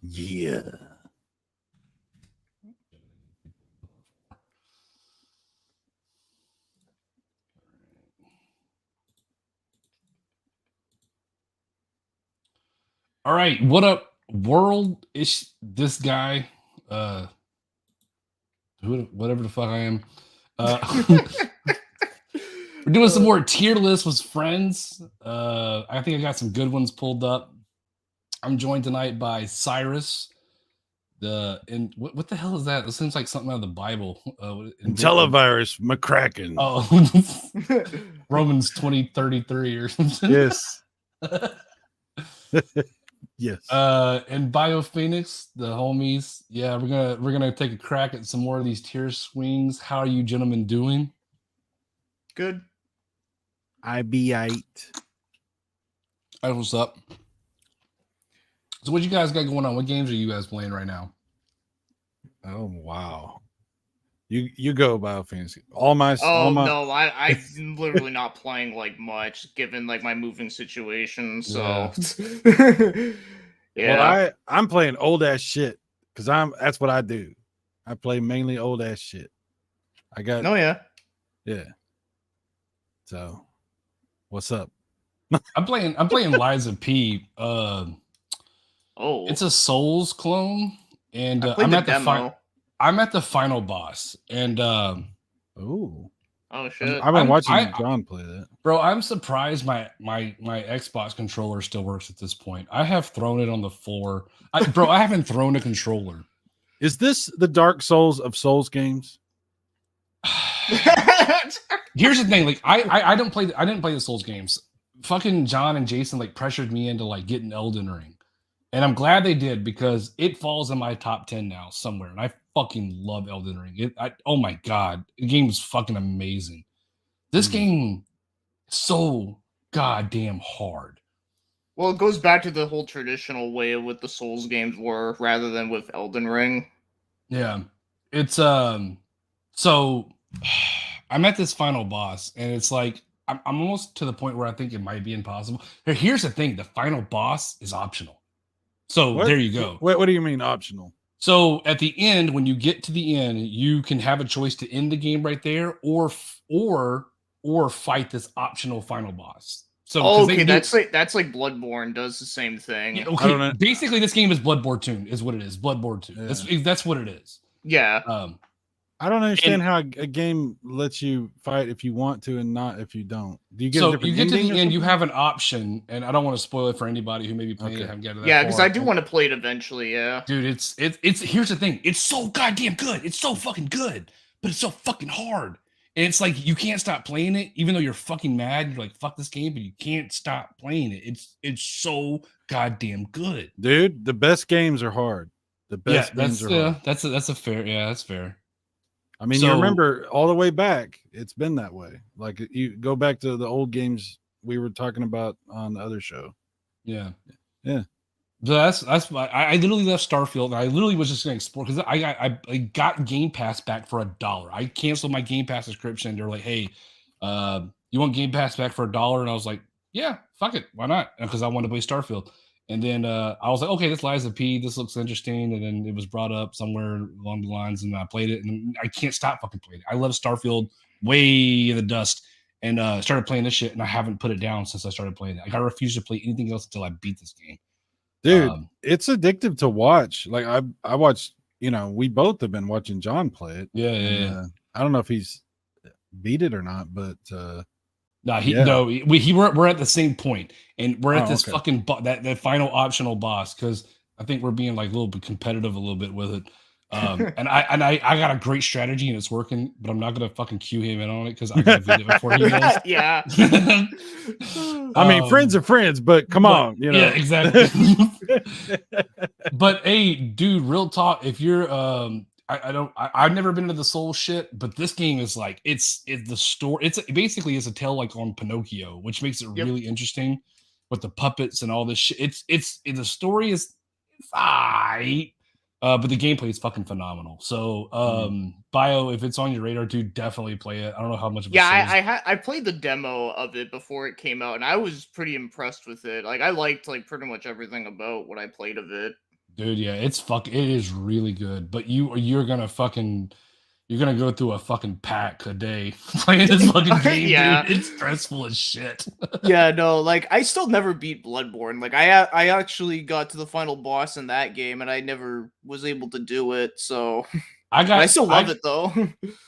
Yeah. All right, what up, world? Is this guy, uh, whatever the fuck I am. We're doing some more tier lists with friends. I think I got some good ones pulled up. I'm joined tonight by Cyrus. What the hell is that? It seems like something out of the Bible. Televirus McCracken. Oh, Romans 20:33 or something. Yes. Yes. And BioPhoenix, the homies. Yeah, we're gonna take a crack at some more of these tier swings. How are you gentlemen doing? Good. I be eight. That's what's up. So what you guys got going on? What games are you guys playing right now? Oh wow. You go, BioPhoenix. All my no, I'm literally not playing like much given like my moving situation. So yeah. Well, I'm playing old ass shit because that's what I do. I play mainly old ass shit. I got yeah. So what's up? I'm playing Lies of P. It's a Souls clone, and I'm at the final boss. And oh shit! I've been watching John play that. Bro, I'm surprised my Xbox controller still works at this point. I have thrown it on the floor. I haven't thrown a controller. Is this the Dark Souls of Souls games? Here's the thing, like I didn't play the Souls games. Fucking John and Jason like pressured me into like getting Elden Ring. And I'm glad they did because it falls in my top 10 now somewhere. And I fucking love Elden Ring. Oh my God. The game is fucking amazing. This game is so goddamn hard. Well, it goes back to the whole traditional way of what the Souls games were rather than with Elden Ring. Yeah. It's so I'm at this final boss and it's like I'm almost to the point where I think it might be impossible. Here's the thing, the final boss is optional. So there you go. What do you mean optional? So at the end, when you get to the end, you can have a choice to end the game right there, or fight this optional final boss. So that's like Bloodborne does the same thing. Yeah, okay, basically this game is Bloodborne 2 is what it is. Bloodborne 2. Yeah. That's what it is. Yeah. I don't understand how a game lets you fight if you want to and not if you don't. Do you get so you get to the end, you have an option, and I don't want to spoil it for anybody who may be playing it. Yeah, because I do want to play it eventually. Yeah, dude, it's here's the thing, it's so goddamn good. It's so fucking good, but it's so fucking hard. And it's like you can't stop playing it, even though you're fucking mad. You're like, fuck this game, but you can't stop playing it. It's so goddamn good, dude. The best games are hard. The best games are hard. That's fair. Yeah, that's fair. I mean, you remember all the way back, it's been that way. Like you go back to the old games we were talking about on the other show. Yeah. Yeah. So that's why I literally left Starfield and I literally was just going to explore because I got Game Pass back for $1. I canceled my Game Pass subscription. They're like, hey, you want Game Pass back for $1? And I was like, yeah, fuck it. Why not? Because I wanted to play Starfield. And then I was like, okay, this Lies of P. This looks interesting. And then it was brought up somewhere along the lines, and I played it, and I can't stop fucking playing it. I love Starfield way in the dust, and started playing this shit, and I haven't put it down since I started playing it. Like, I refuse to play anything else until I beat this game. Dude, it's addictive to watch. Like I watched, we both have been watching John play it. Yeah. I don't know if he's beat it or not, but we're at the same point, and we're at this fucking that final optional boss because I think we're being like a little bit competitive a little bit with it. And I got a great strategy and it's working, but I'm not gonna fucking cue him in on it because I got to beat it before he does. Yeah. I mean, friends are friends, but come on, Yeah, exactly. But hey, dude, real talk. If you're I've never been into the soul shit, but this game is like it's the story. It's a tale like on Pinocchio, which makes it really interesting with the puppets and all this shit. The story is fine, but the gameplay is fucking phenomenal. So Bio, if it's on your radar, dude, definitely play it. I don't know how much of I played the demo of it before it came out, and I was pretty impressed with it. Like I liked like pretty much everything about what I played of it. Dude, yeah, it is really good. But you're gonna go through a fucking pack a day playing this fucking game, Yeah. dude. It's stressful as shit. Yeah, no, like I still never beat Bloodborne. Like I actually got to the final boss in that game, and I never was able to do it. So, but I still love it though.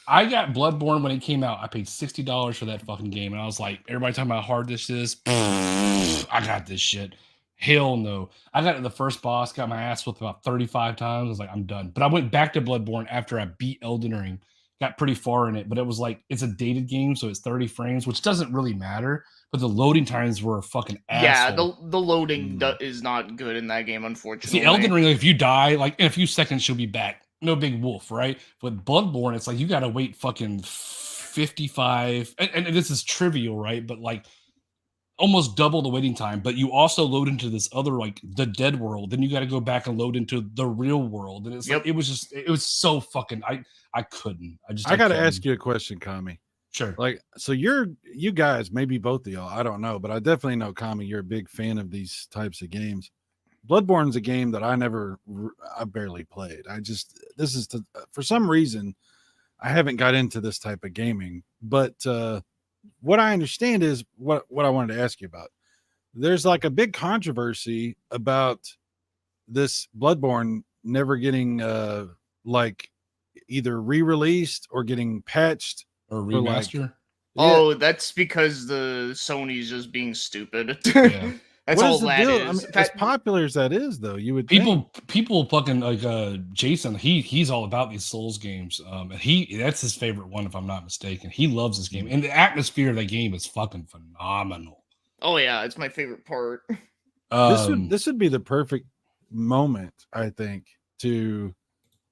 I got Bloodborne when it came out. I paid $60 for that fucking game, and I was like, everybody talking about how hard this is. I got this shit. Hell no. I got to the first boss, got my ass whipped about 35 times. I was like, I'm done. But I went back to Bloodborne after I beat Elden Ring. Got pretty far in it, but it was like it's a dated game, so it's 30 frames, which doesn't really matter. But the loading times were a fucking Yeah, asshole. the loading is not good in that game, unfortunately. See, Elden Ring, like, if you die, like in a few seconds, she'll be back. No big wolf, right? With Bloodborne, it's like you got to wait fucking 55. And this is trivial, right? But like almost double the waiting time. But you also load into this other, like the dead world. Then you got to go back and load into the real world. And it's like, it was so fucking, I couldn't. I got to ask you a question, Kami. Sure. Like, so you guys, maybe both of y'all, I don't know, but I definitely know, Kami, you're a big fan of these types of games. Bloodborne's a game that I barely played. For some reason, I haven't got into this type of gaming. But what I understand is what I wanted to ask you about. There's like a big controversy about this Bloodborne never getting like either re-released or getting patched or remaster. Like, oh, that's because the Sony's just being stupid. Yeah. That's all that is. I mean, as popular as that is, though, you would people fucking like Jason. He's all about these Souls games. And that's his favorite one, if I'm not mistaken. He loves this game, and the atmosphere of that game is fucking phenomenal. Oh yeah, it's my favorite part. This would be the perfect moment, I think, to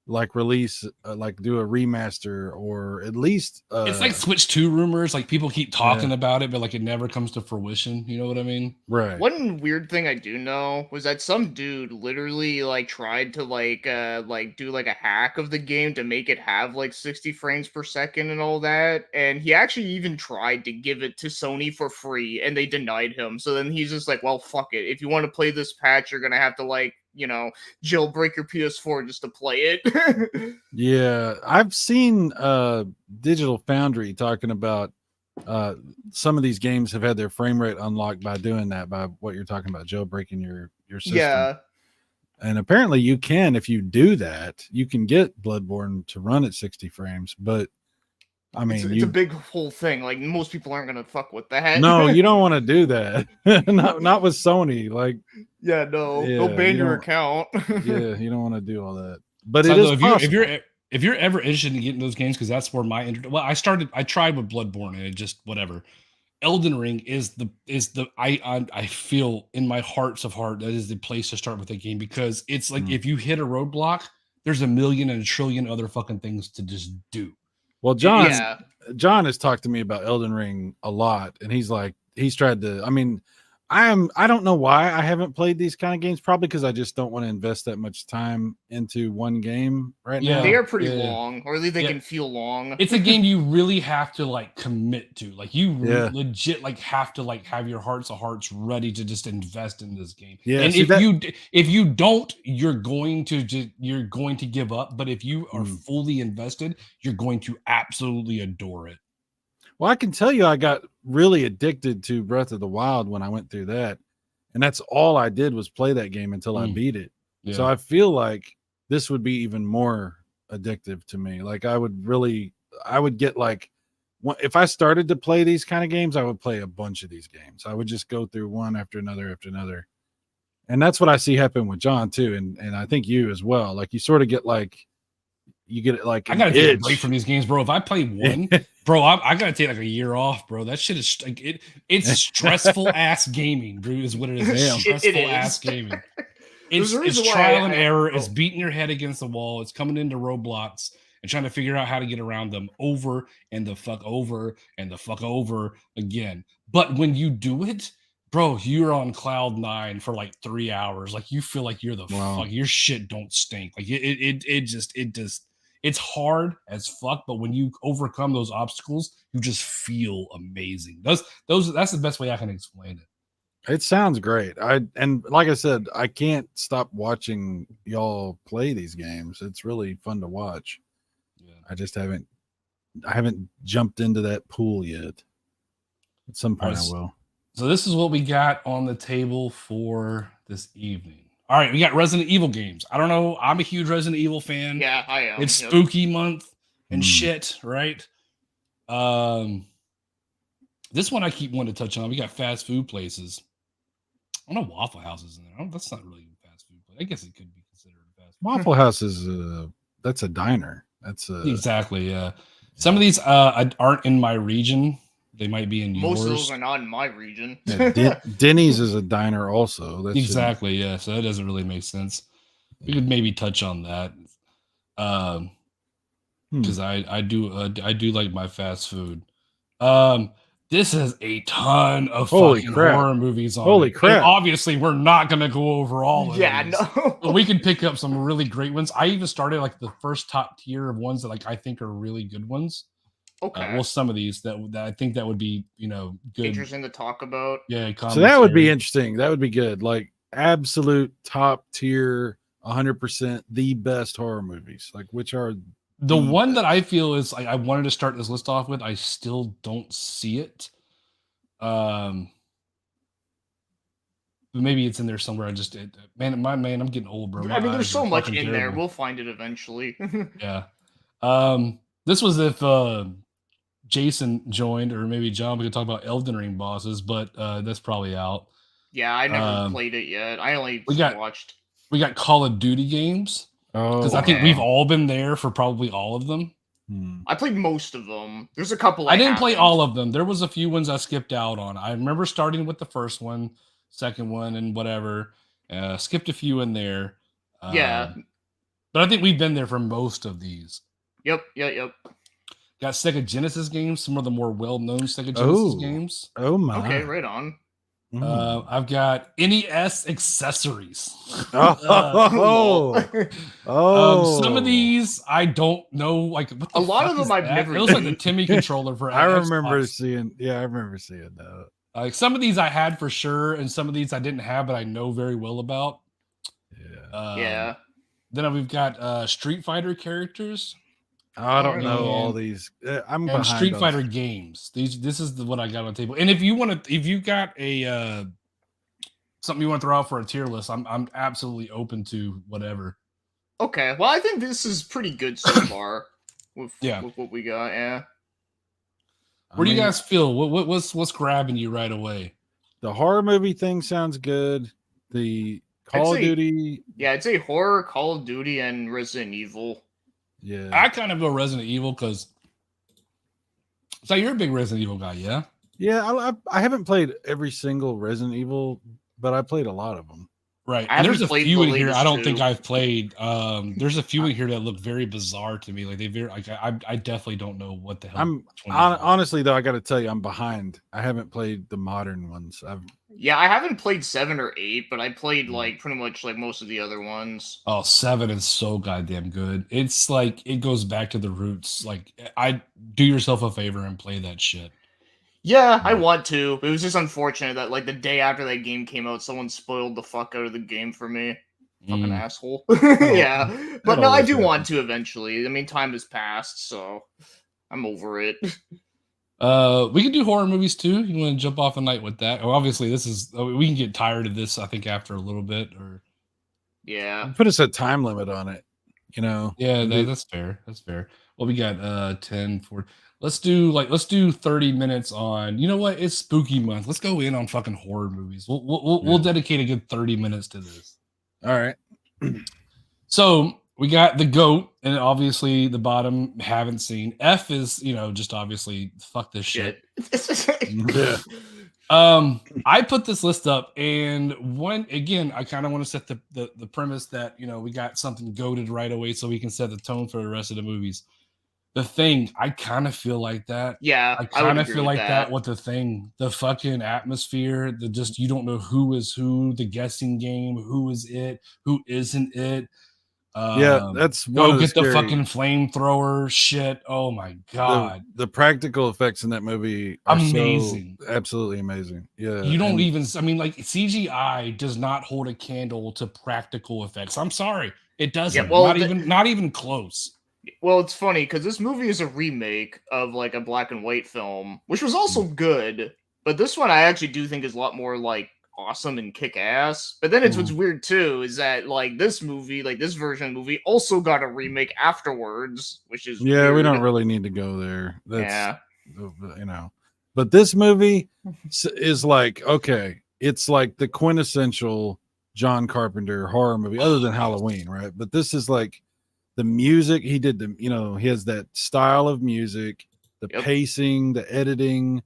like release like do a remaster, or at least it's like Switch 2 rumors. Like people keep talking about it, but like it never comes to fruition. You know what I mean? Right. One weird thing I do know was that some dude literally like tried to like do like a hack of the game to make it have like 60 frames per second and all that, and he actually even tried to give it to Sony for free, and they denied him. So then he's just like, well, fuck it, if you want to play this patch, you're gonna have to like, you know, jailbreak your PS4 just to play it. Yeah, I've seen Digital Foundry talking about some of these games have had their frame rate unlocked by doing that, by what you're talking about, jailbreaking your system. Yeah. And apparently you can, if you do that, you can get Bloodborne to run at 60 frames, but I mean, it's a big whole thing. Like most people aren't gonna fuck with that. No, you don't want to do that. not with Sony. Like, they'll ban your account. Yeah, you don't want to do all that. But so it is possible. If you're ever interested in getting those games, because that's where my I tried with Bloodborne and it just whatever. Elden Ring is I feel in my hearts of heart that is the place to start with the game, because it's like if you hit a roadblock, there's a million and a trillion other fucking things to just do. Well, John has talked to me about Elden Ring a lot, and he's tried to. I mean, I don't know why I haven't played these kind of games. Probably because I just don't want to invest that much time into one game right now. They are pretty long, or at least they can feel long. It's a game you really have to like commit to. Like you legit like have to like have your hearts of hearts ready to just invest in this game. Yeah, and if you don't, you're going to give up. But if you are fully invested, you're going to absolutely adore it. Well, I can tell you, I got really addicted to Breath of the Wild when I went through that. And that's all I did was play that game until I beat it. Yeah. So I feel like this would be even more addictive to me. Like I would get like, if I started to play these kind of games, I would play a bunch of these games. I would just go through one after another after another. And that's what I see happen with John too. And I think you as well. Like you sort of get like, you get it like I gotta take a break from these games, bro. If I play one, bro, I gotta take like a year off, bro. That shit is like it's stressful ass gaming, bro. Is what it is. Damn. Stressful ass gaming. It's trial and error. It's beating your head against the wall. It's coming into roadblocks and trying to figure out how to get around them over and the fuck over and the fuck over again. But when you do it, bro, you're on cloud 9 for like 3 hours. Like you feel like you're the fuck. Your shit don't stink. Like it just. It's hard as fuck, but when you overcome those obstacles, you just feel amazing. That's the best way I can explain it. It sounds great. And like I said, I can't stop watching y'all play these games. It's really fun to watch. Yeah. I haven't jumped into that pool yet. At some point Alright, I will. So this is what we got on the table for this evening. All right, we got Resident Evil games. I don't know. I'm a huge Resident Evil fan. Yeah, I am. It's Yep. spooky month and Mm. shit, right? This one I keep wanting to touch on. We got fast food places. I don't know Waffle Houses in there. That's not really a fast food place. I guess it could be considered a fast food. Waffle House is that's a diner. That's Exactly, yeah. Some of these aren't in my region. They might be in Most of yours. those are not in my region. Denny's is a diner also. That's Exactly, yeah. So that doesn't really make sense. We could maybe touch on that. Because I do like my fast food. This has a ton of Holy fucking crap. horror movies on Holy it. crap. And obviously, we're not going to go over all of Yeah, these. no. But we can pick up some really great ones. I even started like the first top tier of ones that like I think are really good ones. Okay. Well, some of these that I think that would be good. Interesting to talk about. Yeah, so that would be commentary. interesting. That would be good. Like absolute top tier, 100% the best horror movies. Like which are The one that I feel is like I wanted to start this list off with. I still don't see it. But maybe it's in there somewhere. I'm getting old, bro. I mean, there's so much in there. Terrible. We'll find it eventually. Yeah. This was if Jason joined, or maybe John. We could talk about Elden Ring bosses, but that's probably out. Yeah, I never played it yet. I only watched. We got Call of Duty games because I think we've all been there for probably all of them. I played most of them. There's a couple. I didn't play all of them. There was a few ones I skipped out on. I remember starting with the first one, second one, and whatever. Skipped a few in there. Yeah. But I think we've been there for most of these. Yep. Got Sega Genesis games, some of the more well-known Sega Genesis games. Oh my. Okay, right on. I've got NES accessories. Some of these I don't know. Like what the a lot fuck of them is I've that? never. It was like the Timmy controller for. I remember Xbox. seeing. Yeah, I remember seeing that. Like some of these I had for sure, and some of these I didn't have, but I know very well about. Yeah. Yeah. Then we've got Street Fighter characters. I don't know all these. I'm and behind Street those. Fighter games. This is the what I got on the table. And if you got a something you want to throw out for a tier list, I'm absolutely open to whatever. Okay. Well, I think this is pretty good so far with what we got. Yeah. Where do you guys feel? What's grabbing you right away? The horror movie thing sounds good. The Call of Duty. Yeah, I'd say horror, Call of Duty, and Resident Evil. Yeah. I kind of go Resident Evil because so you're a big Resident Evil guy, yeah? Yeah, I haven't played every single Resident Evil, but I played a lot of them. Right. And there's a few in here I don't think I've played. There's a few in here that look very bizarre to me. Like I definitely don't know what the hell. Honestly though, I got to tell you, I'm behind. I haven't played the modern ones. I haven't played 7 or 8, but I played like pretty much like most of the other ones. Oh, 7 is so goddamn good. It's like it goes back to the roots. Like I do yourself a favor and play that shit. Yeah, I want to. But it was just unfortunate that like the day after that game came out, someone spoiled the fuck out of the game for me. Fucking asshole. Yeah. But no, I do want to eventually. I mean, time has passed, so I'm over it. We can do horror movies too. You want to jump off a night with that? Well, obviously, we can get tired of this. I think after a little bit, or put us a time limit on it. You know? Yeah, that's fair. That's fair. Well, we got 10, 4. Let's do 30 minutes on. You know what? It's spooky month. Let's go in on fucking horror movies. We'll dedicate a good 30 minutes to this. All right. So we got the GOAT, and obviously the bottom haven't seen. F is just obviously fuck this shit. Yeah. I put this list up, and I kind of want to set the premise that we got something goated right away, so we can set the tone for the rest of the movies. The Thing, I kind of feel like that. Yeah, I kind of feel like that with The Thing. The fucking atmosphere, you don't know who is who, the guessing game, who is it, who isn't it. Yeah, that's one Go of the get the scary, fucking flamethrower shit. Oh my god. the practical effects in that movie are Amazing. so absolutely amazing. Yeah, You don't and even, I mean, like CGI does not hold a candle to practical effects. I'm sorry. It Yeah, doesn't. well, Not even close. well, it's funny because this movie is a remake of like a black and white film, which was also good. But this one I actually do think is a lot more like awesome and kick ass. But then it's what's weird too is that like this movie, like this version of the movie, also got a remake afterwards, which is yeah, we weird. don't really need to go there. That's Yeah. you know, but this movie is like okay, it's like the quintessential John Carpenter horror movie, other than Halloween, right? But this is like the music he did. The he has that style of music, the Yep. pacing, the editing,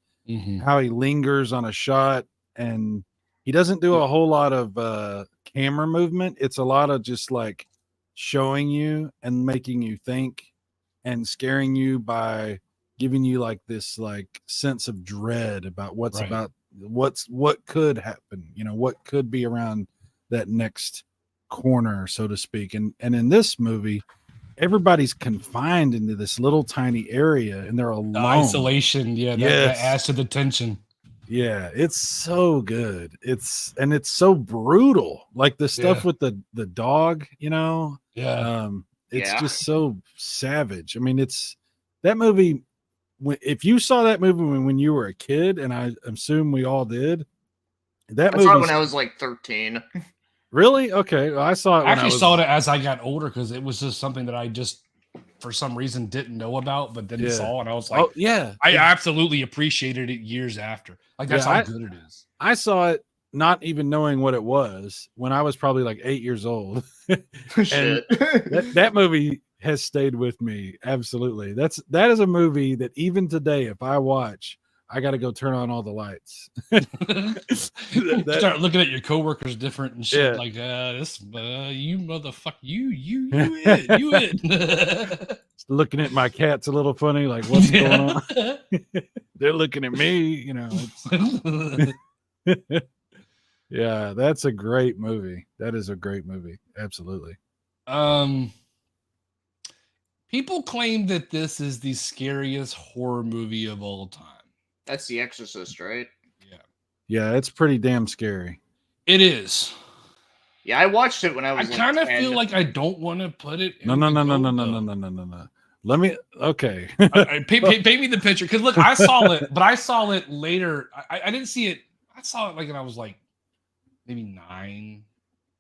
how he lingers on a shot, and he doesn't do a whole lot of camera movement. It's a lot of just like showing you and making you think and scaring you by giving you like this like sense of dread about Right. what could happen, what could be around that next corner, so to speak. And in this movie, everybody's confined into this little tiny area and they're alone. The isolation, yeah, that Yes. adds to the tension. Yeah, it's so good. It's so brutal. Like the stuff Yeah. with the dog, Yeah. it's Yeah. just so savage. I mean, it's that movie. If you saw that movie when you were a kid, and I assume we all did, that I saw it movie when I was like 13. really okay. Well, I saw it. I actually saw it as I got older because it was just something that I just for some reason didn't know about, but then Yeah. saw, and I was like, Oh yeah, I absolutely appreciated it years after. Like that's Yeah, how good it is. I saw it not even knowing what it was when I was probably like 8 years old. Shit. that movie has stayed with me absolutely. That is a movie that even today, if I watch, I got to go turn on all the lights. Start looking at your coworkers different and shit Yeah. like this. You motherfucker, you it. Looking at my cats a little funny, like what's going on? They're looking at me, Yeah, that's a great movie. That is a great movie. Absolutely. People claim that this is the scariest horror movie of all time. That's The Exorcist, right? Yeah, it's pretty damn scary. It is. Yeah, I watched it when I was. I kind of feel like I don't want to put it. No. Let me. Okay. Pay me the picture because look, I saw it, but I saw it later. I didn't see it. I saw it like when I was like maybe 9.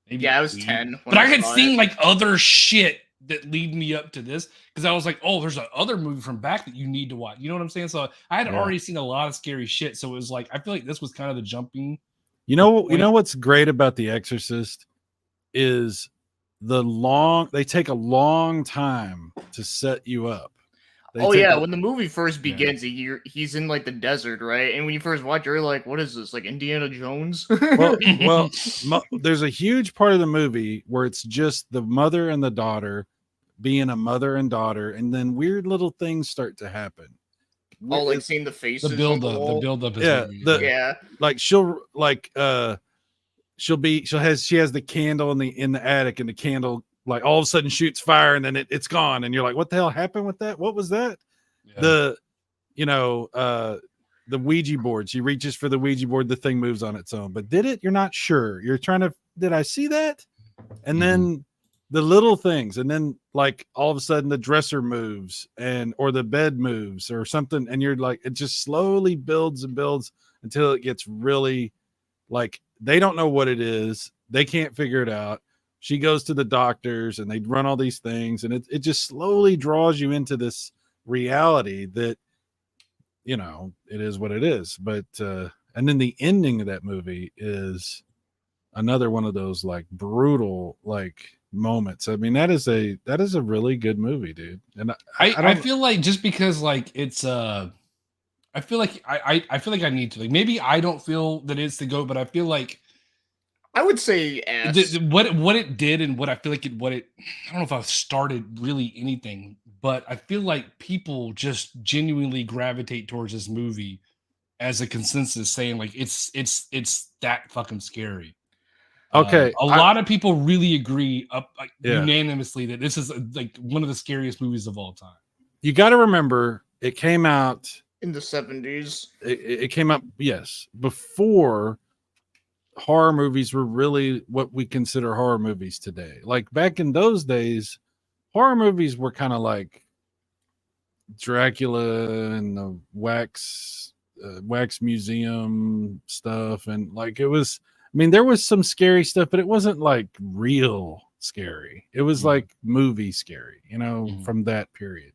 Maybe Yeah, I was 8. 10. But I had seen like other shit that lead me up to this because I was like, oh, there's another movie from back that you need to watch. You know what I'm saying? So I had already seen a lot of scary shit. So it was like I feel like this was kind of the jumping. You know what's great about The Exorcist is they take a long time to set you up. When the movie first begins, he's in like the desert, right? And when you first watch, you're like, "What is this? Like Indiana Jones?" well, there's a huge part of the movie where it's just the mother and the daughter being a mother and daughter, and then weird little things start to happen. Oh, like seeing the faces. The build up. Yeah, like she has the candle in the attic, and the candle like all of a sudden shoots fire, and then it's gone, and you're like, what the hell happened with that? What was that? Yeah. The Ouija board. She reaches for the Ouija board, the thing moves on its own. But did it? You're not sure. You're trying to. Did I see that? And then the little things, and then like all of a sudden the dresser moves, or the bed moves, or something, and you're like, it just slowly builds and builds until it gets really like they don't know what it is. They can't figure it out. She goes to the doctors and they run all these things, and it just slowly draws you into this reality that, it is what it is. But, and then the ending of that movie is another one of those like brutal, like moments. I mean, that is a really good movie, dude. And I feel like just because like it's, I feel like I feel like I need to like, maybe I don't feel that it's the GOAT, but I feel like, I would say what it did and what I feel like I don't know if I've started really anything, but I feel like people just genuinely gravitate towards this movie as a consensus saying like it's that fucking scary. Okay, A lot of people really agree Yeah. unanimously that this is like one of the scariest movies of all time. You got to remember, it came out. In the 70s. It came out, yes, before horror movies were really what we consider horror movies today. Like back in those days, horror movies were kind of like Dracula and the wax museum stuff, and like it was. I mean, there was some scary stuff, but it wasn't like real scary. It was like movie scary, from that period.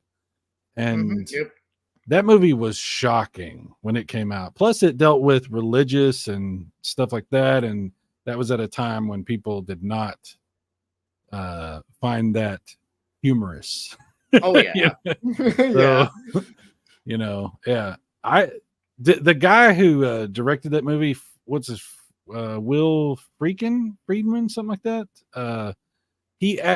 And Yep. that movie was shocking when it came out. Plus, it dealt with religious and stuff like that, and that was at a time when people did not find that humorous. Oh yeah. So, yeah. The guy who directed that movie, what's his Will Friedman, something like that.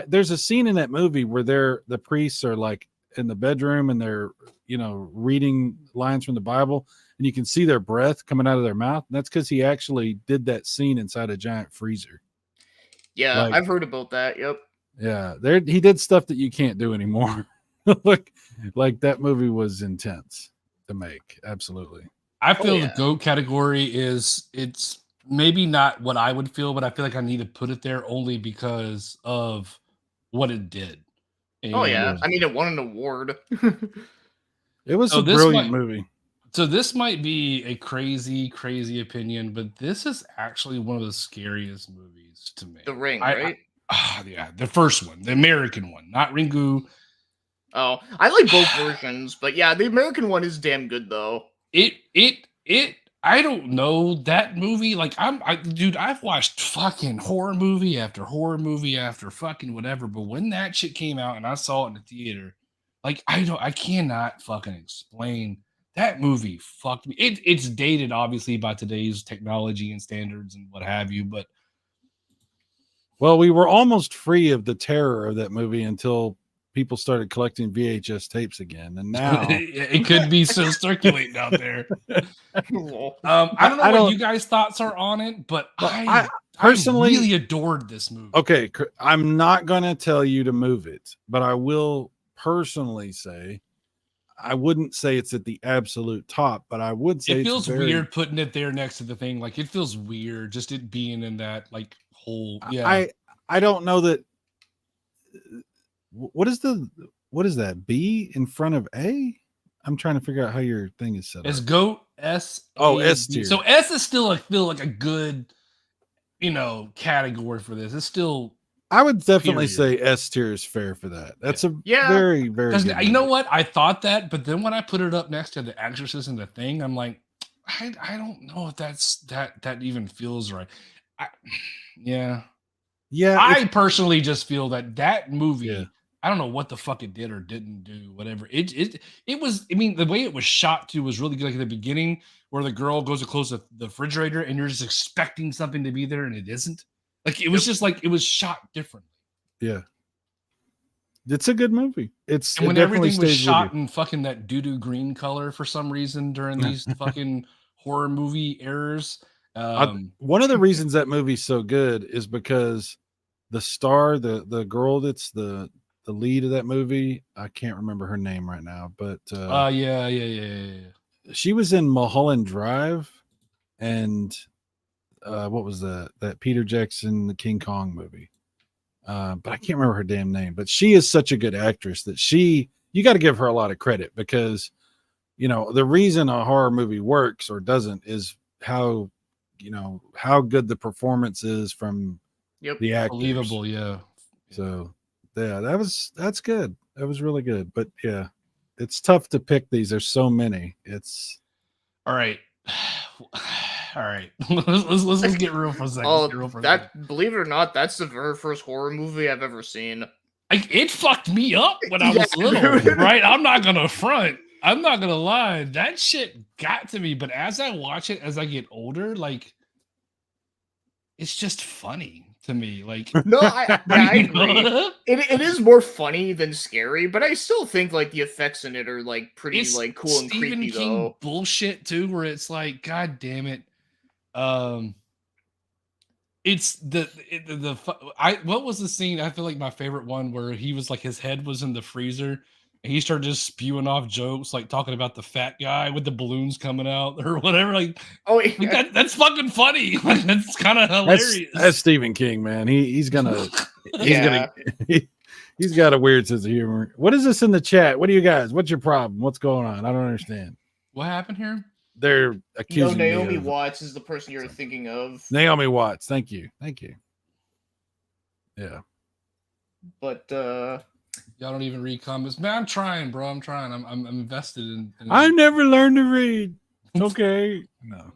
There's a scene in that movie where the priests are like in the bedroom and they're reading lines from the Bible, and you can see their breath coming out of their mouth. And that's because he actually did that scene inside a giant freezer. Yeah, Like, I've heard about that. Yep. Yeah, he did stuff that you can't do anymore. like that movie was intense to make. Absolutely. I feel yeah. the GOAT category it's maybe not what I would feel, but I feel like I need to put it there only because of what it did. Oh yeah. And I mean, it won an award. It was So a this brilliant might- movie. So this might be a crazy opinion, but this is actually one of the scariest movies to me. The Ring, right? Yeah, the first one, the American one, not Ringu. Oh, I like both versions, but yeah, the American one is damn good though. I don't know that movie. Like dude, I've watched fucking horror movie after horror movie after fucking whatever. But when that shit came out and I saw it in the theater, like I cannot fucking explain that movie. Fucked me. It's dated obviously by today's technology and standards and what have you, but Well, we were almost free of the terror of that movie until people started collecting VHS tapes again, and now it could be still circulating out there. I don't know what you guys' thoughts are on it, but I personally really adored this movie. Okay, I'm not going to tell you to move it, but I will personally say I wouldn't say it's at the absolute top, but I would say it feels weird putting it there next to the thing. Like it feels weird just it being in that like whole. Yeah, I don't know that. What is that B in front of A? I'm trying to figure out how your thing is set up. It's GOAT S. S tier. So S is still feel like a good, category for this. It's still. I would definitely say S tier is fair for that. That's a very, very good you know what? I thought that, but then when I put it up next to The Exorcist and The Thing, I'm like, I don't know if that even feels right. Yeah. I personally just feel that movie. Yeah. I don't know what the fuck it did or didn't do. Whatever it was. I mean, the way it was shot too was really good. Like at the beginning, where the girl goes to close the refrigerator, and you're just expecting something to be there, and it isn't. Like it was just like it was shot differently. Yeah, it's a good movie. And when everything was shot in fucking that doo-doo green color for some reason during these fucking horror movie errors. One of the reasons that movie's so good is because the star, the girl that's the lead of that movie, I can't remember her name right now, but yeah. She was in Mulholland Drive, and what was that Peter Jackson, the King Kong movie? But I can't remember her damn name. But she is such a good actress that you got to give her a lot of credit, because the reason a horror movie works or doesn't is how good the performance is from the actors. Believable, yeah. So yeah, that's good. That was really good. But yeah, it's tough to pick these. There's so many. It's all right. All right. Let's get real for a second. Believe it or not, that's the very first horror movie I've ever seen. It fucked me up when I was little, right? I'm not gonna front. I'm not gonna lie. That shit got to me. But as I watch it, as I get older, like it's just funny to me. Like no, I agree. It is more funny than scary, but I still think like the effects in it are like pretty like cool and Stephen creepy King though. Bullshit too, where it's like, God damn it. It's what was the scene? I feel like my favorite one where he was like his head was in the freezer and he started just spewing off jokes, like talking about the fat guy with the balloons coming out or whatever. Oh Like yeah. that's fucking funny. Like, that's kind of That's hilarious. Stephen King, man. He's gonna Yeah. he's got a weird sense of humor. What is this in the chat? What do you guys? What's your problem? What's going on? I don't understand. What happened here? They're No, accusing me Naomi of Watts is the person you're thinking of. Naomi Watts. Thank you. Yeah. But Y'all don't even read comments. Man, I'm trying, bro. I'm trying. I'm invested in I never learned to read. Okay. No.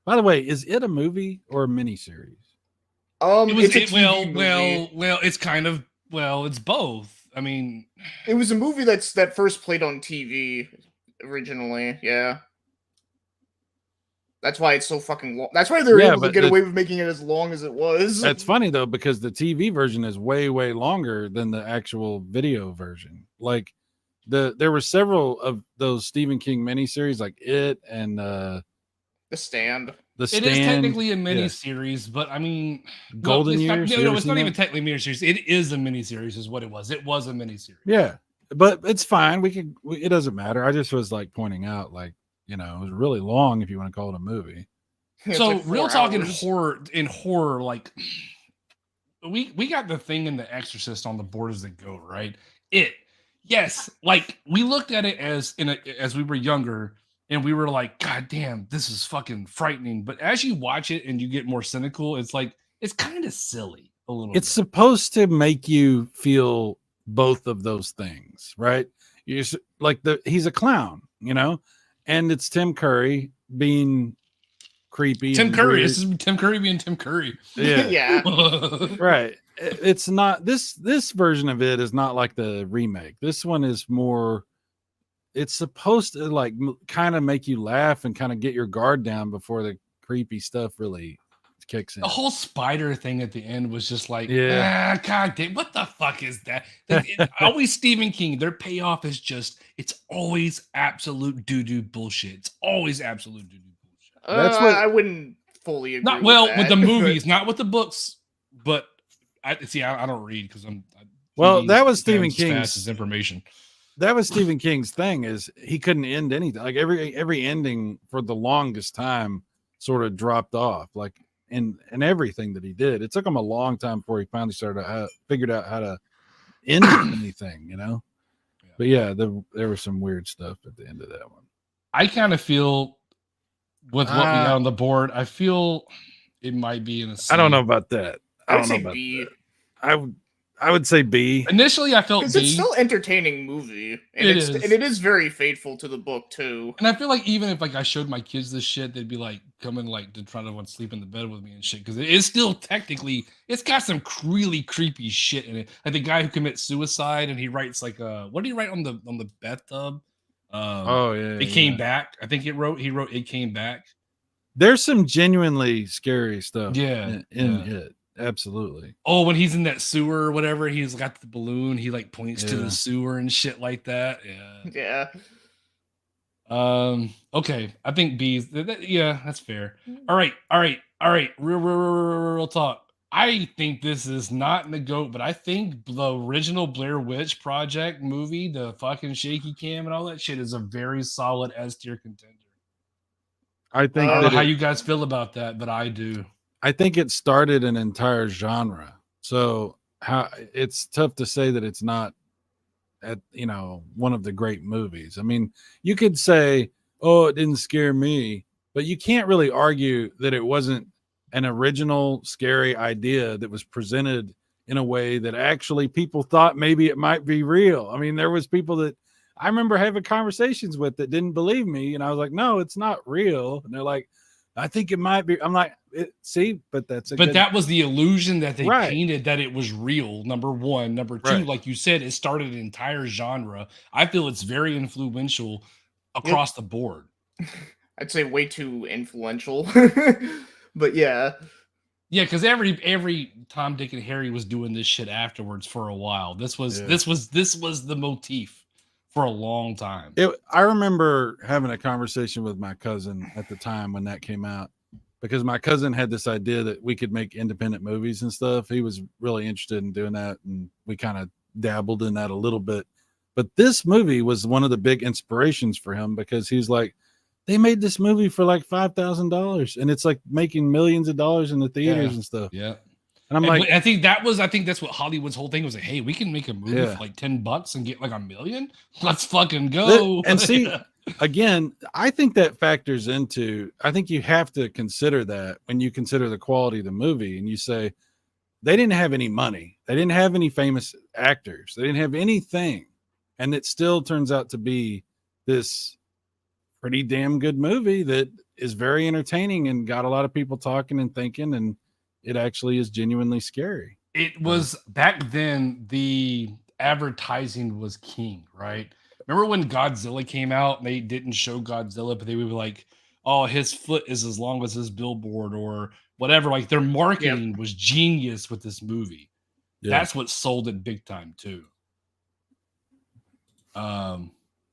By the way, is it a movie or a miniseries? It was it's a TV movie. it's kind of it's both. I mean, It was a movie that first played on TV originally. Yeah. That's why it's so fucking long. That's why they were Yeah, able to but get away with making it as long as it was. That's funny though, because the TV version is way, way longer than the actual video version. Like there were several of those Stephen King miniseries, like It and The Stand. The Stand. it is technically a mini series, but I mean, Golden Years. It's not even technically a mini series. It is a mini series, is what it was. It was a mini series. Yeah, but it's fine. It doesn't matter. I just was like pointing out, like, it was really long if you want to call it a movie. It's So like 4 real talk hours. in horror, like we got the Thing and The Exorcist on the board as the GOAT, right? Yes, like we looked at it as as we were younger, and we were like, God damn, this is fucking frightening. But as you watch it and you get more cynical, it's like it's kind of silly a little. It's supposed to make you feel both of those things, right? Like he's a clown, and it's Tim Curry being creepy. Tim and Curry. weird. This is Tim Curry being Tim Curry. Yeah. Yeah. Right. It's not this version of it is not like the remake. This one is more. It's supposed to like kind of make you laugh and kind of get your guard down before the creepy stuff really kicks in. The whole spider thing at the end was just like, Yeah. God damn, what the fuck is that? Always Stephen King. Their payoff is just, it's always absolute doo-doo bullshit. It's always absolute doo-doo bullshit. That's what I wouldn't fully agree. Not well with with the that, movies, not with the books, but I don't read because well, TV's that was as Stephen fast King's as information. That was Stephen King's thing is he couldn't end anything. Like every ending for the longest time sort of dropped off. Like in everything that he did, it took him a long time before he finally figured out how to end anything. Yeah. But yeah, there was some weird stuff at the end of that one. I kind of feel with what we got on the board, I feel it might be in a C. I don't know about that. I would say B. I would say B. Initially, I felt B. Because it's still entertaining movie, and It is, is. and it is very faithful to the book too. And I feel like even if like I showed my kids this shit, they'd be like coming like to try to want to sleep in the bed with me and shit because it is still technically it's got some really creepy shit in it. Like the guy who commits suicide and he writes like what did he write on the bathtub? It came back. I think he wrote It Came Back. There's some genuinely scary stuff. Yeah, in it. Absolutely. Oh, when he's in that sewer or whatever, he's got the balloon. He like points to the sewer and shit like that. Yeah. Yeah. Okay. I think B's. Yeah, that's fair. All right. Real talk. I think this is not in the GOAT, but I think the original Blair Witch Project movie, the fucking shaky cam and all that shit, is a very solid S tier contender. I think I don't know how you guys feel about that, but I do. I think it started an entire genre. So it's tough to say that it's not at one of the great movies. I mean, you could say, oh, it didn't scare me, but you can't really argue that it wasn't an original scary idea that was presented in a way that actually people thought maybe it might be real. I mean, there was people that I remember having conversations with that didn't believe me, and I was like, no, it's not real. And they're like, I think it might be. I'm like, see, but that was the illusion that they painted that it was real. Number one. Number two, like you said, it started an entire genre. I feel it's very influential across the board. I'd say way too influential, but yeah. Yeah, because every Tom, Dick, and Harry was doing this shit afterwards for a while. This was the motif for a long time. I remember having a conversation with my cousin at the time when that came out, because my cousin had this idea that we could make independent movies and stuff. He was really interested in doing that, and we kind of dabbled in that a little bit. But this movie was one of the big inspirations for him because he's like, they made this movie for like $5,000, and it's like making millions of dollars in the theaters and stuff. Yeah. And I'm like, I think that's what Hollywood's whole thing was like, hey, we can make a movie for like $10 and get like $1 million. Let's fucking go. And see, again, I think that factors into, I think you have to consider that when you consider the quality of the movie, and you say they didn't have any money, they didn't have any famous actors, they didn't have anything, and it still turns out to be this pretty damn good movie that is very entertaining and got a lot of people talking and thinking, and it actually is genuinely scary. It was back then, the advertising was king, right? Remember when Godzilla came out and they didn't show Godzilla, but they would be like, oh, his foot is as long as his billboard or whatever. Like their marketing was genius with this movie. That's what sold it big time too.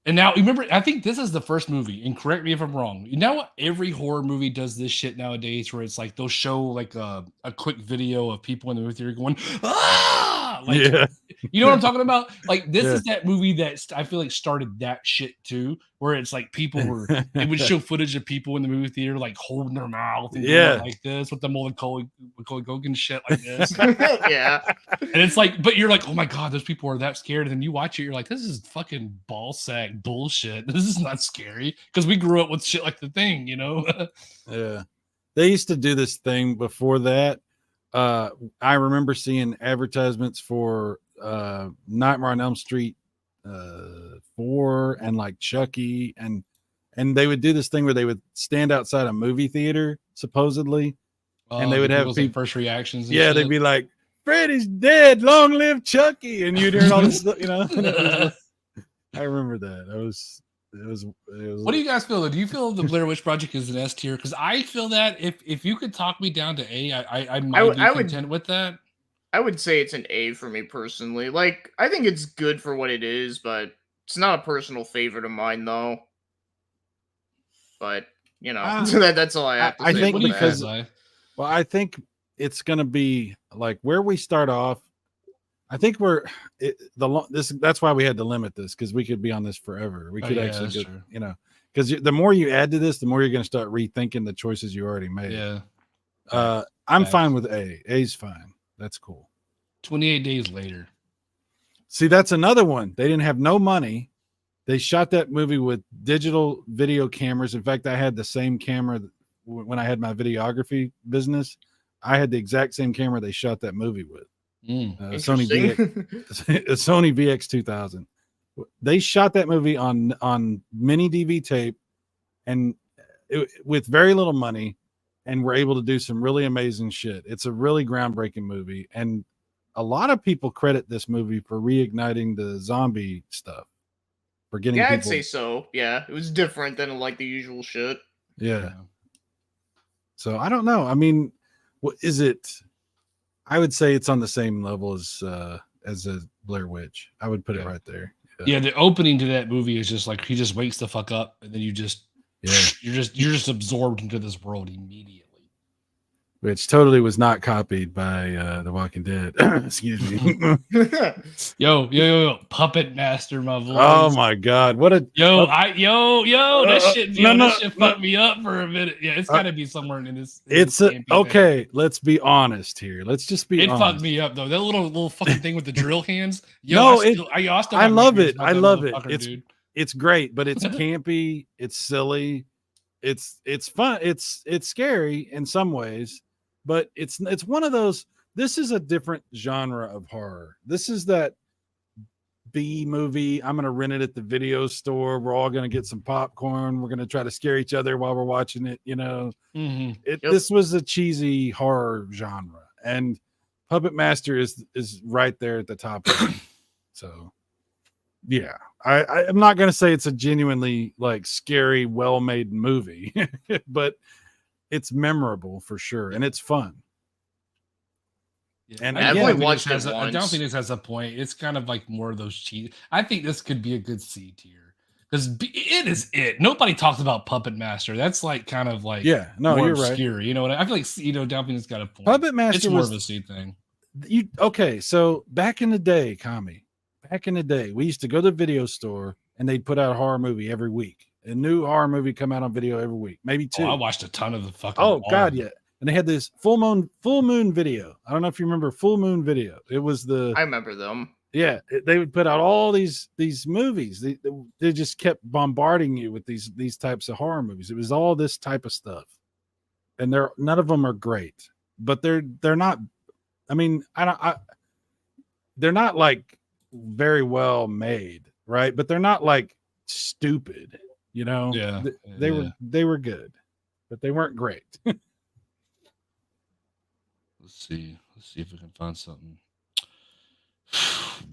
And now remember, I think this is the first movie, and correct me if I'm wrong. You know what? Every horror movie does this shit nowadays, where it's like they'll show like a quick video of people in the movie theater going, ah, like, you know what I'm talking about? Like this is that movie that I feel like started that shit too, where it's like people were, it would show footage of people in the movie theater like holding their mouth and doing like this with the Macaulay Culkin shit like this. And it's like, but you're like, oh my god, those people are that scared. And then you watch it, you're like, this is fucking ball sack bullshit. This is not scary because we grew up with shit like The Thing, you know? Yeah, they used to do this thing before that. I remember seeing advertisements for Nightmare on Elm Street 4 and like Chucky, and they would do this thing where they would stand outside a movie theater supposedly, and they would have people, like first reactions. And shit. They'd be like, "Freddy's dead, long live Chucky," and you'd hear all this stuff, you know. I remember that. It was. What do you guys feel? Do you feel the Blair Witch Project is an S tier? Because I feel that if you could talk me down to A, I might be content with that. I would say it's an A for me personally. Like, I think it's good for what it is, but it's not a personal favorite of mine, though. But you know, that's all I have to say. I think because, well, I think it's going to be like where we start off. I think that's why we had to limit this, because we could be on this forever. We could actually go, you know, because the more you add to this, the more you're going to start rethinking the choices you already made. Yeah. I'm fine with A. A's fine. That's cool. 28 days later. See, that's another one. They didn't have no money. They shot that movie with digital video cameras. In fact, I had the same camera when I had my videography business. I had the exact same camera they shot that movie with. Sony VX2000. They shot that movie on mini DV tape, and with very little money, and were able to do some really amazing shit. It's a really groundbreaking movie, and a lot of people credit this movie for reigniting the zombie stuff. For getting I'd say so. Yeah, it was different than like the usual shit. Yeah. So I don't know. I mean, what is it? I would say it's on the same level as a Blair Witch. I would put it right there. Yeah, the opening to that movie is just like he just wakes the fuck up, and then you're just absorbed into this world immediately. Which totally was not copied by The Walking Dead. Excuse me. yo, Puppet Master, my voice. Oh my god, what a that shit fucked me up for a minute. Yeah, it's got to be somewhere in this. Okay. Let's be honest here. Let's just be. It honest. fucked me up though. That little fucking thing with the drill hands. I love it. I love it. It's great, but it's campy. It's silly. It's fun. It's scary in some ways. But it's one of those. This is a different genre of horror. This is that B movie. I'm going to rent it at the video store. We're all going to get some popcorn. We're going to try to scare each other while we're watching it. You know, This was a cheesy horror genre, and Puppet Master is right there at the top of it. So, yeah, I'm not going to say it's a genuinely like scary, well-made movie, but it's memorable for sure, and it's fun. Yeah. And I don't think this has a point. It's kind of like more of those cheese. I think this could be a good C tier because it is it. Nobody talks about Puppet Master. That's like kind of like Yeah, no, more you're right. obscure. You know what I feel like? Downfield's got a point. Puppet Master It's more was of a C thing. okay. So back in the day, back in the day, we used to go to the video store and they'd put out a horror movie every week. A new horror movie come out on video every week, maybe 2. I watched a ton of the fucking. Oh God, yeah. And they had this full moon video. I don't know if you remember Full Moon Video. It was I remember them. yeah. They would put out all these movies. They just kept bombarding you with these types of horror movies. It was all this type of stuff, and none of them are great, but they're not. I mean, they're not like very well made, right? But they're not like stupid, you know. Yeah, they were good, but they weren't great. Let's see if we can find something.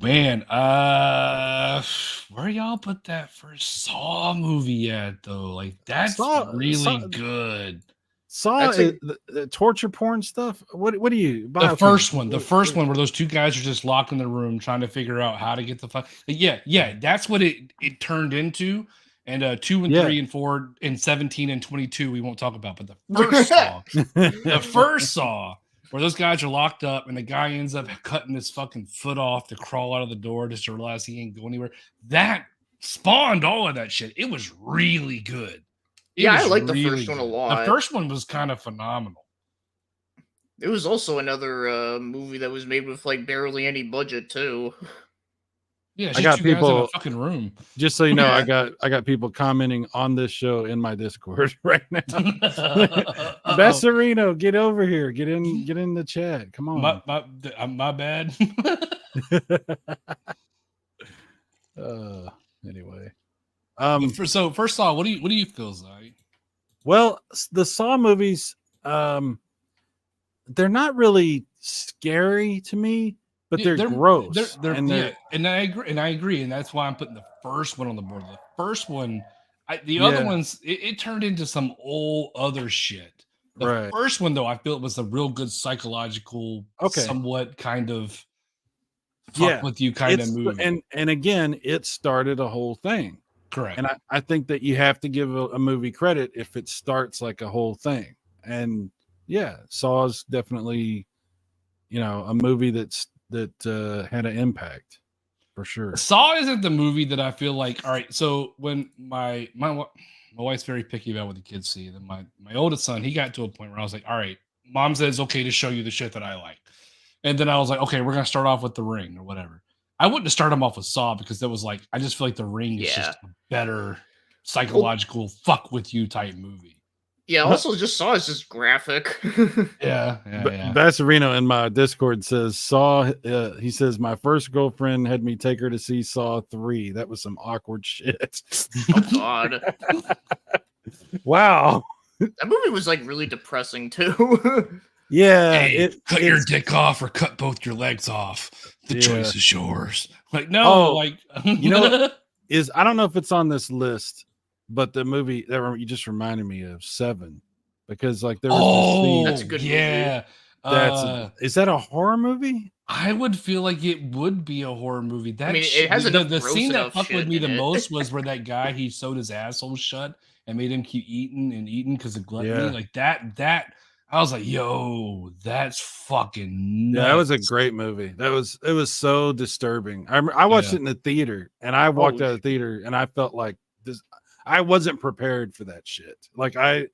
Man, where y'all put that first Saw movie at though? Like that's really good. Saw the torture porn stuff. What do you? The first one where those two guys are just locked in the room trying to figure out how to get the fuck. Yeah, that's what it turned into. And 2 and 3 and 4 and 17 and 22 we won't talk about, but the first Saw, where those guys are locked up and the guy ends up cutting his fucking foot off to crawl out of the door just to realize he ain't going anywhere. That spawned all of that shit. It was really good. I like the first one a lot. The first one was kind of phenomenal. It was also another movie that was made with like barely any budget too. Yeah, I got people in a fucking room. Just so you know, I got people commenting on this show in my Discord right now. Besserino, get over here. Get in the chat. Come on. My bad. Anyway. So first Saw, what do you feel, Zai? Well, the Saw movies, they're not really scary to me. But they're gross. And I agree. And that's why I'm putting the first one on the board. The first one, the other ones, it turned into some old other shit. The first one, though, I feel it was a real good psychological, somewhat kind of fuck with you kind of movie. And again, it started a whole thing. Correct. And I think that you have to give a movie credit if it starts like a whole thing. And Saw's definitely, a movie that had an impact for sure. Saw isn't the movie that I feel like, all right, so when my wife's very picky about what the kids see, then my oldest son, he got to a point where I was like, all right, mom says it's okay to show you the shit that I like. And then I was like, okay, we're gonna start off with The Ring or whatever. I wouldn't have started him off with Saw because that was like, I just feel like The Ring is just a better psychological fuck with you type movie. Yeah, also just Saw is just graphic. Yeah. Basserino in my Discord says Saw. He says my first girlfriend had me take her to see Saw 3. That was some awkward shit. Oh God! Wow, that movie was like really depressing too. Yeah, hey, cut your dick off or cut both your legs off. The choice is yours. Like no, you know, I don't know if it's on this list. But the movie that you just reminded me of 7, because like there was this scene. That's a good movie. Is that a horror movie? I would feel like it would be a horror movie. It has the scene that fucked with me the most was where that guy he sewed his asshole shut and made him keep eating because of gluttony. Like that. I was like, yo, that's fucking nuts. Yeah, that was a great movie. It was so disturbing. I watched it in the theater, and I walked out of the theater, and I felt like this. I wasn't prepared for that shit. Like I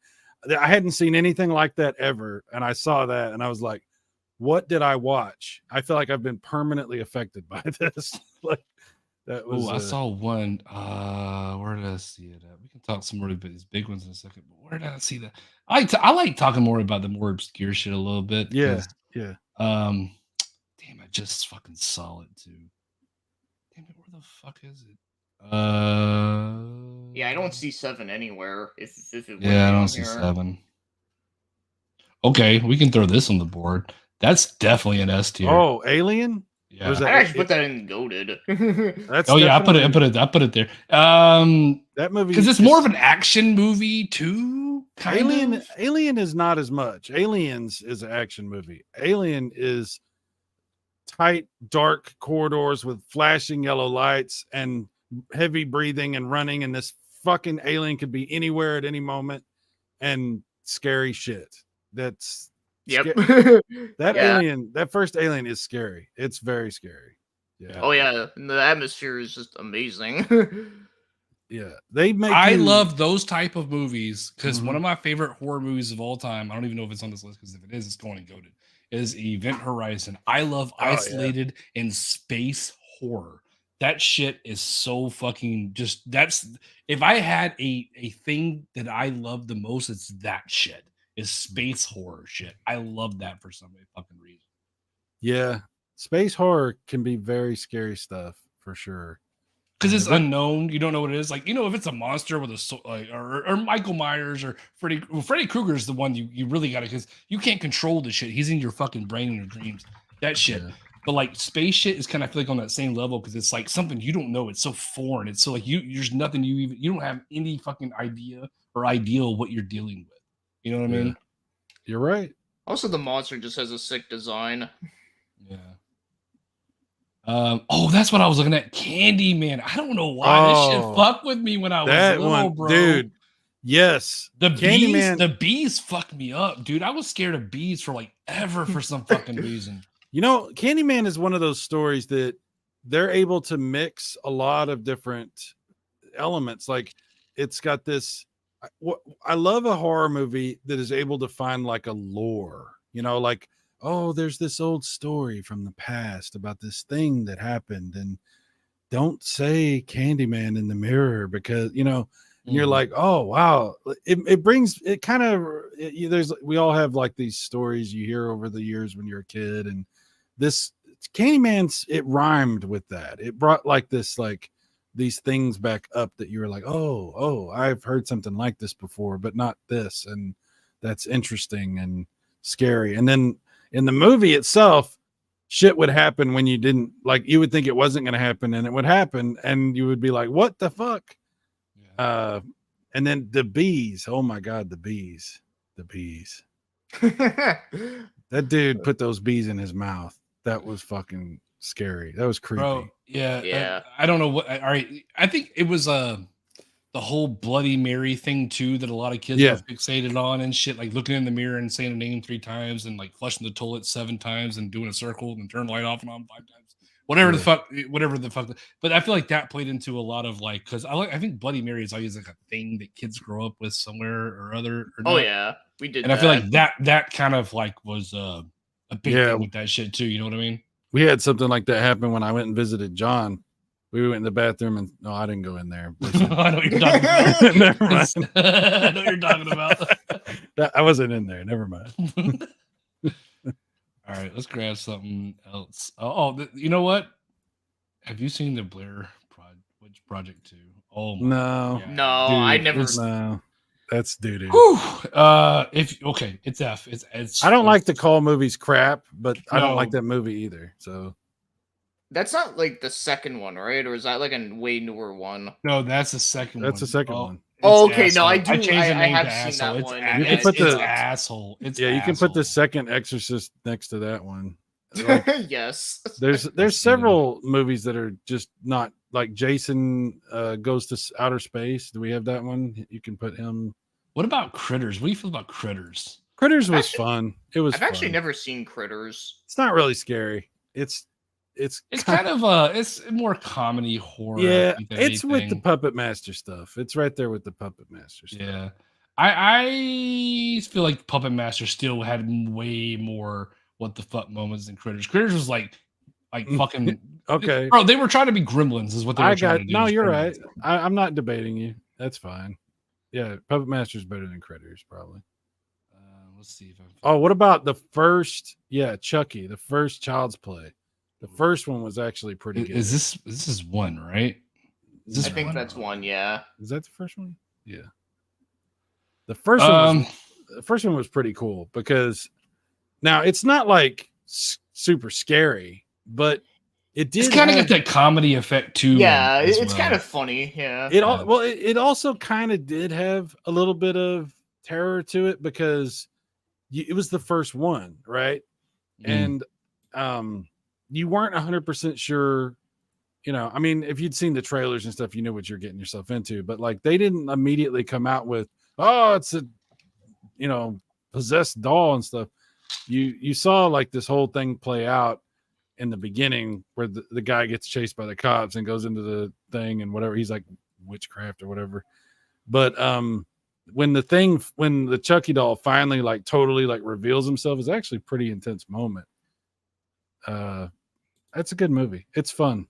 hadn't seen anything like that ever. And I saw that and I was like, what did I watch? I feel like I've been permanently affected by this. Like that was. I saw one. Where did I see it at? We can talk some more about these big ones in a second, but where did I see that? I like talking more about the more obscure shit a little bit. Yeah. Damn, I just fucking saw it too. Damn it, where the fuck is it? Yeah, I don't see 7 anywhere. If it I don't see 7. Okay, we can throw this on the board. That's definitely an S tier. Oh, Alien. Yeah, I actually put that in goated. I put it there. That movie because it's more of an action movie too. Alien is not as much. Aliens is an action movie. Alien is tight, dark corridors with flashing yellow lights and heavy breathing and running, and this fucking alien could be anywhere at any moment, and scary shit. That's Yep. that Yeah. alien, that first alien is scary. It's very scary. Yeah. Oh yeah, and the atmosphere is just amazing. Yeah. They make I you, love those type of movies because one Mhm. of my favorite horror movies of all time, I don't even know if it's on this list because if it is, it's going to go to, is Event Horizon. I love Oh, yeah. isolated and space horror. That shit is so fucking just that's if I had a thing that I love the most, it's that shit. Is space horror shit. I love that for some fucking reason. yeah. Space horror can be very scary stuff for sure. Because it's Event- unknown, you don't know what it is. Like you know, if it's a monster with a or Michael Myers or Freddy Krueger is the one you really got to because you can't control the shit. He's in your fucking brain and your dreams. That shit. Yeah. But like space shit is kind of I feel like on that same level because it's like something you don't know. It's so foreign. It's so like there's nothing you don't have any fucking idea or ideal what you're dealing with. You know what I Yeah. mean? You're right. Also, the monster just has a sick design. Yeah. Oh, that's what I was looking at. Candyman. I don't know why this shit Oh, fucked with me when I was That little, one, bro. dude. Yes. The Candyman. bees fucked me up, dude. I was scared of bees for like ever for some fucking reason. You know, Candyman is one of those stories that they're able to mix a lot of different elements. Like it's got this. I love a horror movie that is able to find like a lore, like, oh, there's this old story from the past about this thing that happened. And don't say Candyman in the mirror because, and you're Mhm. like, oh, wow. It brings it kind of, we all have like these stories you hear over the years when you're a kid. And this Candyman's, it rhymed with that. It brought like this, like these things back up that you were like, oh, I've heard something like this before, but not this. And that's interesting and scary. And then in the movie itself, shit would happen when you didn't like, you would think it wasn't going to happen and it would happen. And you would be like, what the fuck? Yeah. And then the bees. Oh my God, the bees. That dude put those bees in his mouth. That was fucking scary. That was creepy. Bro, yeah. Yeah. I don't know what. All right. I think it was the whole Bloody Mary thing too that a lot of kids Yeah. are fixated on and shit, like looking in the mirror and saying a name 3 times and like flushing the toilet 7 times and doing a circle and turn the light off and on 5 times. Whatever the fuck. But I feel like that played into a lot of like because I think Bloody Mary is always like a thing that kids grow up with somewhere or other. Or Oh not. yeah, we did. And I feel like that kind of like was a big Yeah. thing with that shit too. You know what I mean? We had something like that happen when I went and visited John. We went in the bathroom and no, I didn't go in there. I know what you're talking about. Never mind. I know what you're talking about. I wasn't in there. Never mind. All right, let's grab something else. You know what? Have you seen the Blair Witch Project 2? Oh my No. God. No, I Dude, never. it's- No. That's doo-doo. Whew. It's F. It's I don't like to call movies crap, but I don't No. like that movie either. So That's not like the second one, right? Or is that like a way newer one? No, that's the second one. that's the second one. it's Oh, okay, no, I Asshole. do- changed the I name have to seen Asshole. that It's one. a- You can it's- put it's the- asshole. It's Yeah, you can put the Asshole. second Exorcist next to that one. Like, Yes. there's seen several movies that are just not like Jason goes to outer space. Do we have that one? You can put him. What about Critters? What do you feel about Critters? Critters was Actually- fun. It was. I've actually fun. never seen Critters. It's not really scary. It's It's kind of it's more comedy horror. I yeah. think, than It's with the anything. Puppet Master stuff. It's right there with the Puppet Master stuff. Yeah. I feel like Puppet Master still had way more what the fuck moments than Critters. Critters was like fucking Okay. bro. They were trying to be Gremlins, is what they were I trying got to do. no. was You're Gremlins. right. I'm not debating you. That's fine. Yeah, Puppet Master's better than Critters, probably. Let's see if I. Oh, what about the first? Yeah, Chucky, the first Child's Play. The first one was actually pretty good. Is this is one right? Is this I think one? that's one. Yeah. Is that the first one? Yeah. The first one. Um, The first one was pretty cool because now it's not like super scary, but it did. it's kind of have- got that comedy effect too. Yeah, as it's well. kind of funny. Yeah. It all well. It also kind of did have a little bit of terror to it because it was the first one, right? Mm. And you weren't 100% sure I mean, if you'd seen the trailers and stuff, you knew what you're getting yourself into. But like, they didn't immediately come out with, oh, it's a, possessed doll and stuff. You saw like this whole thing play out in the beginning where the guy gets chased by the cops and goes into the thing and whatever. He's like witchcraft or whatever. But when the Chucky doll finally like totally like reveals himself, is actually a pretty intense moment. That's a good movie. It's fun.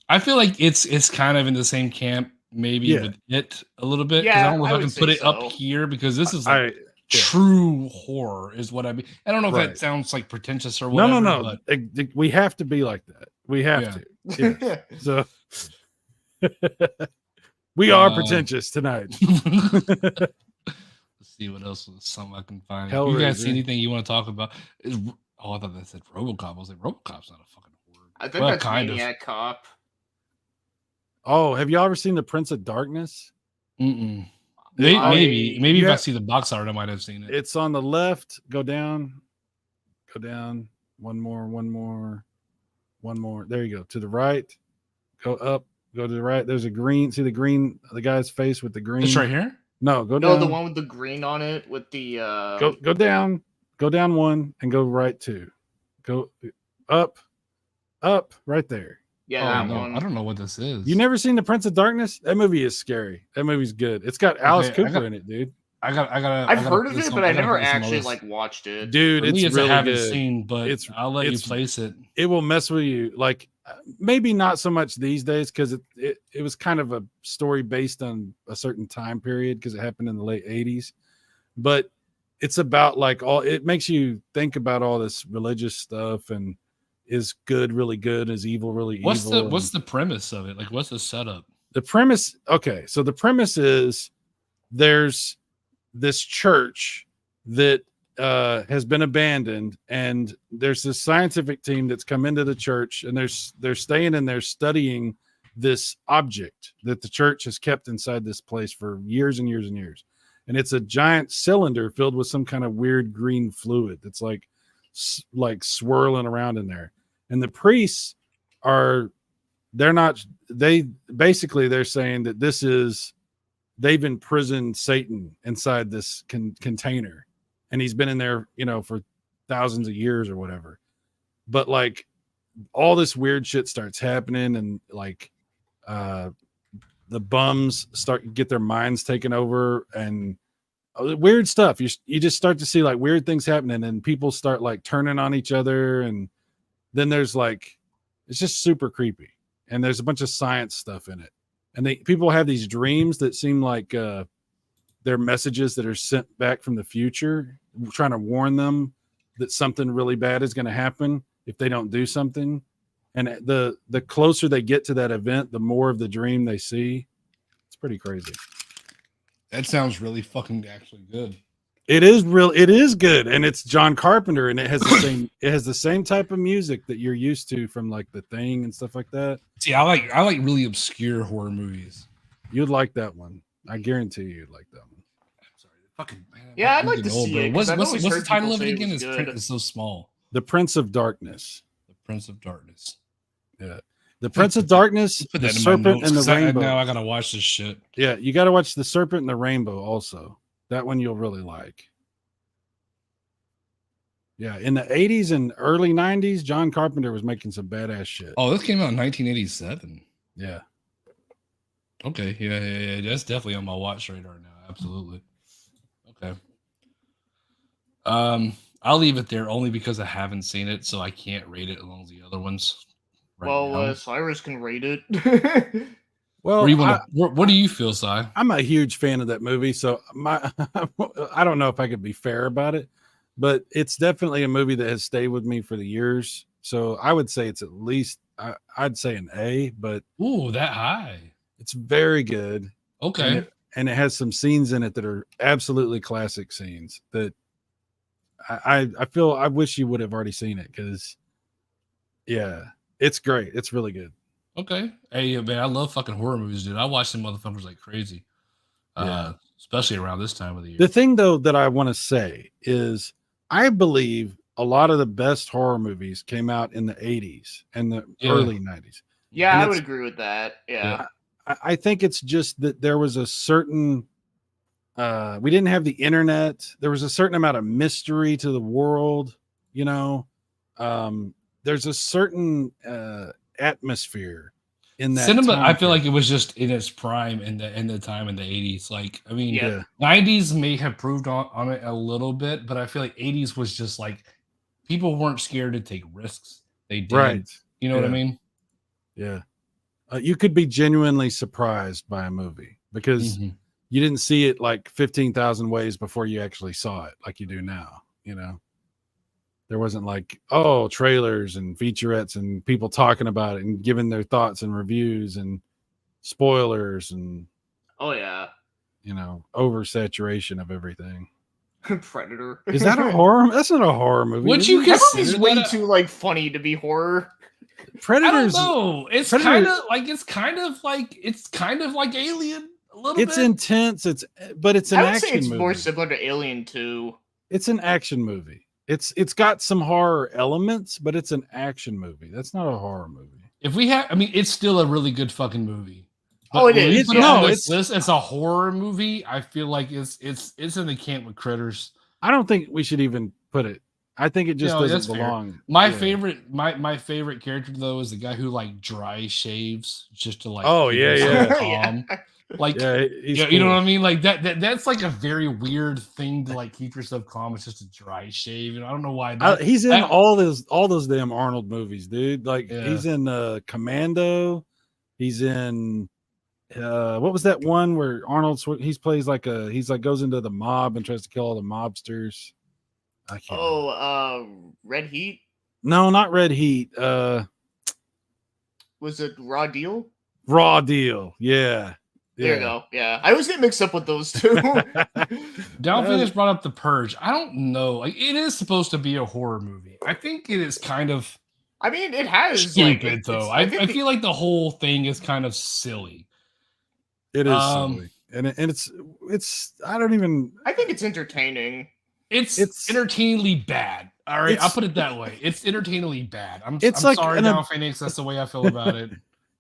I feel like it's kind of in the same camp, maybe with it a little bit. Yeah, I don't know if I would can say put it so. up here because this is like true horror, is what I mean. I don't know if that sounds like pretentious or whatever. No. But we have to be like that. We have to. Yeah. So we are pretentious tonight. Let's see what else is something I can find. You guys see anything you want to talk about? I thought that said RoboCop. I was like, RoboCop's not a fucking horror. I think that's Maniac Cop. Oh, have y'all ever seen The Prince of Darkness? Maybe if I see the box art, I might have seen it. It's on the left. Go down. One more. There you go. To the right. Go up. Go to the right. There's a green. See the guy's face with the green. It's right here? No, go down. No, the one with the green on it with the Go down. Go down one and go right two. Go up right there. Yeah, I don't know what this is. You never seen The Prince of Darkness? That movie is scary. That movie's good. It's got Alice Cooper in it, dude. I've heard of it, but I never actually like watched it. Dude, it's really I haven't good. seen, but I'll let you place it. It will mess with you. Like maybe not so much these days because it was kind of a story based on a certain time period because it happened in the late 80s. But it's about like it makes you think about all this religious stuff and is good really good? Is evil really evil? What's the premise of it? Like, what's the setup? The premise, okay, so the premise is there's this church that has been abandoned, and there's this scientific team that's come into the church, and they're staying in there studying this object that the church has kept inside this place for years and years and years. And it's a giant cylinder filled with some kind of weird green fluid that's like swirling around in there. And the priests they're saying that they've imprisoned Satan inside this container, and he's been in there, for thousands of years or whatever. But like all this weird shit starts happening, and like the bums get their minds taken over, and weird stuff. You just start to see like weird things happening, and people start like turning on each other, and then there's like it's just super creepy, and there's a bunch of science stuff in it, and people have these dreams that seem like they're messages that are sent back from the future, trying to warn them that something really bad is going to happen if they don't do something. And the closer they get to that event, the more of the dream they see. It's pretty crazy. That sounds really fucking actually good. It is good, and it's John Carpenter, and it has the same type of music that you're used to from like The Thing and stuff like that. See, I like really obscure horror movies. You'd like that one. I guarantee you'd like that one. I'm sorry, fucking man. Yeah, I'd like to see it. What's the title of it again? It's so small. The Prince of Darkness. The Prince of Darkness. Yeah. The Prince of Darkness, The Serpent and the Rainbow. Now I gotta watch this shit. Yeah, you gotta watch The Serpent and the Rainbow also. That one you'll really like. Yeah, in the 80s and early 90s, John Carpenter was making some badass shit. Oh, this came out in 1987. Yeah. Okay, yeah. That's definitely on my watch radar now. Absolutely. Okay. I'll leave it there only because I haven't seen it, so I can't rate it along the other ones. Cyrus can rate it. Well, what do you feel, Cy? I'm a huge fan of that movie, so I don't know if I could be fair about it, but it's definitely a movie that has stayed with me for the years. So I would say it's at least I'd say an A, but that high. It's very good. Okay. And it has some scenes in it that are absolutely classic scenes that I wish you would have already seen it, because yeah, it's great. It's really good. Okay. Hey, man, I love fucking horror movies, dude. I watch them motherfuckers like crazy. Especially around this time of the year. The thing, though, that I want to say is I believe a lot of the best horror movies came out in the 80s and the early 90s. Yeah, And I would it's- agree with that. Yeah. I think it's just that there was a certain we didn't have the internet. There was a certain amount of mystery to the world, you know. There's a certain atmosphere in that Cinema, time I feel like period. it was just in its prime in the time in the 80s. Like, I mean, Yeah. 90s may have proved on it a little bit, but I feel like 80s was just like people weren't scared to take risks. They did. Right. You know what I Yeah. mean? Yeah. You could be genuinely surprised by a movie because Mhm. you didn't see it like 15,000 ways before you actually saw it like you do now, you know. There wasn't like, oh, trailers and featurettes and people talking about it and giving their thoughts and reviews and spoilers and, Oh yeah. you know, oversaturation of everything. Predator. Is that a horror? That's not a horror movie. Would is you it? That consider movie's way that too like funny to be horror. I don't Predators? know. It's Predator- kind of like Alien a little It's bit. intense. But it's an I would say action it's movie. more similar to Alien 2. It's an action movie. It's got some horror elements, but it's an action movie. That's not a horror movie. If we have, I mean, it's still a really good fucking movie. Oh, it when we is, put yeah. on No, this list as a horror movie, I feel like it's in the camp with Critters. I don't think we should even put it. I think it just No, that's doesn't fair. belong. My Yeah. favorite character though is the guy who like dry shaves just to like. Oh, keep yeah, himself yeah. calm. Like, Yeah, he's you know cool. what I mean? Like that's like a very weird thing to like keep yourself calm. It's just a dry shave. And I don't know why. He's in that- all those damn Arnold movies, dude. Like Yeah. he's in Commando. He's in what was that one where Arnold plays like he's like goes into the mob and tries to kill all the mobsters. I can't. Red Heat? No, not Red Heat. Was it Raw Deal? Raw Deal. Yeah. There you go. Yeah. I always get mixed up with those two. Downfall just brought up The Purge. I don't know. Like, it is supposed to be a horror movie. I think it is kind of I mean, it has stupid, like, though. it's- I feel like the whole thing is kind of silly. It is Um, silly. And it's I don't even I think it's entertaining. It's entertainingly bad. All right, I'll it's- put it that way. It's entertainingly bad. I'm It's I'm like sorry, an- Down Phoenix. That's the way I feel about it.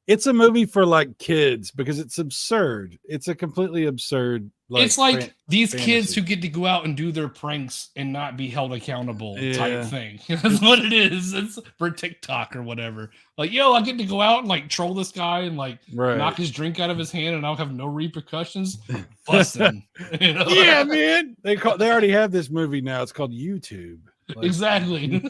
it's a movie for like kids because it's absurd. It's a completely absurd It's like fan- these kids fantasy. who get to go out and do their pranks and not be held accountable Yeah. type thing. That's what it is. It's for TikTok or whatever. Like, yo, I get to go out and like troll this guy and like right. knock his drink out of his hand and I'll have no repercussions. Busting. You know? Yeah, man. They already have this movie now. It's called YouTube. Like, Exactly.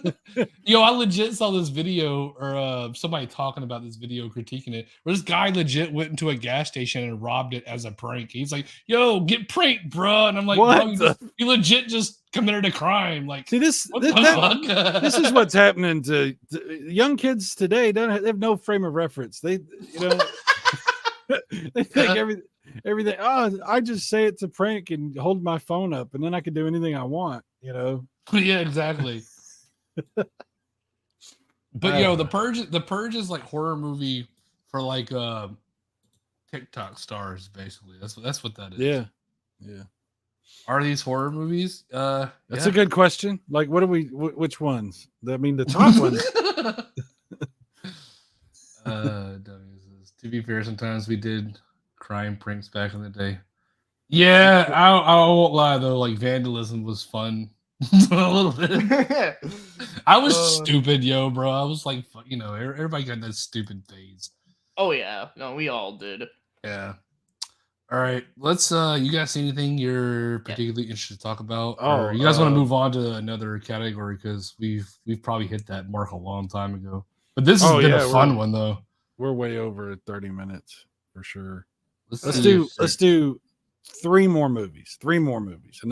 Yo, I legit saw this video or somebody talking about this video critiquing it where this guy legit went into a gas station and robbed it as a prank. He's like, yo, get pranked, bro. And I'm like, What bro, you, the- you legit just committed a crime. Like, See this what this, the that- fuck? this is what's happening to young kids today. They have no frame of reference. They they think everything. Oh, I just say it's a prank and hold my phone up, and then I can do anything I want. Yeah, exactly. But I yo, don't the purge is like horror movie for like TikTok stars, basically. That's what that is. Yeah, yeah. Are these horror movies? That's yeah. a good question. Like, what are we? Which ones? I mean, the top ones. To be fair, sometimes we did crime pranks back in the day. Yeah, I won't lie though. Like vandalism was fun a little bit. I was stupid, yo, bro. I was like, you know, everybody got that stupid phase. Oh yeah, no, we all did. Yeah. All right, let's. You guys see anything you're particularly interested to talk about? Oh, Or you guys want to move on to another category because we've probably hit that mark a long time ago. But this has been a fun one though. We're way over 30 minutes for sure. Let's see. do three more movies. And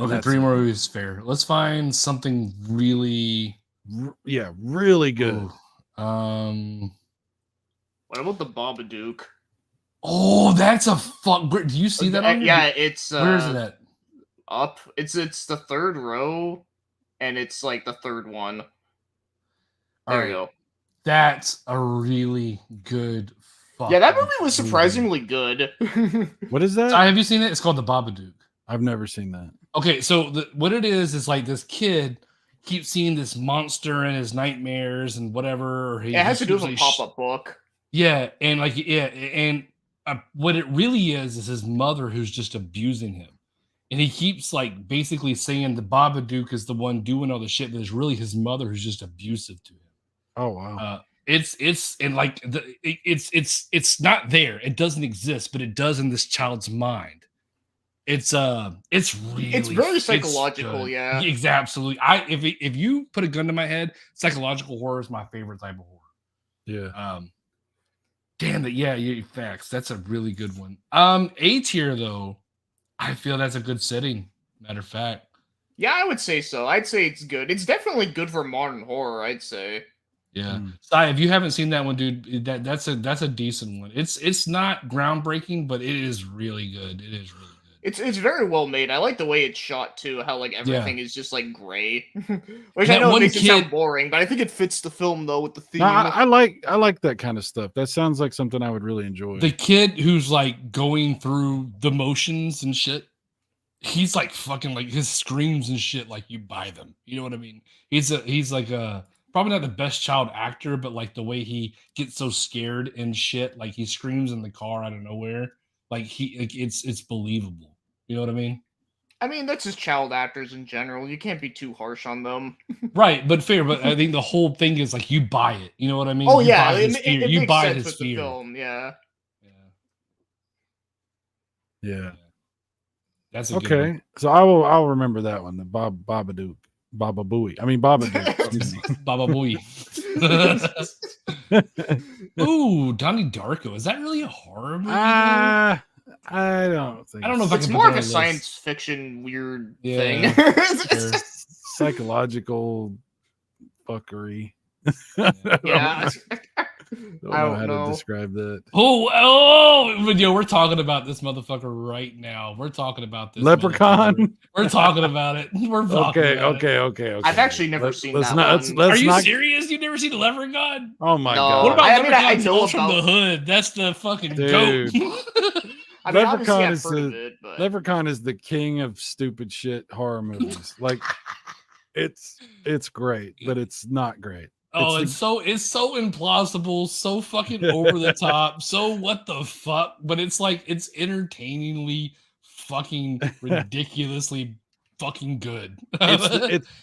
then Okay, that's three it. more movies fair. Let's find something really Really good. Ooh. What about the Babadook? Oh, that's a fuck. Do you see that? On Yeah, it's Where is it at? up. It's the third row, and it's like the third one. There you go. That's a really good. Yeah, that movie was surprisingly good. What is that? Have you seen it? It's called The Babadook. I've never seen that. Okay, so what it is like this kid keeps seeing this monster in his nightmares and whatever. Or It has to do with a pop-up book. Yeah, and like and what it really is his mother who's just abusing him, and he keeps like basically saying the Babadook is the one doing all the shit, but it's really his mother who's just abusive to him. Oh wow. It's and like it's not there. It doesn't exist, but it does in this child's mind. It's really It's very it's psychological, good. yeah. Absolutely. If you put a gun to my head, psychological horror is my favorite type of horror. Yeah. Damn it, yeah, facts. That's a really good one. A tier though, I feel that's a good setting. Matter of fact, Yeah, I would say so. I'd say it's good. It's definitely good for modern horror, I'd say. yeah. Mm. Sai, if you haven't seen that one, dude, that's a decent one. It's not groundbreaking, but it is really good. It is really good. It's very well made. I like the way it's shot too, how like everything is just like gray. Which That I know one it makes it sound kid- boring, but I think it fits the film though with the theme. No, I like that kind of stuff. That sounds like something I would really enjoy. The kid who's like going through the motions and shit, he's like fucking like his screams and shit like you buy them. You know what I mean? He's like a probably not the best child actor, but like the way he gets so scared and shit, like he screams in the car out of nowhere. Like it's believable. You know what I mean? I mean, that's just child actors in general. You can't be too harsh on them. Right, but fair. But I think the whole thing is like you buy it. You know what I mean? Oh You yeah, buy his it fear. You makes buy sense his with the fear. film. Yeah. Yeah. That's a good one. Okay. So I'll remember that one. The Babadook. Baba Booey. I mean Babadook. Baba Booey. Ooh, Donnie Darko. Is that really a horror movie? though? I don't think I don't know if I It's can more put of that a on the science list. fiction weird Yeah, thing. sure. psychological fuckery. Yeah. Don't I know don't how know. to describe that. But yo, we're talking about this motherfucker right now. We're talking about this Leprechaun? motherfucker. We're talking about it. We're talking Okay, about it. okay. I've actually never seen that one. Are you not, serious? You've never seen Leprechaun? Oh my No. god. What about I mean, I Leprechaun know Tales from the about- Hood? That's the fucking Dude. goat. I mean, obviously Leprechaun I've is heard of the- it, but Leprechaun is the king of stupid shit horror movies. Like it's great, but it's not great. Oh, It's it's so implausible, so fucking over the top, so what the fuck? But it's like it's entertainingly fucking ridiculously fucking good.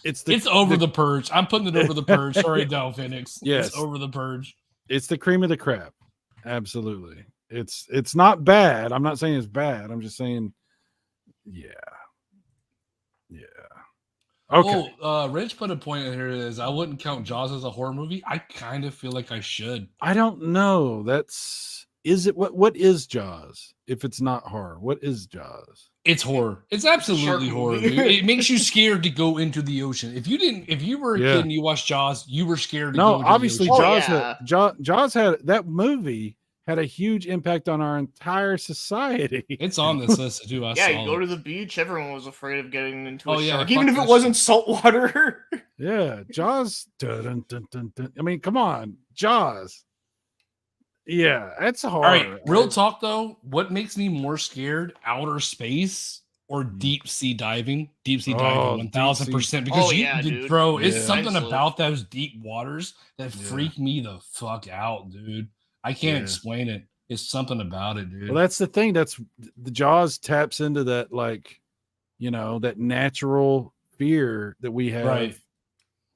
It's over the purge. I'm putting it over the purge. Sorry, Del Phoenix. Yes. It's over the purge. it's the cream of the crap. Absolutely. It's not bad. I'm not saying it's bad. I'm just saying yeah. Okay. Oh, Rich put a point in here is I wouldn't count Jaws as a horror movie. I kind of feel like I should. I don't know. What is Jaws? If it's not horror, what is Jaws? It's horror. It's absolutely Shark horror. movie. Dude. It makes you scared to go into the ocean. If you were a Yeah. kid and you watched Jaws, you were scared to go No, into obviously the ocean. Oh, Jaws had that movie had a huge impact on our entire society. It's on this list too. I yeah, saw you go it. to the beach, everyone was afraid of getting into Oh, a yeah, shark, fuck even if that it wasn't salt water. Yeah, Jaws. Dun, dun, dun, dun. I mean, come on, Jaws. Yeah, it's horror. All right, real talk though, what makes me more scared? Outer space or deep sea diving? Deep sea Oh, diving, deep 1000%. Because Oh, yeah, dude. bro, it's Yeah. something Mental. about those deep waters that Yeah. freak me the fuck out, dude. I can't Yeah. explain it. It's something about it, dude. Well, that's the thing. That's the Jaws taps into that, like, that natural fear that we have, Right.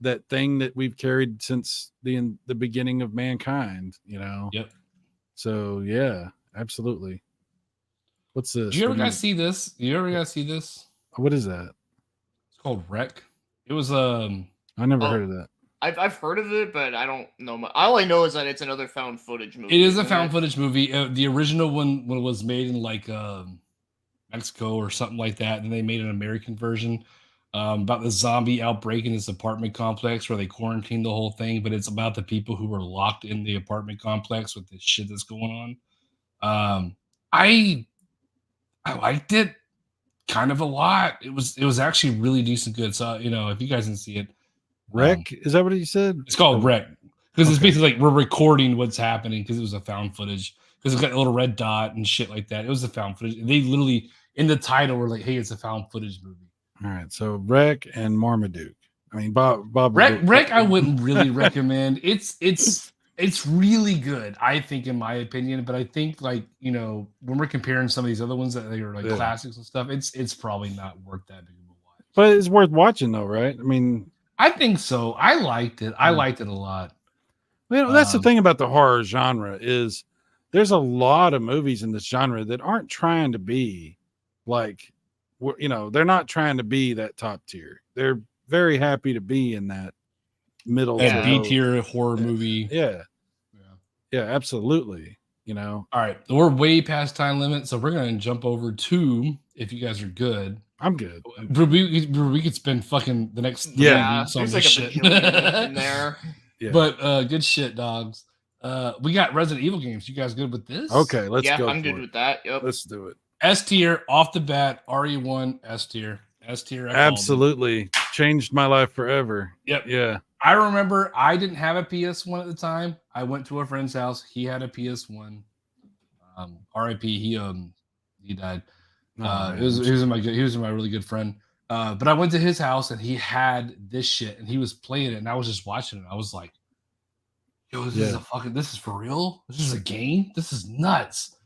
that thing that we've carried since the beginning of mankind. Yep. So yeah, absolutely. What's this? Do you ever What do guys see this? You ever guys see this? What is that? It's called Wreck. It was I never Oh. heard of that. I've heard of it, but I don't know much. All I know is that it's another found footage movie. It is a isn't found it? footage movie. The original one when it was made in like Mexico or something like that, and then they made an American version about the zombie outbreak in this apartment complex where they quarantined the whole thing. But it's about the people who were locked in the apartment complex with the shit that's going on. I liked it kind of a lot. It was actually really decent, good. So if you guys didn't see it, Wreck? Is that what you said? it's called Wreck because it's Okay. basically like we're recording what's happening because it was a found footage because it's got a little red dot and shit like that. It was a found footage. They literally in the title were like, "Hey, it's a found footage movie." All right. So Wreck and Marmaduke. I mean, Bob. Wreck I wouldn't really recommend. It's It's really good, I think, in my opinion. But I think, like, when we're comparing some of these other ones that they are like Yeah. classics and stuff, it's probably not worth that big of a watch. But it's worth watching though, right? I mean, I think so. I liked it. I Mm. liked it a lot. that's the Um, thing about the horror genre is there's a lot of movies in this genre that aren't trying to be like, they're not trying to be that top tier. They're very happy to be in that middle that to B low- tier horror movie. Yeah, Yeah. yeah, absolutely. All right, we're way past time limit, so we're gonna jump over to, if you guys are good. I'm good. We could spend fucking the next 3 Yeah. weeks on There's like this a shit. bajillion in there. Yeah. But good shit, dogs. We got Resident Evil games. You guys good with this? Okay, let's Yeah, go. I'm for good it. with that. Yep. Let's do it. S tier off the bat. RE1 S tier. S tier. I called it. Absolutely changed my life forever. Yep. Yeah. I remember I didn't have a PS1 at the time. I went to a friend's house. He had a PS1. RIP. He died. Oh, He was my really good friend. But I went to his house and he had this shit and he was playing it and I was just watching it. I was like, yo, this is for real? This is a game? This is nuts.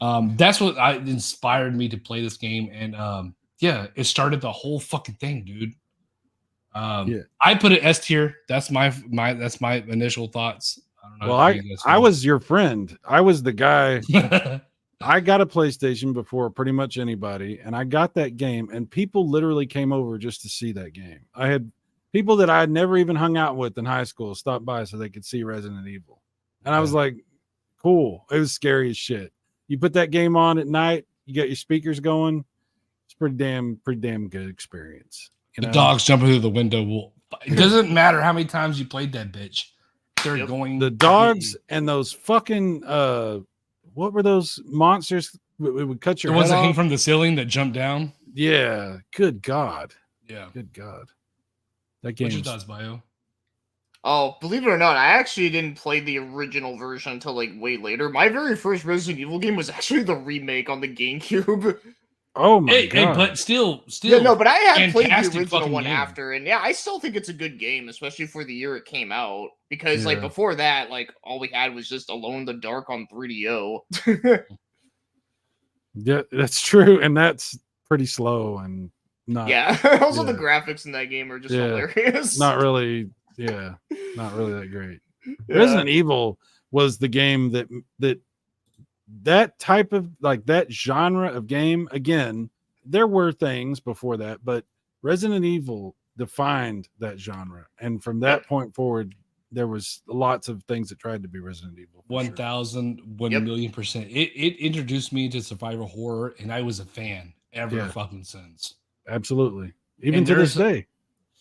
That's what inspired me to play this game. And it started the whole fucking thing, dude. I put it S tier. That's my initial thoughts. I don't know. Well, I was your friend. I was the guy. was I got a PlayStation before pretty much anybody, and I got that game, and people literally came over just to see that game. I had people that I had never even hung out with in high school stop by so they could see Resident Evil. And I was like, cool. It was scary as shit. You put that game on at night, you got your speakers going. It's pretty damn good experience. the dogs jumping through the window. It doesn't matter how many times you played that bitch. They're going. The dogs and those fucking what were those monsters? It would cut your the ones head that came off? from the ceiling that jumped down. Yeah. Good God. Yeah. Good God. That game. What's your thoughts, Bio? Oh, believe it or not, I actually didn't play the original version until like way later. My very first Resident Evil game was actually the remake on the GameCube. Oh my Hey, God. but still. Yeah, no, but I had played the fantastic original fucking one game. after, and yeah, I still think it's a good game, especially for the year it came out. Because like Yeah. before that, like all we had was just Alone in the Dark on 3DO. Yeah, that's true. And that's pretty slow and not Yeah. Also, the yeah. graphics in that game are just Yeah. hilarious. not really not really that great. Yeah. Resident Evil was the game that type of like that genre of game. Again, there were things before that, but Resident Evil defined that genre. And from that point forward, there was lots of things that tried to be Resident Evil. for sure. 1,000,000,000%. It introduced me to survival horror, and I was a fan ever Yeah. fucking since. Absolutely. Even And to this day.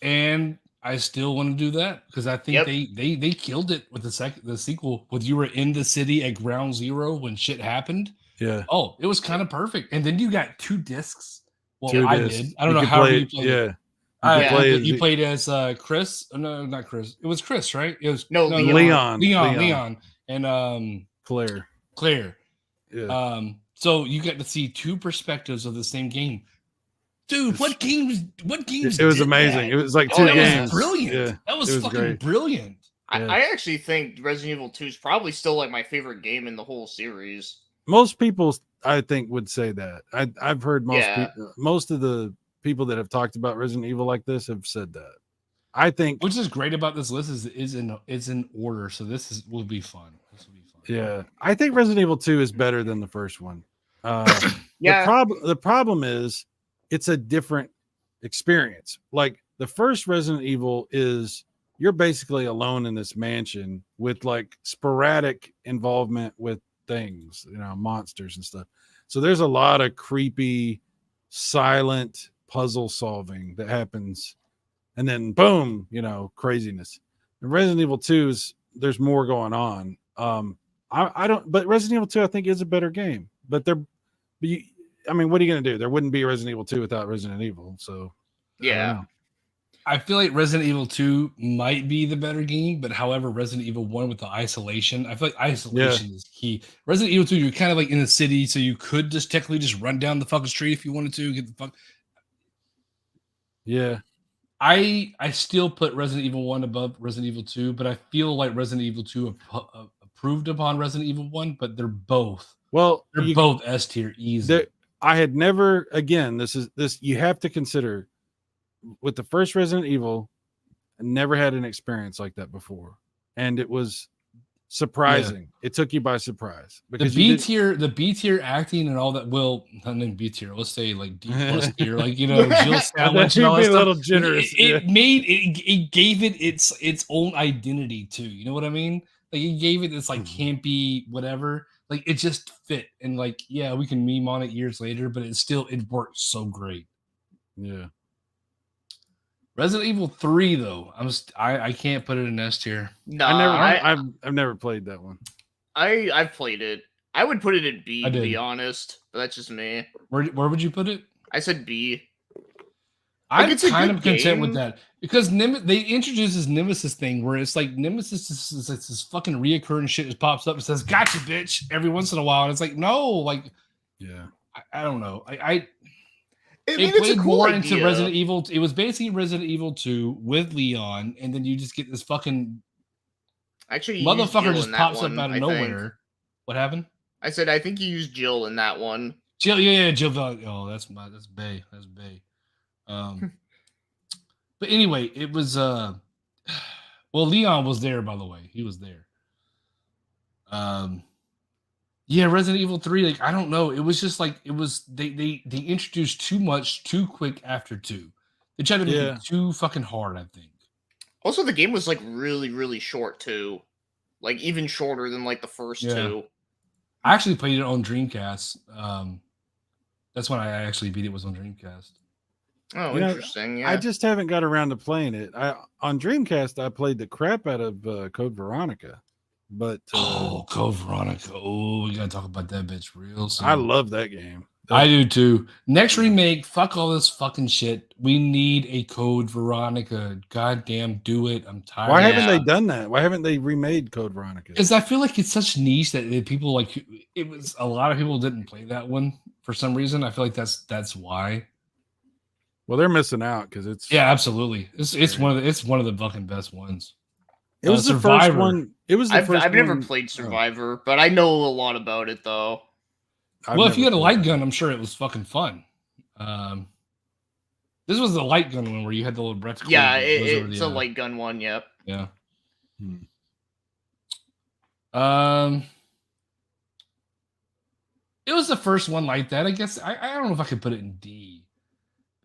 And I still want to do that because I think Yep. they killed it with the sequel. With you were in the city at ground zero when shit happened. Yeah. Oh, it was kind of perfect. And then you got 2 discs. Well, Two I discs. did. I don't You know could how play you it- played. Yeah. It. You could play as You the- played as Chris. No, not Chris. It was Chris, right? It was No, Leon. Leon, and Claire. Claire. Yeah. So you get to see 2 perspectives of the same game. Dude, what games? It was did amazing. that? It was like Oh, 2 that was games. Brilliant. Yeah. That was, it was fucking great. brilliant. Yeah. I actually think Resident Evil 2 is probably still like my favorite game in the whole series. Most people, I think, would say that. I've heard Yeah. most of the people that have talked about Resident Evil like this have said that. I think, Which is great about this list is in order, so will be fun. This will be fun. yeah, I think Resident Evil 2 is better than the first one. Yeah. The problem is it's a different experience. Like the first Resident Evil is you're basically alone in this mansion with like sporadic involvement with things, monsters and stuff. So there's a lot of creepy, silent puzzle solving that happens, and then boom, craziness. And Resident Evil 2 is there's more going on. I don't, but Resident Evil 2 I think is a better game. But what are you gonna do? There wouldn't be Resident Evil 2 without Resident Evil. So I don't Yeah. know. I feel like Resident Evil 2 might be the better game, but however, Resident Evil 1 with the isolation, I feel like isolation is key. Resident Evil 2, you're kind of like in the city, so you could just technically just run down the fucking street if you wanted to, get the fuck. Yeah. I still put Resident Evil 1 above Resident Evil 2, but I feel like Resident Evil 2 improved upon Resident Evil 1, but they're both S tier easy. I had never, again, this you have to consider with the first Resident Evil, I never had an experience like that before. And it was surprising. Yeah. It took you by surprise. Because the B tier acting and all that, well, not in B tier, let's say like D plus tier, like, you know, Jill Sandwich and all that stuff. A little generous. It gave it its own identity too. You know what I mean? Like it gave it this like campy whatever. Like it just fit. And like, yeah, we can meme on it years later, but it worked so great. Yeah. Resident Evil 3 though, I can't put it in S tier. No, I've never played that one. I've played it. I would put it in B to be honest, but that's just me. Where would you put it? I said B. I'm kind of content with that because they introduced this Nemesis thing where it's like Nemesis is this fucking reoccurring shit that pops up and says "Gotcha, bitch" every once in a while, and it's like no, like yeah, I don't know, It played more into Resident Evil. It was basically Resident Evil 2 with Leon, and then you just get this fucking motherfucker just pops up out of nowhere. What happened? I said I think you used Jill in that one. Jill, yeah, Jill. Oh, that's Bay. That's Bay. But anyway, it was well, Leon was there, by the way. He was there. Yeah, Resident Evil 3, like I don't know. It was just like they introduced too much too quick after 2. They tried to make it too fucking hard, I think. Also, the game was like really, really short too. Like even shorter than like the first two. I actually played it on Dreamcast. That's when I actually beat it, was on Dreamcast. Oh, interesting. Yeah. I just haven't got around to playing it. On Dreamcast, I played the crap out of Code Veronica. But Code Veronica. Oh, we gotta talk about that bitch real soon. I love that game. I do too. Next remake, fuck all this fucking shit. We need a Code Veronica. Goddamn, do it. I'm tired. Why haven't they done that? Why haven't they remade Code Veronica? Because I feel like it's such niche that people like it was a lot of people didn't play that one for some reason. I feel like that's why. Well, they're missing out because it's absolutely. It's one of the fucking best ones. It was the first one. It was the first. I've never played Survivor, but I know a lot about it though. Well, if you had a light gun, I'm sure it was fucking fun. This was the light gun one where you had the little reticle. Yeah, it's a light gun one. Yep. Yeah. It was the first one like that. I guess I don't know if I could put it in D.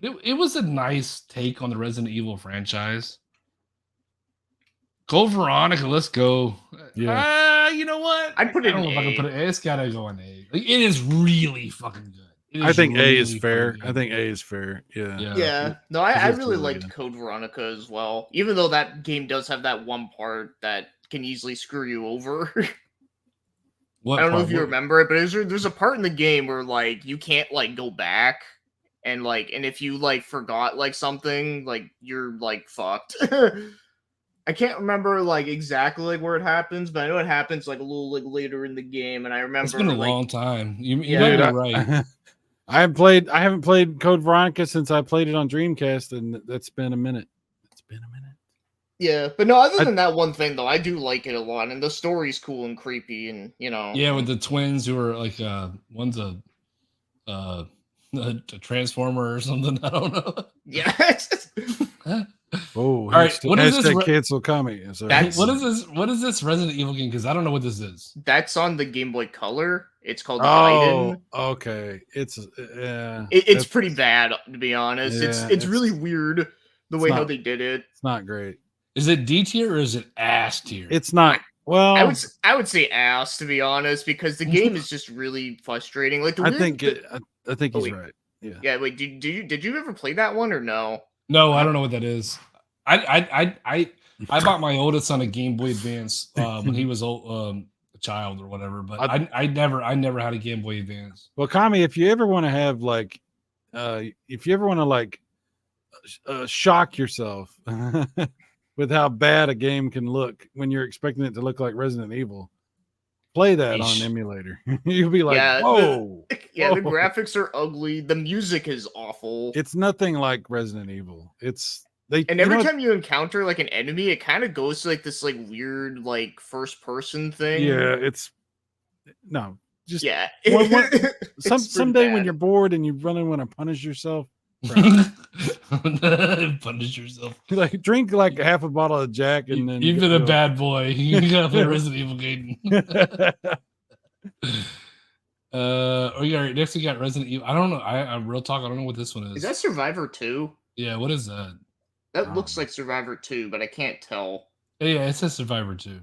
It was a nice take on the Resident Evil franchise. Code Veronica, let's go. Yeah. You know what? I'd put it in A. I don't know if I can put it. It's gotta go in A. Like, it is really fucking good. I think A is fair. I think A is fair. Yeah. No, I really liked Code Veronica as well. Even though that game does have that one part that can easily screw you over. I don't know if you remember it, but there's a part in the game where like you can't like go back. And if you like forgot like something, like you're like fucked. I can't remember like exactly like where it happens, but I know it happens like a little like later in the game. And I remember it's been a long time. You're right. I haven't played Code Veronica since I played it on Dreamcast, and that's been a minute. It's been a minute. Yeah, but no, other than that one thing though, I do like it a lot, and the story's cool and creepy, and you know. Yeah, with the twins who are like one's a transformer or something. I don't know. Yeah. Oh, all right. What is this? Cancel comment. What is this? What is this Resident Evil game? Because I don't know what this is. That's on the Game Boy Color. It's called Gaiden. Okay. It's pretty bad to be honest. Yeah, it's really weird the way how they did it. It's not great. Is it D tier or is it ass tier? It's not. Well, I would say ass to be honest because the game is just really frustrating. Like I think he's right. Yeah. Yeah. Wait. Did you ever play that one or no? No, I don't know what that is. I bought my oldest son a Game Boy Advance when he was a child or whatever, but I never had a Game Boy Advance. Well, Kami, if you ever want to have like, if you ever want to like shock yourself with how bad a game can look when you're expecting it to look like Resident Evil, play that on emulator. You'll be like, whoa. The graphics are ugly. The music is awful. It's nothing like Resident Evil. It's They And you every know, time you encounter like an enemy, it kind of goes to like this like weird like first person thing. yeah, it's no, just Yeah. some It's pretty someday when bad. you're bored and you really want to punish yourself, try Punish yourself. it. Like drink like half a bottle of Jack and then You've been a go. bad boy. You gotta play Resident Evil game. Next we got Resident Evil. I don't know. I'm real talk. I don't know what this one is. Is that Survivor 2? Yeah, what is that? That Oh. looks like Survivor 2, but I can't tell. Yeah, it says Survivor 2.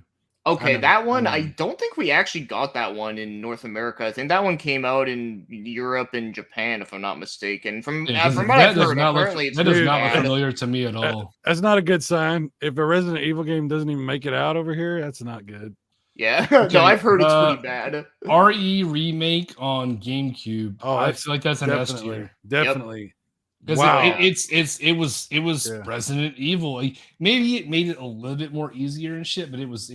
Okay, never- that one, I I never- don't think we actually got that one in North America. I think that one came out in Europe and Japan, if I'm not mistaken. From Yeah, from that what I've does heard, not look, apparently it's that does really not look bad. familiar to me at all. That's not a good sign. If a Resident Evil game doesn't even make it out over here, that's not good. Yeah, Okay, no, I've heard it's pretty bad. RE remake on GameCube. Oh, I that's feel like that's an S Definitely, tier. definitely. Because Wow. it was Yeah. Resident Evil. Like, maybe it made it a little bit more easier and shit, but it was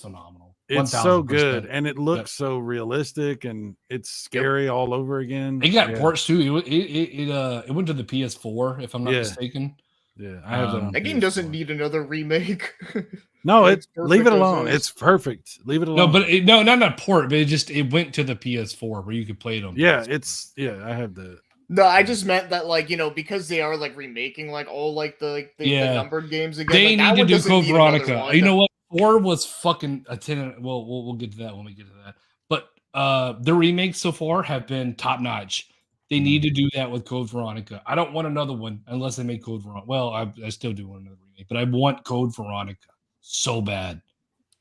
phenomenal. It's so 1000%. good, and it looks so realistic, and it's scary all over again. It got yeah. ports too. It went to the PS4 if I'm not Yeah. mistaken. Yeah, I have that. On That game doesn't PS4. need another remake. No, It's leave it perfect as alone. is. It's perfect. Leave it alone. No, but not a port, but it went to the PS4 where you could play it on. yeah, PS4. I have the. No, I just meant that, like, you know, because they are like remaking like all like the Yeah. numbered games again. They like, that need to one do doesn't Code need another Veronica. one. You know what? 4 was fucking a 10. Well, we'll get to that when we get to that. But the remakes so far have been top notch. They need to do that with Code Veronica. I don't want another one unless they make Code Veronica. Well, I still do want another remake, but I want Code Veronica so bad.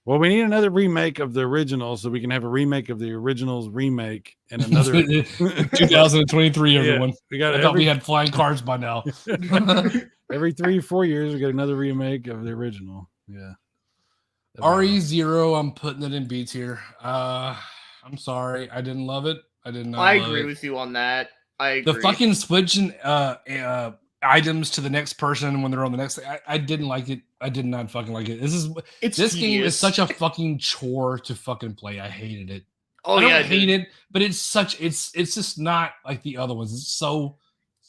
Well, we need another remake of the original, so we can have a remake of the originals remake and another. 2023, Yeah, everyone. we got I thought we every, had flying cars by now. every 3 or 4 years we get another remake of the original. Yeah. RE0, I'm putting it in B tier. I'm sorry, I didn't love it. I did not. I love agree it. with you on that. I agree. The fucking switching items to the next person when they're on the next. I didn't like it. I did not fucking like it. This game is tedious. such a fucking chore to fucking play. I hated it. Oh I don't yeah, hate dude. it, but it's just not like the other ones. It's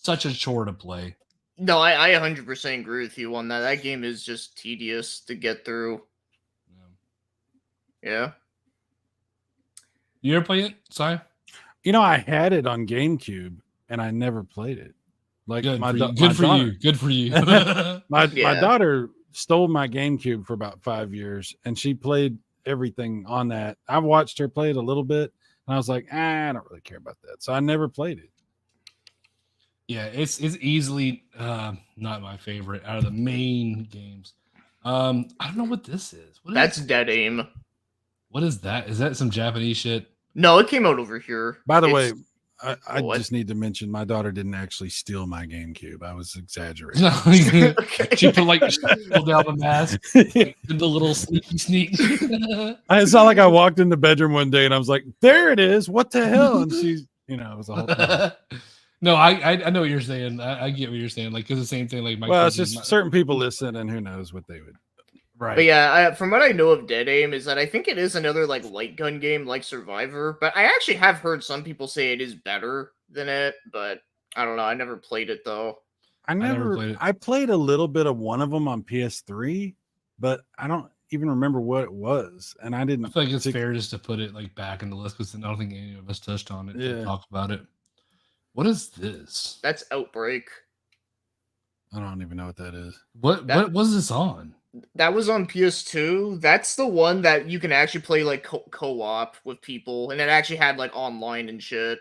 such a chore to play. No, I 100% agree with you on that. That game is just tedious to get through. Yeah. You ever play it, Si? You know, I had it on GameCube and I never played it. Like Good my for da- you. my Good for daughter- you. Good for you. My Yeah. daughter stole my GameCube for about 5 years, and she played everything on that. I watched her play it a little bit, and I was like, I don't really care about that, so I never played it. Yeah, it's easily not my favorite out of the main games. I don't know what this is. That's Dead Aim. What is that? Is that some Japanese shit? No, it came out over here. By the It's- way, I What? just need to mention my daughter didn't actually steal my GameCube. I was exaggerating. Okay. She put pulled down the mask, did the little sneak. It's not like I walked in the bedroom one day and I was like, "There it is! What the hell?" And she's, it was a whole thing. No, I know what you're saying. I get what you're saying. Like, because the same thing. Like, my Well, it's kids is just not- certain people listen, and who knows what they would. right. But yeah, from what I know of Dead Aim is that I think it is another like light gun game like Survivor, but I actually have heard some people say it is better than it, but I don't know. I never played it though. I never never. played it. I played a little bit of one of them on PS3, but I don't even remember what it was, and I I didn't. feel like it's partic- fair just to put it like back in the list because I don't think any of us touched on it. Yeah. To talk about it. What is this? That's Outbreak. I don't even know what that is. What was this on? That was on PS2. That's the one that you can actually play like co-op with people, and it actually had like online and shit.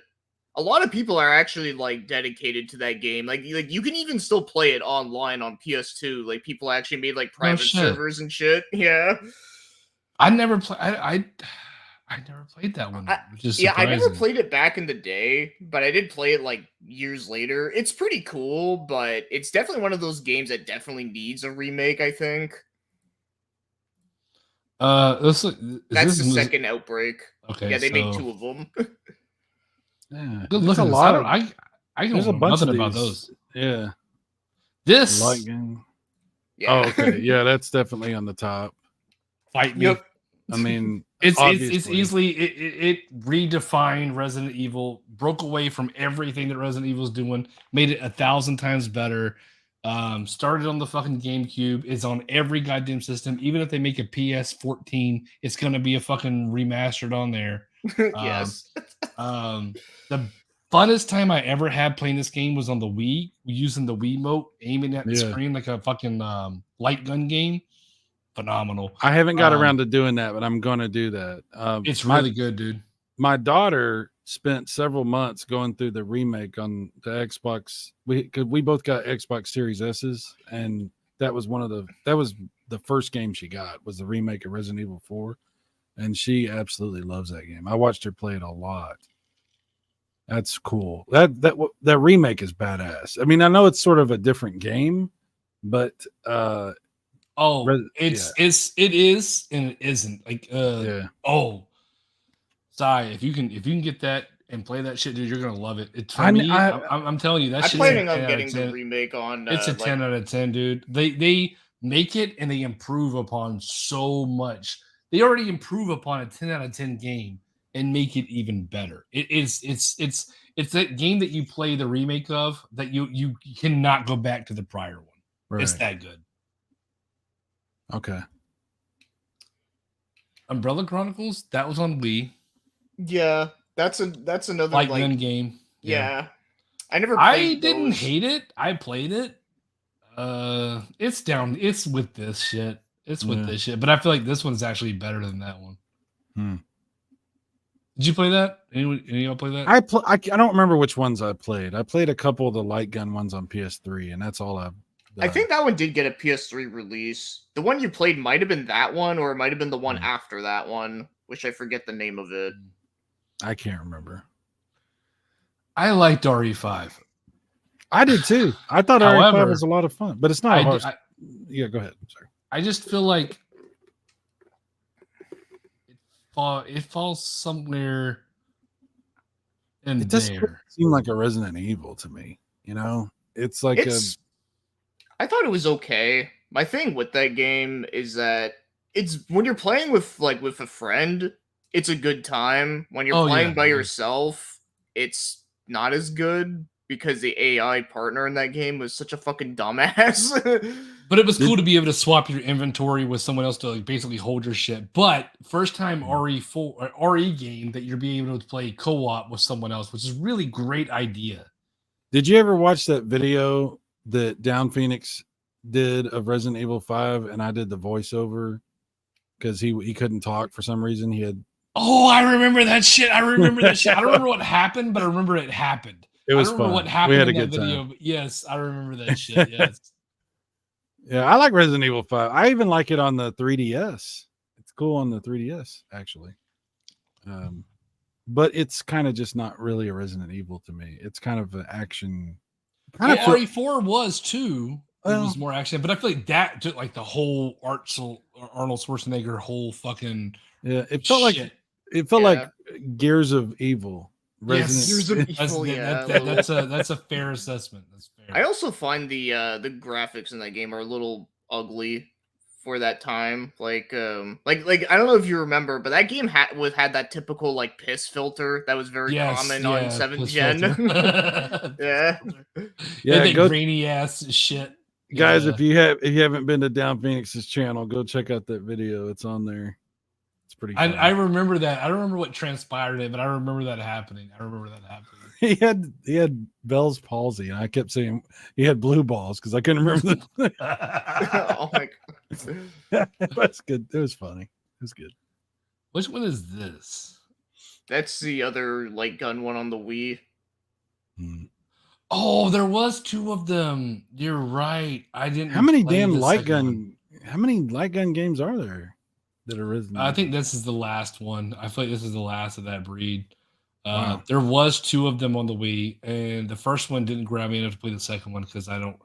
A lot of people are actually like dedicated to that game. Like you can even still play it online on PS2. Like people actually made like private shit. servers and shit. Yeah. I never played. I never played that one. Which is Yeah, I never surprising. played it back in the day, but I did play it like years later. It's pretty cool, but it's definitely one of those games that definitely needs a remake, I think. That's That's the second Outbreak. Okay, Yeah, they made so- 2 of them. Yeah, Good there's looking. a lot of. I There's don't a know bunch nothing of about these. those. Yeah, This light gun. Yeah. Oh, okay. Yeah, that's definitely on the top. fight me. Yep. I mean, It's obviously. easily it redefined Resident Evil, broke away from everything that Resident Evil's doing, made it 1,000 times better. Started on the fucking GameCube. It's on every goddamn system. Even if they make a PS14, it's gonna be a fucking remastered on there. Yes. The funnest time I ever had playing this game was on the Wii, using the Wiimote, aiming at the Yeah. screen like a fucking light gun game. Phenomenal. I haven't got Um, around to doing that, but I'm going to do that. It's my, really good, dude. my daughter spent several months going through the remake on the Xbox. Cause we both got Xbox Series S's, and that was the first game she got was the remake of Resident Evil 4, and she absolutely loves that game. I watched her play it a lot. That's cool. That remake is badass. I mean, I know it's sort of a different game, but Oh, Res- it is and it isn't. Like yeah. oh, Sai, if you can get that and play that shit, dude, you're gonna love it. It's for I'm- me. I- I'm telling you that I'm shit. planning on 10 out of getting the 10. remake on. It's a like, 10 out of 10, dude. They make it and they improve upon so much. They already improve upon a 10 out of 10 game and make it even better. It's that game that you play the remake of that you cannot go back to the prior one. Right. It's that good. Okay. Umbrella Chronicles, that was on Wii. Yeah, that's another Light like gun game. yeah. I never. I Played didn't those. hate it. I played it. It's down. It's with this shit. It's with Yeah. this shit. But I feel like this one's actually better than that one. Hmm. Did you play that? Any of y'all play that? I don't remember which ones I played. I played a couple of the light gun ones on PS3, and that's all I've I think that one did get a PS3 release. The one you played might have been that one, or it might have been the one after that one, which I forget the name of it. I can't remember. I liked RE5. I did too. I thought However, RE5 was a lot of fun, but it's not. Yeah, go ahead. I'm sorry. I just feel like it falls somewhere in It doesn't there. seem like a Resident Evil to me. You know, it's like I thought it was okay. My thing with that game is that it's when you're playing with a friend, it's a good time. When you're playing by yourself, it's not as good because the AI partner in that game was such a fucking dumbass. But it was cool to be able to swap your inventory with someone else to like basically hold your shit. But first time RE4 or RE game that you're being able to play co-op with someone else, which is really great idea. Did you ever watch that video that Down Phoenix did of Resident Evil 5, and I did the voiceover because he couldn't talk for some reason? He had. Oh, I remember that shit. I remember that shit. I don't remember what happened, but I remember it happened. It was I don't remember fun. what happened We had in a that good video, time. but yes, I remember that shit. Yes. Yeah, I like Resident Evil 5. I even like it on the 3DS. It's cool on the 3DS, actually. But it's kind of just not really a Resident Evil to me. It's kind of an action. Well, RE4 was too. It Well- was more action, but I feel like that took like the whole Arnold Schwarzenegger whole fucking Yeah, it felt shit. like Gears of Evil. Yes, Gears of That's, Evil, that's a fair assessment. That's fair. I also find the graphics in that game are a little ugly for that time. Like I don't know if you remember, but that game had that typical like piss filter that was very common on 7th gen. Yeah. Yeah, that go, grainy ass shit. guys. Yeah. If you haven't been to Down Phoenix's channel, go check out that video. It's on there. It's pretty. I remember that. I don't remember what transpired it, but I remember that happening. He had Bell's palsy, and I kept saying he had blue balls because I couldn't remember. Oh my god, That's good. It was funny. It was good. Which one is this? that's the other light gun one on the Wii. Oh, there was two of them. You're right. I didn't. How many play damn the light second gun? one. How many light gun games are there that are Resident? I think this is the last one. I feel like this is the last of that breed. Wow. There was two of them on the Wii, and the first one didn't grab me enough to play the second one because I don't.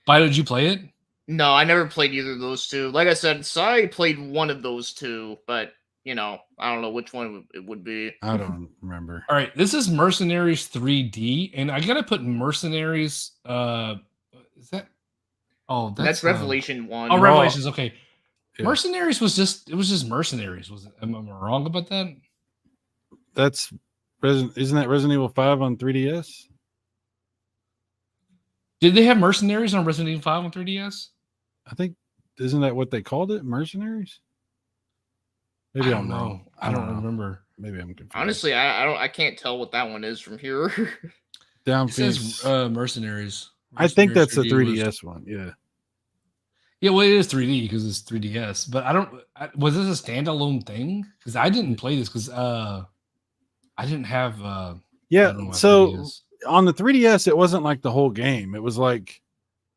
Why did you play it? No, I never played either of those two. Like I said, Sai played one of those two, but I don't know which one it would be. I don't remember. All right, this is Mercenaries 3D, and I gotta put Mercenaries. Is that? Oh, That's Revelation 1. Oh, Revelations. Okay, Yeah. Mercenaries was just Mercenaries. Was it? Am I wrong about that? That's Isn't that Resident Evil 5 on 3DS? Did they have Mercenaries on Resident Evil 5 on 3DS? I think isn't that what they called it? Mercenaries? I Maybe don't I'm know. wrong. I don't remember. Maybe I'm confused. Honestly, I can't tell what that one is from here. Down It says Phoenix. Mercenaries. I think Mercenaries that's the 3D 3DS one. Yeah. Yeah, well, it is 3D because it's 3DS. But was this a standalone thing? Because I didn't play this because I didn't have Yeah. that on my So 3DS. on the 3DS, it wasn't like the whole game. It was like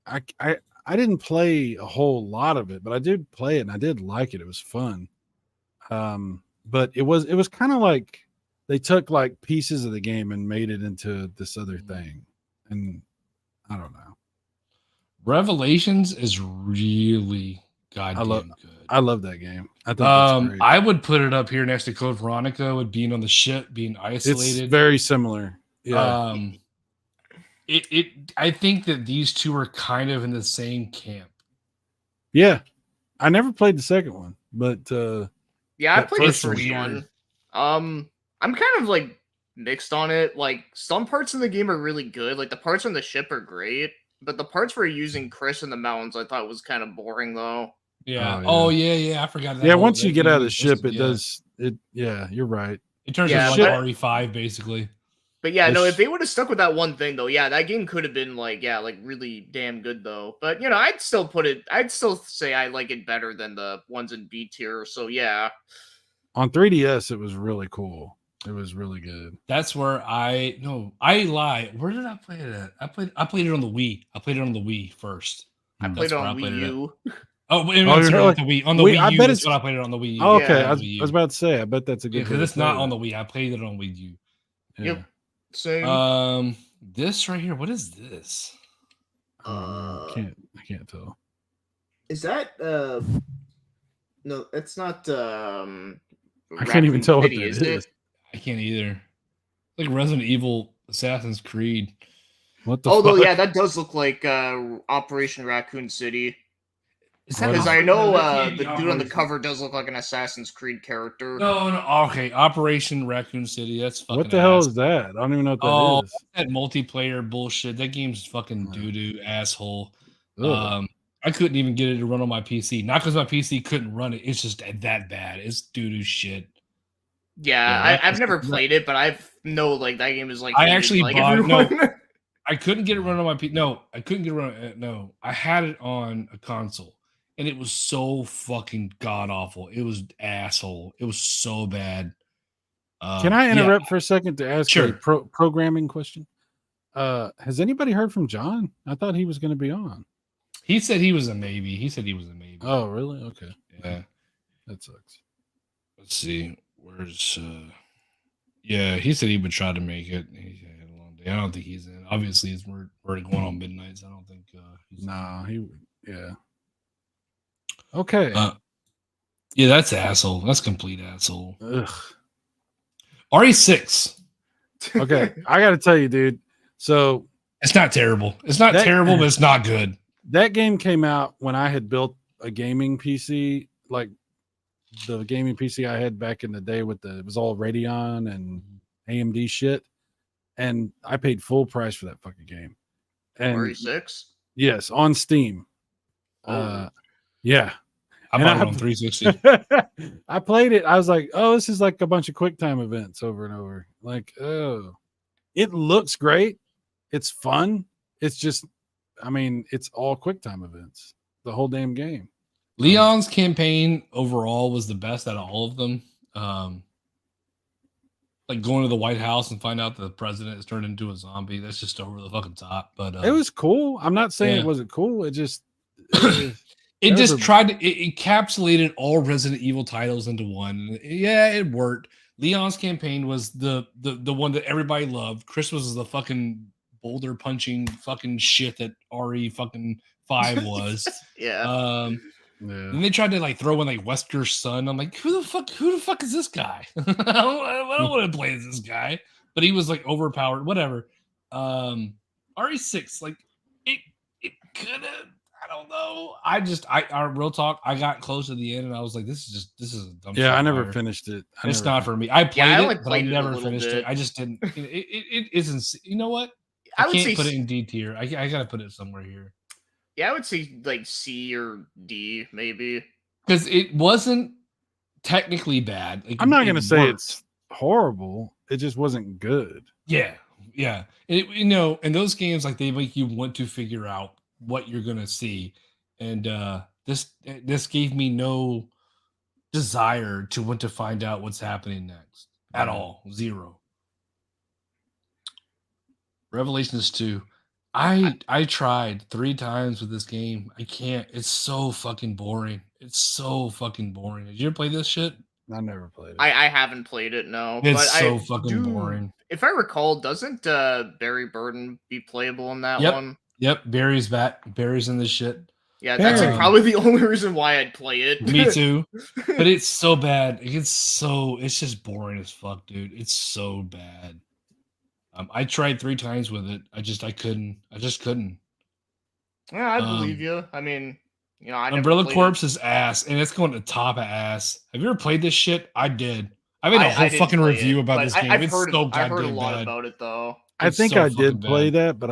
I didn't play a whole lot of it, but I did play it and I did like it. It was fun. But it was kind of like they took like pieces of the game and made it into this other thing. And I don't know. Revelations is really goddamn good. I love that game. I think that's great. I would put it up here next to Code Veronica with being on the ship, being isolated. It's very similar. Yeah. I think that these two are kind of in the same camp. Yeah. I never played the second one, but Yeah, I that played the first first one. one. I'm kind of like mixed on it. Like some parts of the game are really good. Like the parts on the ship are great, but the parts where you're using Chris in the mountains, I thought was kind of boring though. Yeah. Oh, yeah. I forgot that. yeah, whole- once you that get out of the game ship, it yeah. does it. Yeah, you're right. It turns Yeah, into like but- RE5 basically. But yeah, The no, sh- if they would have stuck with that one thing though, yeah, that game could have been like, yeah, like really damn good though. But you know, I'd still say I like it better than the ones in B tier. So yeah. On 3DS, it was really cool. It was really good. That's where I lie. Where did I play it at? I played it on the Wii. I played it on the Wii first. I That's played where I on played Wii it at. U. Oh, you're on really- the Wii. On the Wii- Wii I U, bet that's it's- what I played it on the Wii U. Oh, okay. Yeah, I on the Wii U. was about to say, I bet that's a good. because it's not on the Wii. I played it on Wii U. Yep. Same. This right here. What is this? I can't tell. Is that no, it's not I can't even Raccoon tell what City, that is is. it? I can't either. Like Resident Evil, Assassin's Creed. What the Although fuck? yeah, that does look like Operation Raccoon City. Is What Because is- I know that can't the be dude on the Operation- cover does look like an Assassin's Creed character. No. Okay, Operation Raccoon City. That's fucking. What the hell ass. is that? I don't even know what that Oh, is. that multiplayer bullshit. That game's fucking doo doo asshole. Ugh. I couldn't even get it to run on my PC. Not because my PC couldn't run it. It's just that bad. It's doo doo shit. Yeah, I've never that- played it, but I've know like that game is like. I hated actually by bought- no. everyone. I couldn't get it run on my PC. No, I couldn't get it run. No, I had it on a console, and it was so fucking god awful. It was asshole. It was so bad. Can I yeah. interrupt for a second to ask Sure. a programming question? Has anybody heard from John? I thought he was going to be on. He said he was a maybe. Oh, really? Okay, Yeah. that sucks. Let's see. Where's yeah, he said he would try to make it. He had a long day. I don't think he's in. Obviously, it's we're going on midnights. I don't think he's in. No, yeah. Okay. Yeah, that's asshole. That's complete asshole. Ugh. RE6. Okay, I got to tell you, dude. So It's not terrible. It's not That- terrible, but it's not good. that game came out when I had built a gaming PC, like the gaming PC I had back in the day it was all Radeon and AMD shit. And I paid full price for that fucking game. And 36. yes, on Steam. Oh. Yeah. I And bought I- it on 360. I played it. I was like, oh, this is like a bunch of QuickTime events over and over. Like, oh, it looks great. It's fun. It's just, I mean, it's all QuickTime events, the whole damn game. Leon's campaign overall was the best out of all of them. Like going to the White House and find out the president is turned into a zombie. That's just over the fucking top. But It was cool. I'm not saying yeah. it wasn't cool. It just, it Those just are- tried to it encapsulated all Resident Evil titles into one. Yeah, it worked. Leon's campaign was the one that everybody loved. Chris was the fucking boulder punching fucking shit that RE fucking 5 was. Yeah. yeah. And they tried to like throw in like Wesker's son. I'm like, who the fuck is this guy? I don't want to play as this guy. But he was like overpowered, whatever. RE6, like it could have, I don't know. I real talk, I got close to the end and I was like, this is a dumb Yeah, I shit never fire. finished it. It's not for me. I played I it, only but I played it a never little finished bit. it. I just didn't. It isn't. You know what? I would can't say put it in D tier. I gotta put it somewhere here yeah, I would say like C or D maybe. because it wasn't technically bad. Like, I'm not it gonna say worked. it's horrible. It just wasn't good. Yeah, yeah. In those games, like they make you want to figure out what you're gonna see, and this gave me no desire to want to find out what's happening next at Yeah. all. Zero. Revelations 2. I tried 3 times with this game. I can't. It's so fucking boring. It's so fucking boring. Did you ever play this shit? I never played it. I haven't played it, no. It's but so I fucking do, boring. If I recall, doesn't Barry Burton be playable in that Yep. one? Yep, Barry's back. Barry's in this shit. Yeah, that's like Barry. probably the only reason why I'd play it. Me too. But it's so bad. It's just boring as fuck, dude. It's so bad. I tried 3 times with it. I just couldn't. Yeah, I believe you. I mean, you know, I never Umbrella played Corpse is ass, and it's going to top of ass. Have you ever played this shit? I did. I made a whole didn't fucking play review it, about but this game. I've It's heard, so I've heard a goddamn lot bad. about it though. I It's think so I fucking did play bad. that, but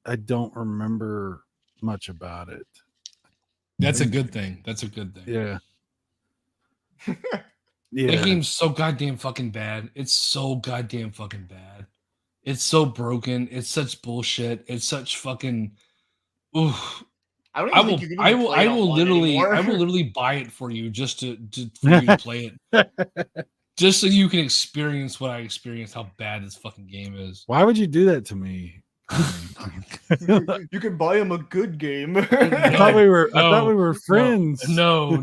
I don't remember much about it. That's a good thing. That's a good thing. Yeah. That Yeah. game's so goddamn fucking bad. It's so goddamn fucking bad. It's so broken. It's such bullshit. It's such fucking. Oof. I don't I even will. think you can I even will. play it I will online literally. anymore. I will literally buy it for you just for you to play it, just so you can experience what I experienced. How bad this fucking game is. Why would you do that to me? You can buy him a good game. I thought we were. I thought No, we were friends. No.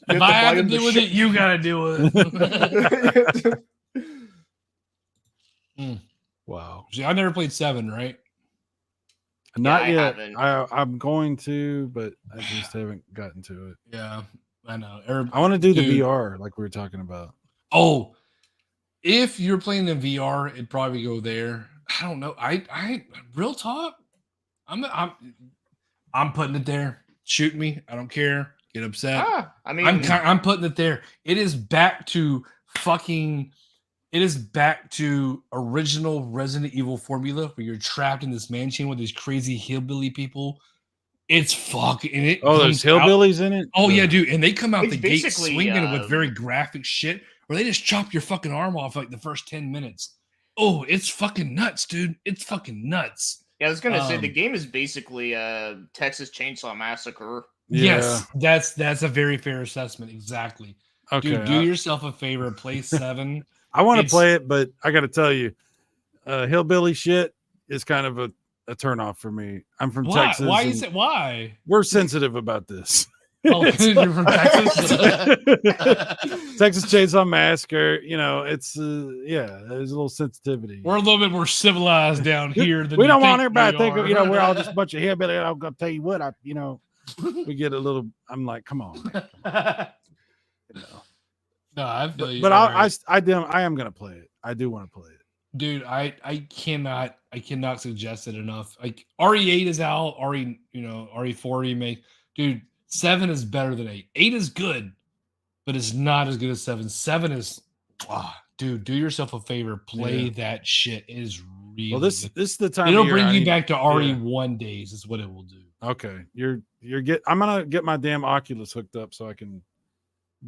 If I have to deal with it, you gotta deal with it. Wow. See, I never played 7, right? Not I yet. haven't. I'm going to, but I just haven't gotten to it. Yeah, I know. I want to do the Dude. VR like we were talking about. Oh, if you're playing in VR, it'd probably go there. I don't know. I real talk. I'm putting it there. Shoot me. I don't care. Get upset. I mean, I'm putting it there. It is back to fucking. It is back to original Resident Evil formula where you're trapped in this mansion with these crazy hillbilly people. It's fucking. And it Oh, there's comes out- hillbillies in it. Oh yeah, dude, and they come out It's the gate basically, swinging with very graphic shit, where they just chop your fucking arm off like the first 10 minutes. Oh, it's fucking nuts, dude. It's fucking nuts. yeah, I was gonna say the um, game is basically Texas Chainsaw Massacre. Yes, that's a very fair assessment. Exactly. Okay. Dude, do yourself a favor. Play 7. I want to it's- play it, but I got to tell you, hillbilly shit is kind of a turnoff for me. I'm from Why? Texas. Why and is it? Why? We're sensitive about this. Oh, you're from Texas. Texas Chainsaw Massacre. You know, it's yeah. There's a little sensitivity. We're a little bit more civilized down here than we you don't want think everybody to we think, you know, we're all are. just a bunch of hillbilly. I'm gonna tell you what, we get a little. I'm like, come on, man, you know. No, I feel you. But All right. I am gonna play it. I do want to play it. Dude, I cannot suggest it enough. Like RE8 is out, RE4 remake. Dude, 7 is better than 8. 8 is good, but it's not as good as 7. 7 is dude, do yourself a favor, play Yeah. that shit. It is really Well, this good. is the time. It'll of year bring I you need- back to RE1 days, is what it will do. Okay, I'm gonna get my damn Oculus hooked up so I can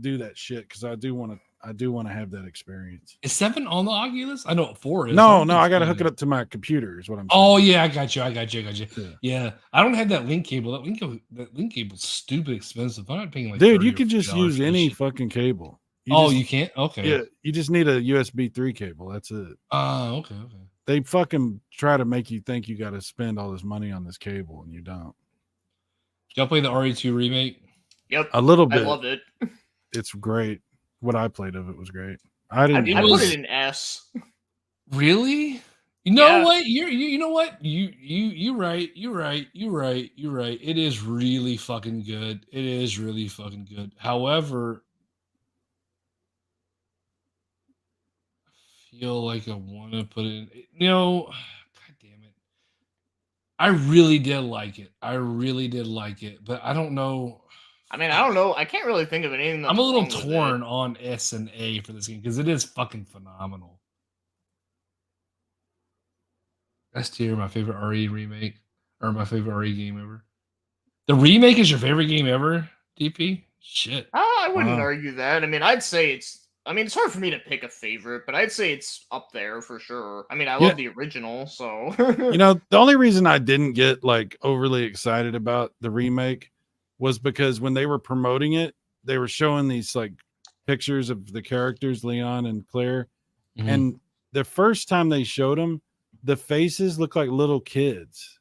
do that shit because I do want to have that experience. Is 7 on the Oculus? I know 4 is. No, I got to hook it up to my computer. Is what I'm saying. Oh yeah, I got you. Yeah. Yeah, I don't have that link cable. That link cable's stupid expensive. I'm not paying like Dude, $30 you or can just $50 use for this any shit. fucking cable. You can't? Okay. Yeah, you just need a USB 3 cable. That's it. Okay. They fucking try to make you think you got to spend all this money on this cable, and you don't. Y'all play the RE2 remake? Yep, A little I bit. loved it. It's great. What I played of it was great. I I, didn't. I It put was- it in S. Really? You know Yeah. what? You know what? You're right. It is really fucking good. It is really fucking good. However, I feel like I want to put it in. God damn it. I really did like it. But I don't know. I mean, I don't know. I can't really think of anything. That's I'm a little wrong with it. torn on S and A for this game because it is fucking phenomenal. S tier, my favorite RE remake or my favorite RE game ever. The remake is your favorite game ever, DP? Shit. I wouldn't Wow. argue that. I mean, I'd say it's. I mean, it's hard for me to pick a favorite, but I'd say it's up there for sure. I mean, I Yeah. love the original, so You know, the only reason I didn't get like overly excited about the remake was because when they were promoting it, they were showing these like pictures of the characters, Leon and Claire. Mhm. And the first time they showed them, the faces looked like little kids.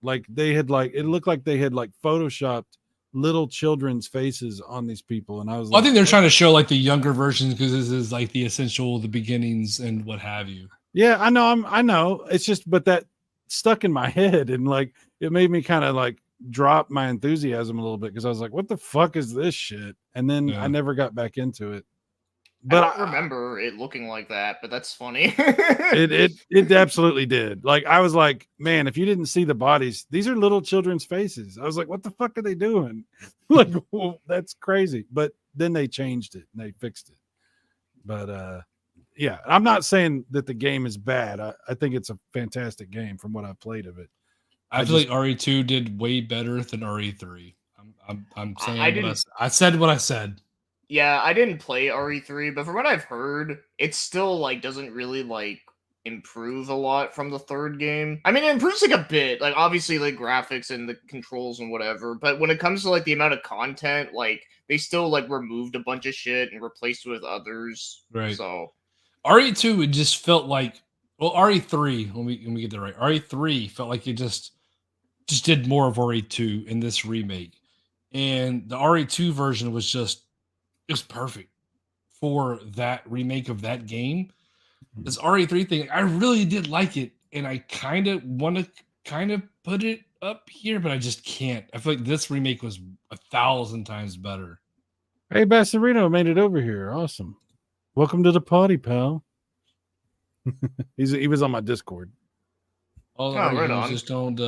Like they had like it looked like they had like photoshopped little children's faces on these people. And I was Well, I like, think they're what? trying to show like the younger versions because this is like the essential, the beginnings, and what have you. Yeah, I know. I know. It's just, but that stuck in my head, and like it made me kind of like drop my enthusiasm a little bit because I was like, "What the fuck is this shit?" And then Yeah. I never got back into it. I But don't remember it looking like that. But that's funny. it absolutely did. Like I was like, man, if you didn't see the bodies, these are little children's faces. I was like, what the fuck are they doing? Like, well, that's crazy. But then they changed it and they fixed it. But yeah, I'm not saying that the game is bad. I think it's a fantastic game from what I've played of it. I I feel just- like RE2 did way better than RE3. I'm saying I what didn't- I said what I said. Yeah, I didn't play RE3, but from what I've heard, it still like doesn't really like improve a lot from the third game. I mean, it improves like a bit, like obviously like graphics and the controls and whatever, but when it comes to like the amount of content, like they still like removed a bunch of shit and replaced it with others. Right. So RE2 it just felt like RE3 when we get that right. RE3 felt like it just did more of RE2 in this remake. And the RE2 version was just it was perfect for that remake of that game. This RE3 thing, I really did like it, and I kind of want to kind of put it up here, but I just can't. I feel like this remake was 1,000 times better. Hey, Bassarino made it over here. Awesome. Welcome to the party, pal. He was on my Discord. All the Oh, RE right games on. just don't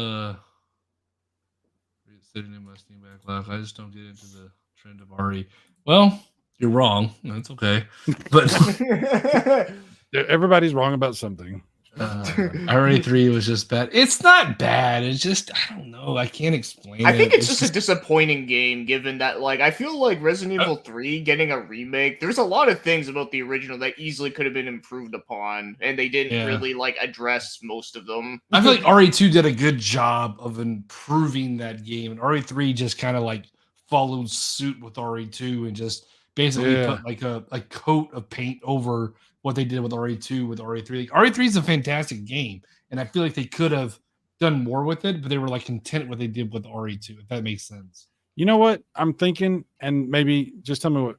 sitting in my Steam backlog. I just don't get into the trend of RE. Well, you're wrong. That's okay. But Everybody's wrong about something. RE3 was just bad. It's not bad. It's just I don't know. I can't explain I it. think it's just a disappointing game, given that like I feel like Resident Uh, Evil 3 getting a remake. There's a lot of things about the original that easily could have been improved upon, and they didn't Yeah. really like address most of them. I feel like RE2 did a good job of improving that game, and RE3 just kind of like followed suit with RE2 and just basically Yeah. put like a coat of paint over what they did with RE2 with RE3. Like, RE3 is a fantastic game, and I feel like they could have done more with it, but they were like content with what they did with RE2. If that makes sense. You know what I'm thinking, and maybe just tell me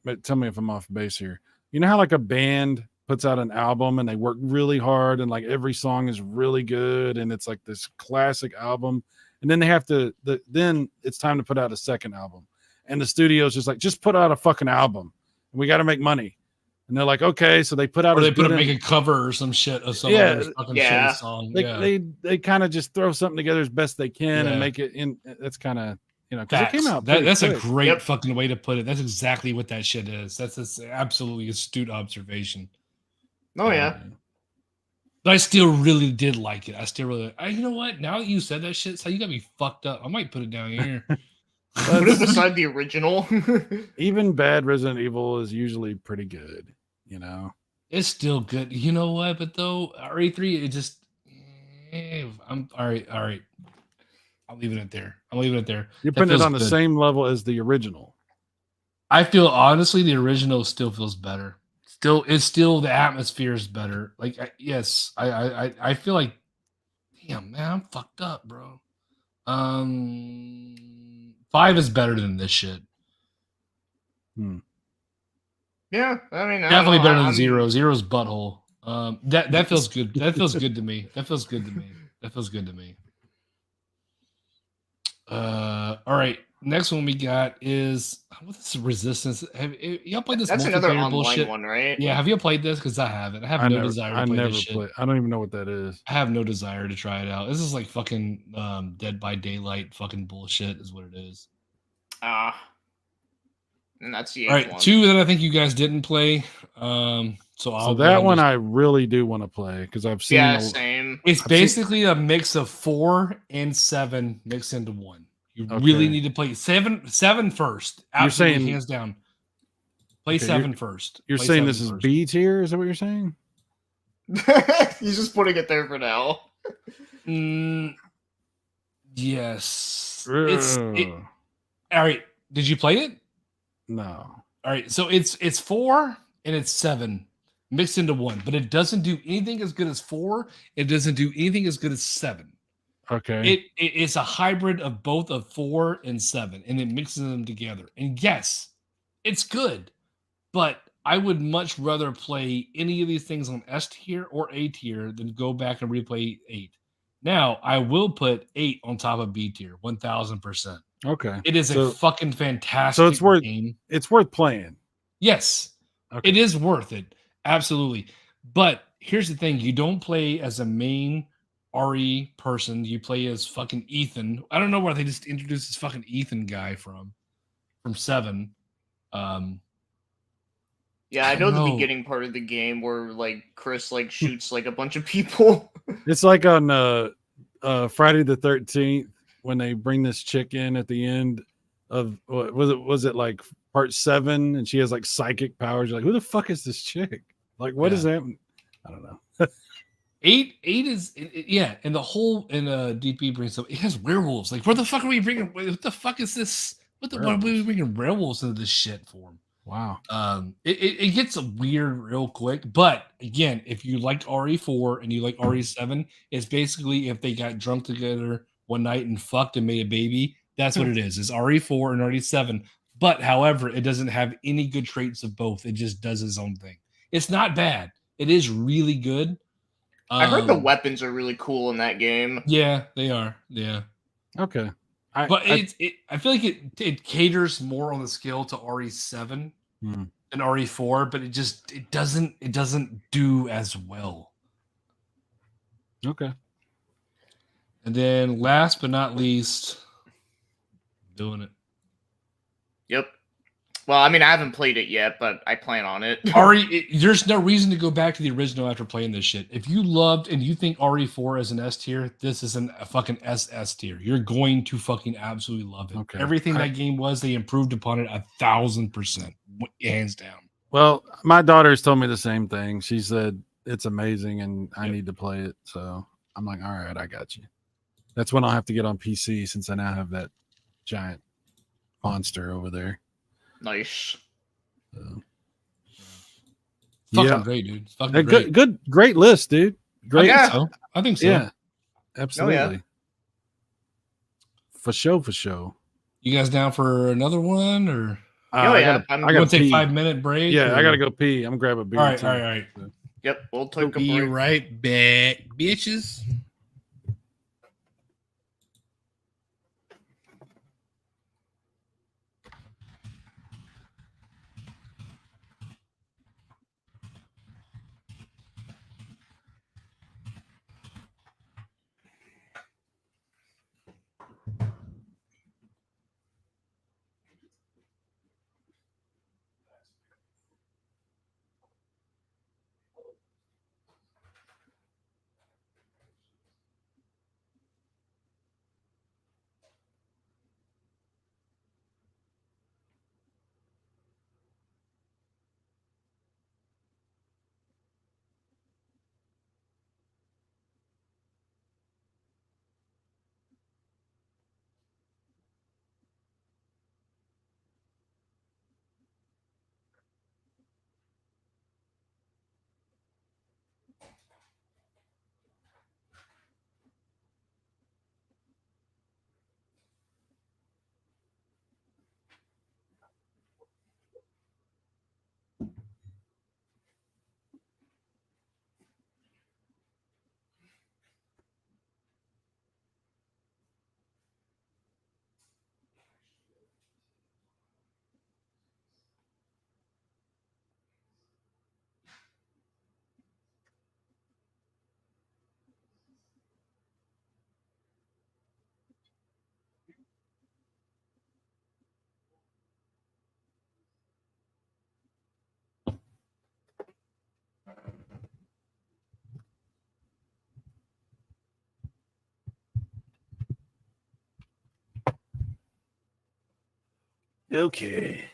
if I'm off base here. You know how like a band puts out an album and they work really hard and like every song is really good and it's like this classic album, and then they have to then it's time to put out a second album, and the studio's just like, just put out a fucking album. We got to make money, and they're like, okay, so they put out. Or as they put good make an- a cover or some shit of some Yeah, other fucking yeah. shitty song. they, Yeah. they kind of just throw something together as best they can Yeah. and make it in. That's kind of, you know, because it Facts. came out. pretty That's a quick. great Yep. fucking way to put it. That's exactly what that shit is. That's an absolutely astute observation. Oh yeah. But I still really did like it. I still really. You know what? Now that you said that shit, so you got me fucked up. I might put it down here. Put it beside the original. Even bad Resident Evil is usually pretty good, you know. It's still good. You know what? But though RE3, it just. I'm all right. All right. I'll leave it there. I'm leaving it there. You're That putting it feels on the good. same level as the original. I feel honestly the original still feels better. It's still the atmosphere is better. Like yes, I feel like damn man, I'm fucked up, bro. 5 is better than this shit. Yeah, I mean, I don't Definitely know, better than I'm- 0. 0's butthole. That feels good. That feels good to me. That feels good to me. That feels good to me. All right. Next one we got is what's Resistance? Have y'all played this? That's another multiplayer online bullshit? one, right? Yeah, have you played this? Because I haven't. I have no desire to play this shit. I don't even know what that is. I have no desire to try it out. This is like fucking Dead by Daylight fucking bullshit is what it is. And that's the All eighth right, one. 2 that I think you guys didn't play. So, So I'll go that ahead one and I really do want to play because I've seen. Yeah, a- same. it's I've seen- basically a mix of 4 and 7 mixed into one. You really Okay. need to play 7 first. You're Absolutely, saying- hands down. Play Okay, 7 first. You're Play saying 7 this is first. B tier? Is that what you're saying? He's just putting it there for now. Yes. Ugh. All right. Did you play it? No. All right. So it's 4 and it's 7 mixed into one, but it doesn't do anything as good as 4. It doesn't do anything as good as 7. Okay. It's a hybrid of both of 4 and 7, and it mixes them together. And yes, it's good, but I would much rather play any of these things on S tier or A tier than go back and replay 8. Now, I will put 8 on top of B tier, 1000%. Okay. It is a So- fucking fantastic so it's worth- game. It's worth playing. Yes, Okay. it is worth it. Absolutely. But here's the thing, you don't play as a main RE person, you play as fucking Ethan. I don't know where they just introduced this fucking Ethan guy from 7. Yeah, I I know the know. beginning part of the game where like Chris like shoots like a bunch of people. It's like on Friday the 13th when they bring this chick in at the end of what was it like part 7 and she has like psychic powers. You're like, who the fuck is this chick? Like, what is that? I don't know. 8 is yeah, and the whole DP brings up it has werewolves. Like, where the fuck are we bringing? What the fuck is this? What are we bringing werewolves into this shit for? Wow. It gets weird real quick, but again, if you liked RE4 and you like RE7, it's basically if they got drunk together one night and fucked and made a baby. That's what it is. It's RE4 and RE7, but however, it doesn't have any good traits of both. It just does its own thing. It's not bad. It is really good. I heard the weapons are really cool in that game. Yeah, they are. Yeah, Okay. but I feel like it caters more on the scale to RE7 Hmm. than RE4, but it doesn't do as well. Okay. And then last but not least, doing it. Yep. Well, I mean, I haven't played it yet, but I plan on it. There's no reason to go back to the original after playing this shit. If you loved and you think RE4 is an S tier, this is a fucking SS tier. You're going to fucking absolutely love it. Okay. Everything that game was, they improved upon it 1,000%, hands down. Well, my daughter's told me the same thing. She said it's amazing and I Yep. need to play it. So I'm like, all right, I got you. That's when I'll have to get on PC since I now have that giant monster over there. Nice. So, Fucking yeah. great, dude. It's fucking A great. great list, dude. Great. Yeah. I think so. Yeah, absolutely. Oh, For sure. You guys down for another one, or Oh, I yeah. gotta, I'm I you gotta want to take pee. 5-minute break? Yeah, I or- gotta go pee. I'm gonna grab a beer. All right, too. all right. Yep. We'll take a Be break. right back, bitches. Okay.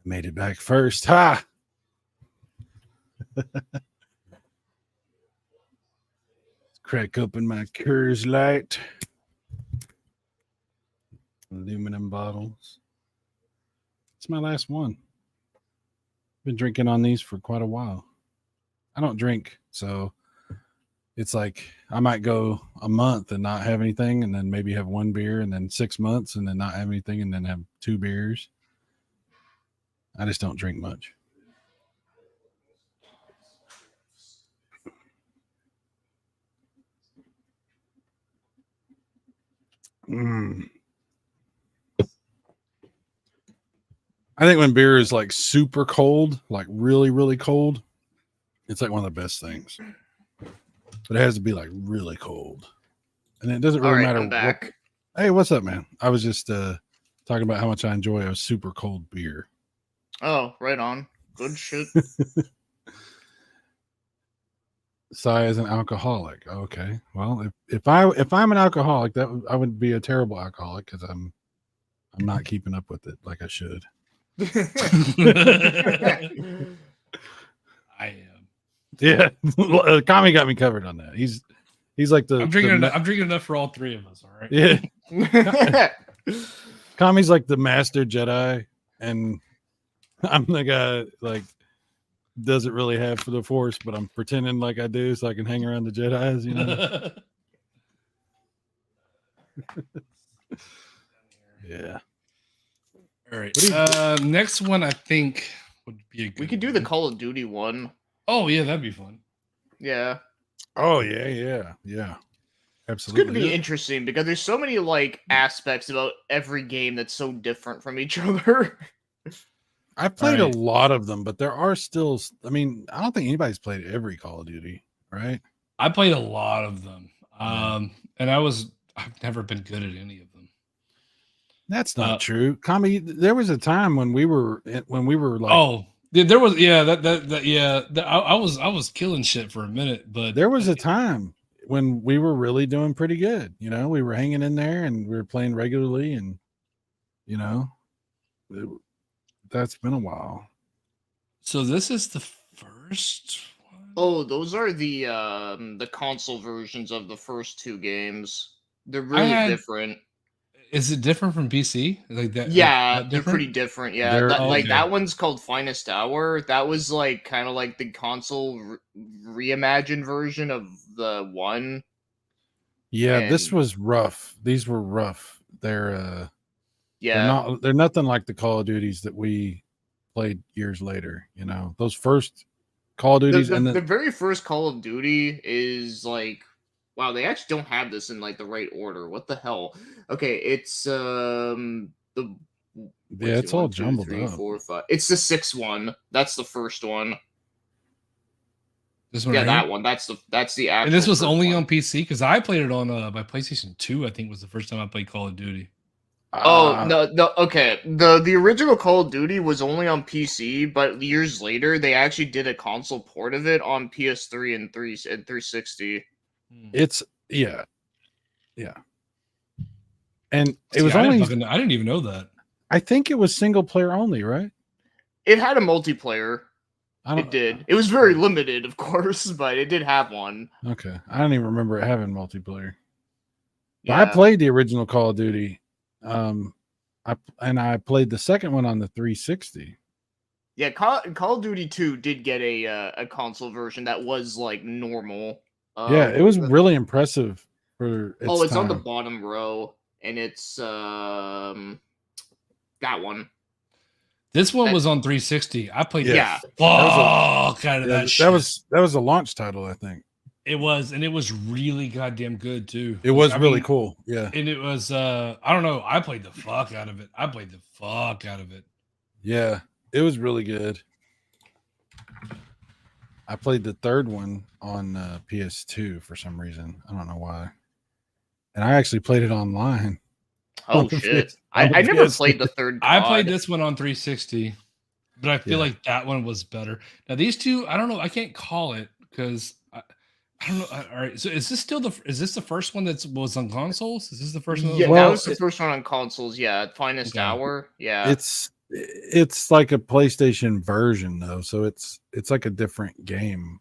Made it back first. Ha! Crack open my Coors Light. Aluminum bottles. It's my last one. Been drinking on these for quite a while. I don't drink, so it's like I might go a month and not have anything, and then maybe have one beer, and then 6 months and then not have anything, and then have 2 beers. I just don't drink much. I think when beer is like super cold, like really, really cold, it's like one of the best things. But it has to be like really cold. And it doesn't All really right, matter. I'm back. Hey, what's up, man? I was just talking about how much I enjoy a super cold beer. Oh, right on. Good shit. Sai is an alcoholic. Okay. Well, if I'm an alcoholic, I would be a terrible alcoholic because I'm not keeping up with it like I should. I am. Yeah. Kami got me covered on that. He's like the I'm drinking enough for all three of us. All right. Yeah. Kami's like the master Jedi, and I'm the guy like doesn't really have for the Force, but I'm pretending like I do so I can hang around the Jedis, you know. Yeah. All right. What do you Next one I think would be a good We could do the Call of Duty one. Oh yeah, that'd be fun. Yeah. Oh yeah. It's Absolutely. going to be interesting because there's so many like aspects about every game that's so different from each other. I've played Right. a lot of them, but there are still. I mean, I don't think anybody's played every Call of Duty, right? I played a lot of them. Yeah. And I've never been good at any of them. That's not true. Kami, there was a time when we were like, Oh, there was I was killing shit for a minute, but there was a time when we were really doing pretty good. You know, we were hanging in there and we were playing regularly, and you know, that's been a while. So this is the first one. Oh, those are the console versions of the first two games. They're really different. Is it different from PC? Like that? Yeah, that they're different? pretty different. Yeah, They're- like okay. that one's called Finest Hour. That was like kind of like the console reimagined version of the one. Yeah, this And- was rough. These were rough. They're Yeah, they're nothing like the Call of Duties that we played years later. You know, those first Call of Duties, and the then very first Call of Duty is like, wow, they actually don't have this in like the right order. What the hell? Okay, it's the yeah, it's all jumbled up. 4, 5. It's the 6th one. That's the first one. This one, Yeah, right that here? one. That's the actual. And this was first only one. on PC because I played it on my PlayStation 2. I think was the first time I played Call of Duty. Oh no, okay. The original Call of Duty was only on PC, but years later they actually did a console port of it on PS3 and 360. It's yeah, and it See, was I only. I didn't even know that. I think it was single player only, right? It had a multiplayer. I don't. It did. It was very limited, of course, but it did have one. Okay, I don't even remember it having multiplayer. But Yeah. I played the original Call of Duty. I played the second one on the 360. Yeah, Call of Duty 2 did get a console version that was like normal. Yeah, it was really impressive for its Oh, it's on the time. bottom row, and it's that one. This one was on 360. I played. Yeah. Fuck out of Yeah, that shit. that was a launch title, I think. It was, and it was really goddamn good too. It was I really mean, cool. Yeah, and it was I don't know. I played the fuck out of it. yeah, it was really good. I played the third one on PS2 for some reason. I don't know why. And I actually played it online. Oh On the shit! PS I never PS2. played the third. I played COD. this one on 360, but I feel Yeah. like that one was better. Now these two, I don't know. I can't call it because I don't know. All right. So is this the first one that was on consoles? Is this the first one? Yeah, Well, that was the first one on consoles. Yeah, Finest Okay. Hour. Yeah, It's like a PlayStation version though, so it's like a different game.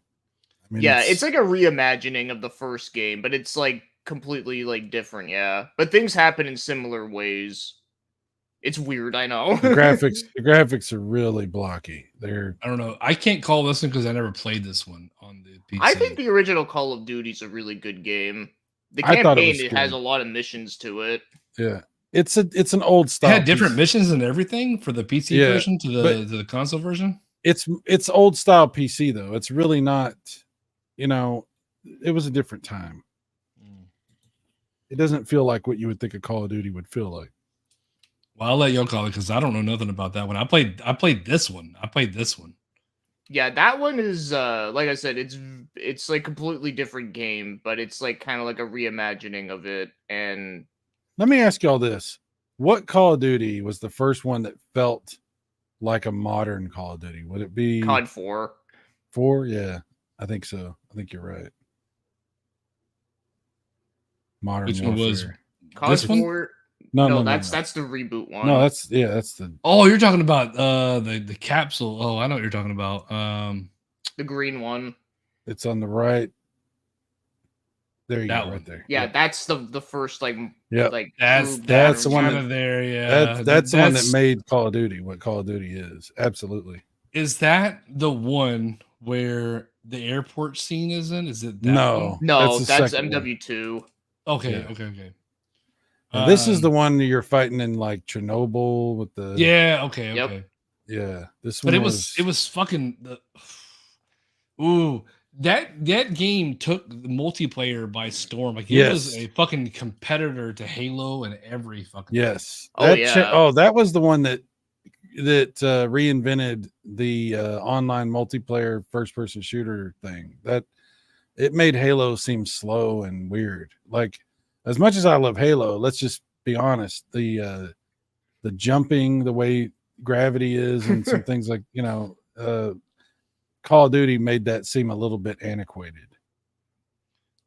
I mean, yeah, it's like a reimagining of the first game, but it's like completely like different. Yeah, but things happen in similar ways. It's weird, I know. the graphics are really blocky. They're I don't know. I can't call this one because I never played this one on the PC. I think the original Call of Duty's a really good game. The I thought it campaign was it has good. a lot of missions to it. yeah. It's an old it style. had different PC. missions and everything for the PC Yeah, version to the console version. It's old style PC though. It's really not, it was a different time. It doesn't feel like what you would think a Call of Duty would feel like. Well, I'll let y'all call it because I don't know nothing about that one. I played this one. Yeah, that one is like I said, it's like completely different game, but it's like kind of like a reimagining of it. And Let me ask y'all this. What Call of Duty was the first one that felt like a modern Call of Duty? Would it be COD 4. 4? Yeah, I think so. I think you're right. Modern Which one was Warfare. COD This one? 4. No, No, no, that's no. that's the reboot one. No, that's the Oh, you're talking about the capsule. Oh, I know what you're talking about. the green one. it's on the right. There you That go, one. right there. Yeah, Yep. that's the first like Yep. like that's true that's the modern one kind that- of there. Yeah, That's the one that made Call of Duty what Call of Duty is. Absolutely. Is that the one where the airport scene is in? Is it that No. one? No, the that's second one. MW2. Okay, Yeah. okay. And this is the Um, one that you're fighting in like Chernobyl with the Yeah, okay. Yep. yeah. This But one it was fucking the ooh, that game took the multiplayer by storm. Like it was Yes. a fucking competitor to Halo and every fucking yes. Oh, yeah. That was the one that reinvented the online multiplayer first person shooter thing. That it made Halo seem slow and weird. Like as much as I love Halo, let's just be honest, the jumping, the way gravity is and some things like, Call of Duty made that seem a little bit antiquated.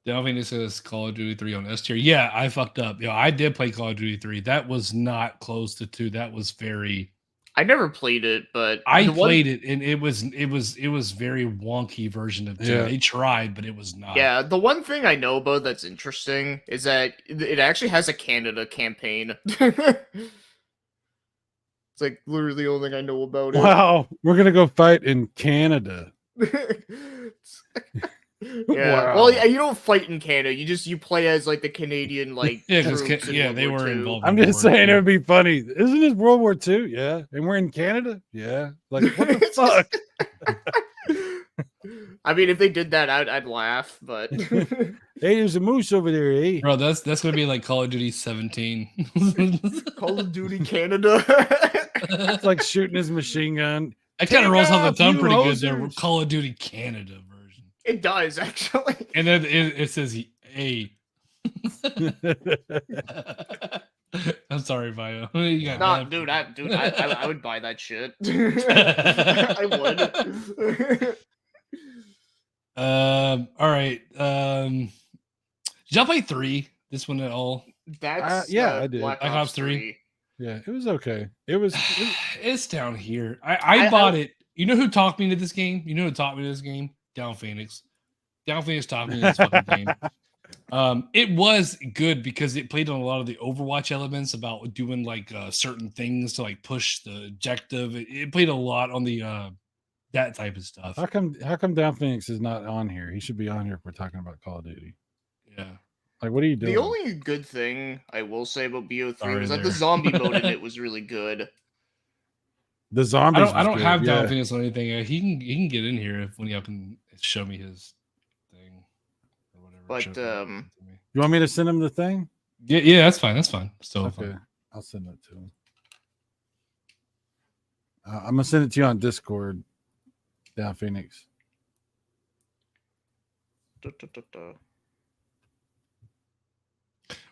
Delving says Call of Duty 3 on S tier. Yeah, I fucked up. Yeah, I did play Call of Duty 3. That was not close to 2. That was very I never played it, but I the one- played it and it was very wonky version of 2. Yeah. They tried, but it was not. Yeah, the one thing I know about that's interesting is that it actually has a Canada campaign. It's like literally the only thing I know about it. Wow, we're gonna go fight in Canada. Yeah. Wow. Well, yeah, you don't fight in Canada. You play as like the Canadian like Yeah, because troops in World they War were II. involved. I'm in just World saying it War would be funny. Isn't this World War II? Yeah, and we're in Canada. Yeah, like what the fuck? I mean, if they did that, I'd laugh. But Hey, there's a moose over there. Eh? Bro, that's gonna be like Call of Duty 17. Call of Duty Canada. It's like shooting his machine gun. That kind of Take rolls off off, the tongue you pretty good there. hosers. Call of Duty Canada version. It does actually. And then it says A. I'm sorry, Bio. You got Nah, mad. dude, I would buy that shit. I would. All right. Did y'all play 3? This one at all? That's yeah, I did. Black Black Ops Ops 3. Yeah, it was okay. It was It's down here. I bought it. You know who talked me to this game? Down Phoenix. Down Phoenix talked me to this fucking game. It was good because it played on a lot of the Overwatch elements about doing like certain things to like push the objective. It played a lot on the that type of stuff. how come Down Phoenix is not on here? He should be on here if we're talking about Call of Duty. Yeah. Like, what are you doing? The only good thing I will say about BO3 Sorry was that there. the zombie mode in it was really good. The zombies. I don't was have good, Down yeah. Phoenix on anything. He can get in here when y'all can show me his thing or whatever. But, Show it to me. You want me to send him the thing? Yeah, that's fine. Still Okay, fine. I'll send it to him. I'm gonna send it to you on Discord. Down Phoenix.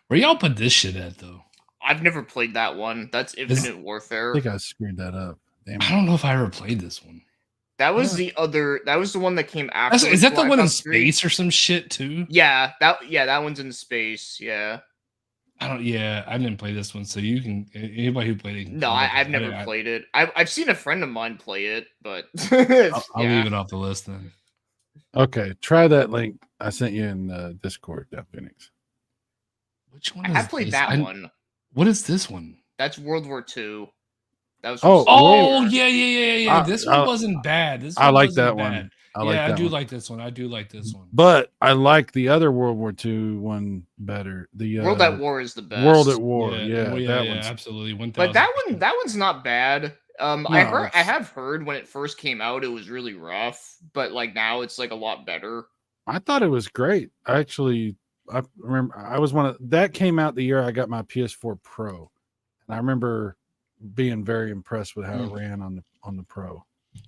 Where y'all put this shit at though? I've never played that one. That's Infinite I Warfare. think I screwed that up. Damn I it. don't know if I ever played this one. That was the other. That was the one that came after. Is that the Black one in Ops 3. space or some shit too? Yeah, that one's in space. Yeah. Yeah, I didn't play this one, so you can anybody who played it. Can No, comment, 'cause I've never I- played it. I've seen a friend of mine play it, but I'll yeah. leave it off the list then. Okay, try that link I sent you in Discord, Phoenix. Which one? I is have played this? that one. What is this one? That's World War II. That was. Oh, Oh War. yeah. This one wasn't bad. This one I like wasn't that bad. one. I do one. like this one. I do like this one. But I like the other World War II one better. The World at War is the best. World at War, that yeah, one's absolutely. 1000%. But that one's not bad. I No, have heard when it first came out it was really rough, but like now it's like a lot better. I thought it was great. I remember I was one of that came out the year I got my PS4 Pro, and I remember being very impressed with how it ran on the Pro.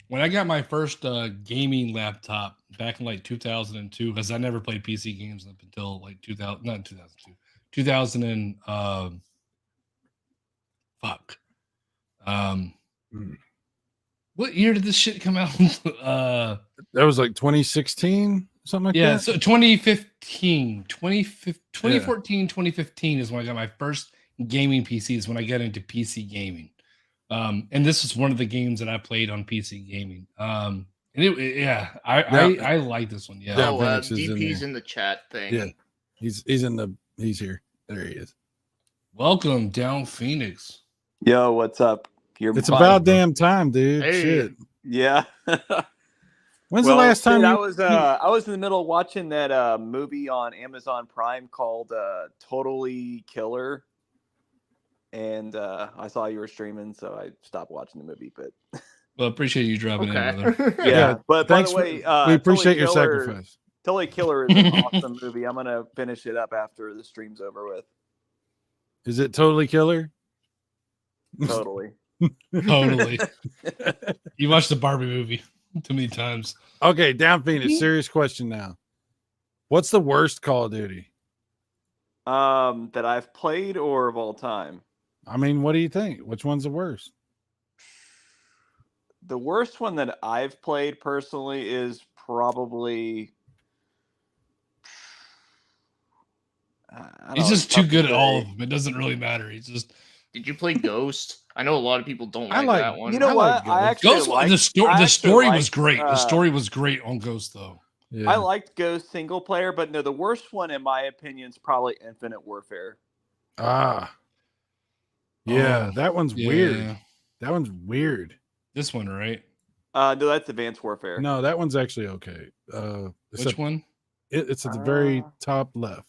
When I got my first gaming laptop back in like 2002, because I never played PC games up until like 2000, not 2002, 2000 and what year did this shit come out? That was like 2016, something like Yeah, that. so 2015, 2014, 2015 is when I got my first gaming PCs, when I got into PC gaming. And this was one of the games that I played on PC gaming. And I like this one. Yeah. Oh, Phoenix is in DP's there. in the chat thing. Yeah, he's here. There he is. Welcome down, Phoenix. Yo, what's up? It's about damn time, dude. Hey. Shit. Yeah. When's the last time I was in the middle of watching that movie on Amazon Prime called Totally Killer, and I saw you were streaming, so I stopped watching the movie. But Well, appreciate you dropping in, brother. Okay. yeah, but by Thanks the for- way, we appreciate your Totally Killer- sacrifice. Totally Killer is an awesome movie. I'm gonna finish it up after the stream's over with. Is it totally killer? Totally. Totally. You watched the Barbie movie too many times. Okay, down Phoenix. Serious question now. What's the worst Call of Duty? That I've played or of all time. I mean, what do you think? Which one's the worst? The worst one that I've played personally is probably. He's just too good at all of them. It doesn't really matter. He's just Did you play Ghost? I know a lot of people don't I like like- that one. You know I what? like I Ghost. actually Ghost. liked, The story. I The actually story was liked, great. The story was great on Ghost, though. Yeah. I liked Ghost single player, but no, the worst one in my opinion is probably Infinite Warfare. Ah. Yeah, Oh, that one's Yeah. weird. That one's weird. This one, right? No, that's Advanced Warfare. No, that one's actually okay. Which one? It's at the very Uh, top left.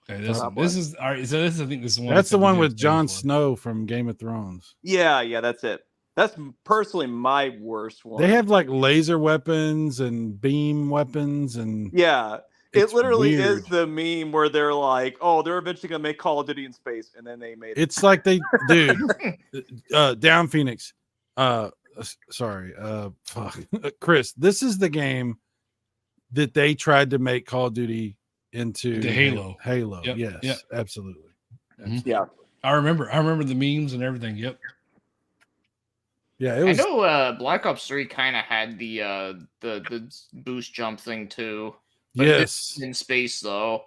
Okay, this Top this left. is all right. So this is, I think this is one. That's the one with James Jon for. Snow from Game of Thrones. Yeah, that's it. That's personally my worst one. They have like laser weapons and beam weapons, and yeah. it's It literally is weird. the meme where they're like, "Oh, they're eventually gonna make Call of Duty in space," and then they made it. It's like they, dude. Down Phoenix. Sorry. Fuck. Chris. This is the game that they tried to make Call of Duty into The Halo. Halo. Yep, Yes, yep. absolutely. Mhm. Yeah. I remember the memes and everything. Yep. Yeah, it I was. know Black Ops 3 kind of had the boost jump thing too. But Yes. this is in space though.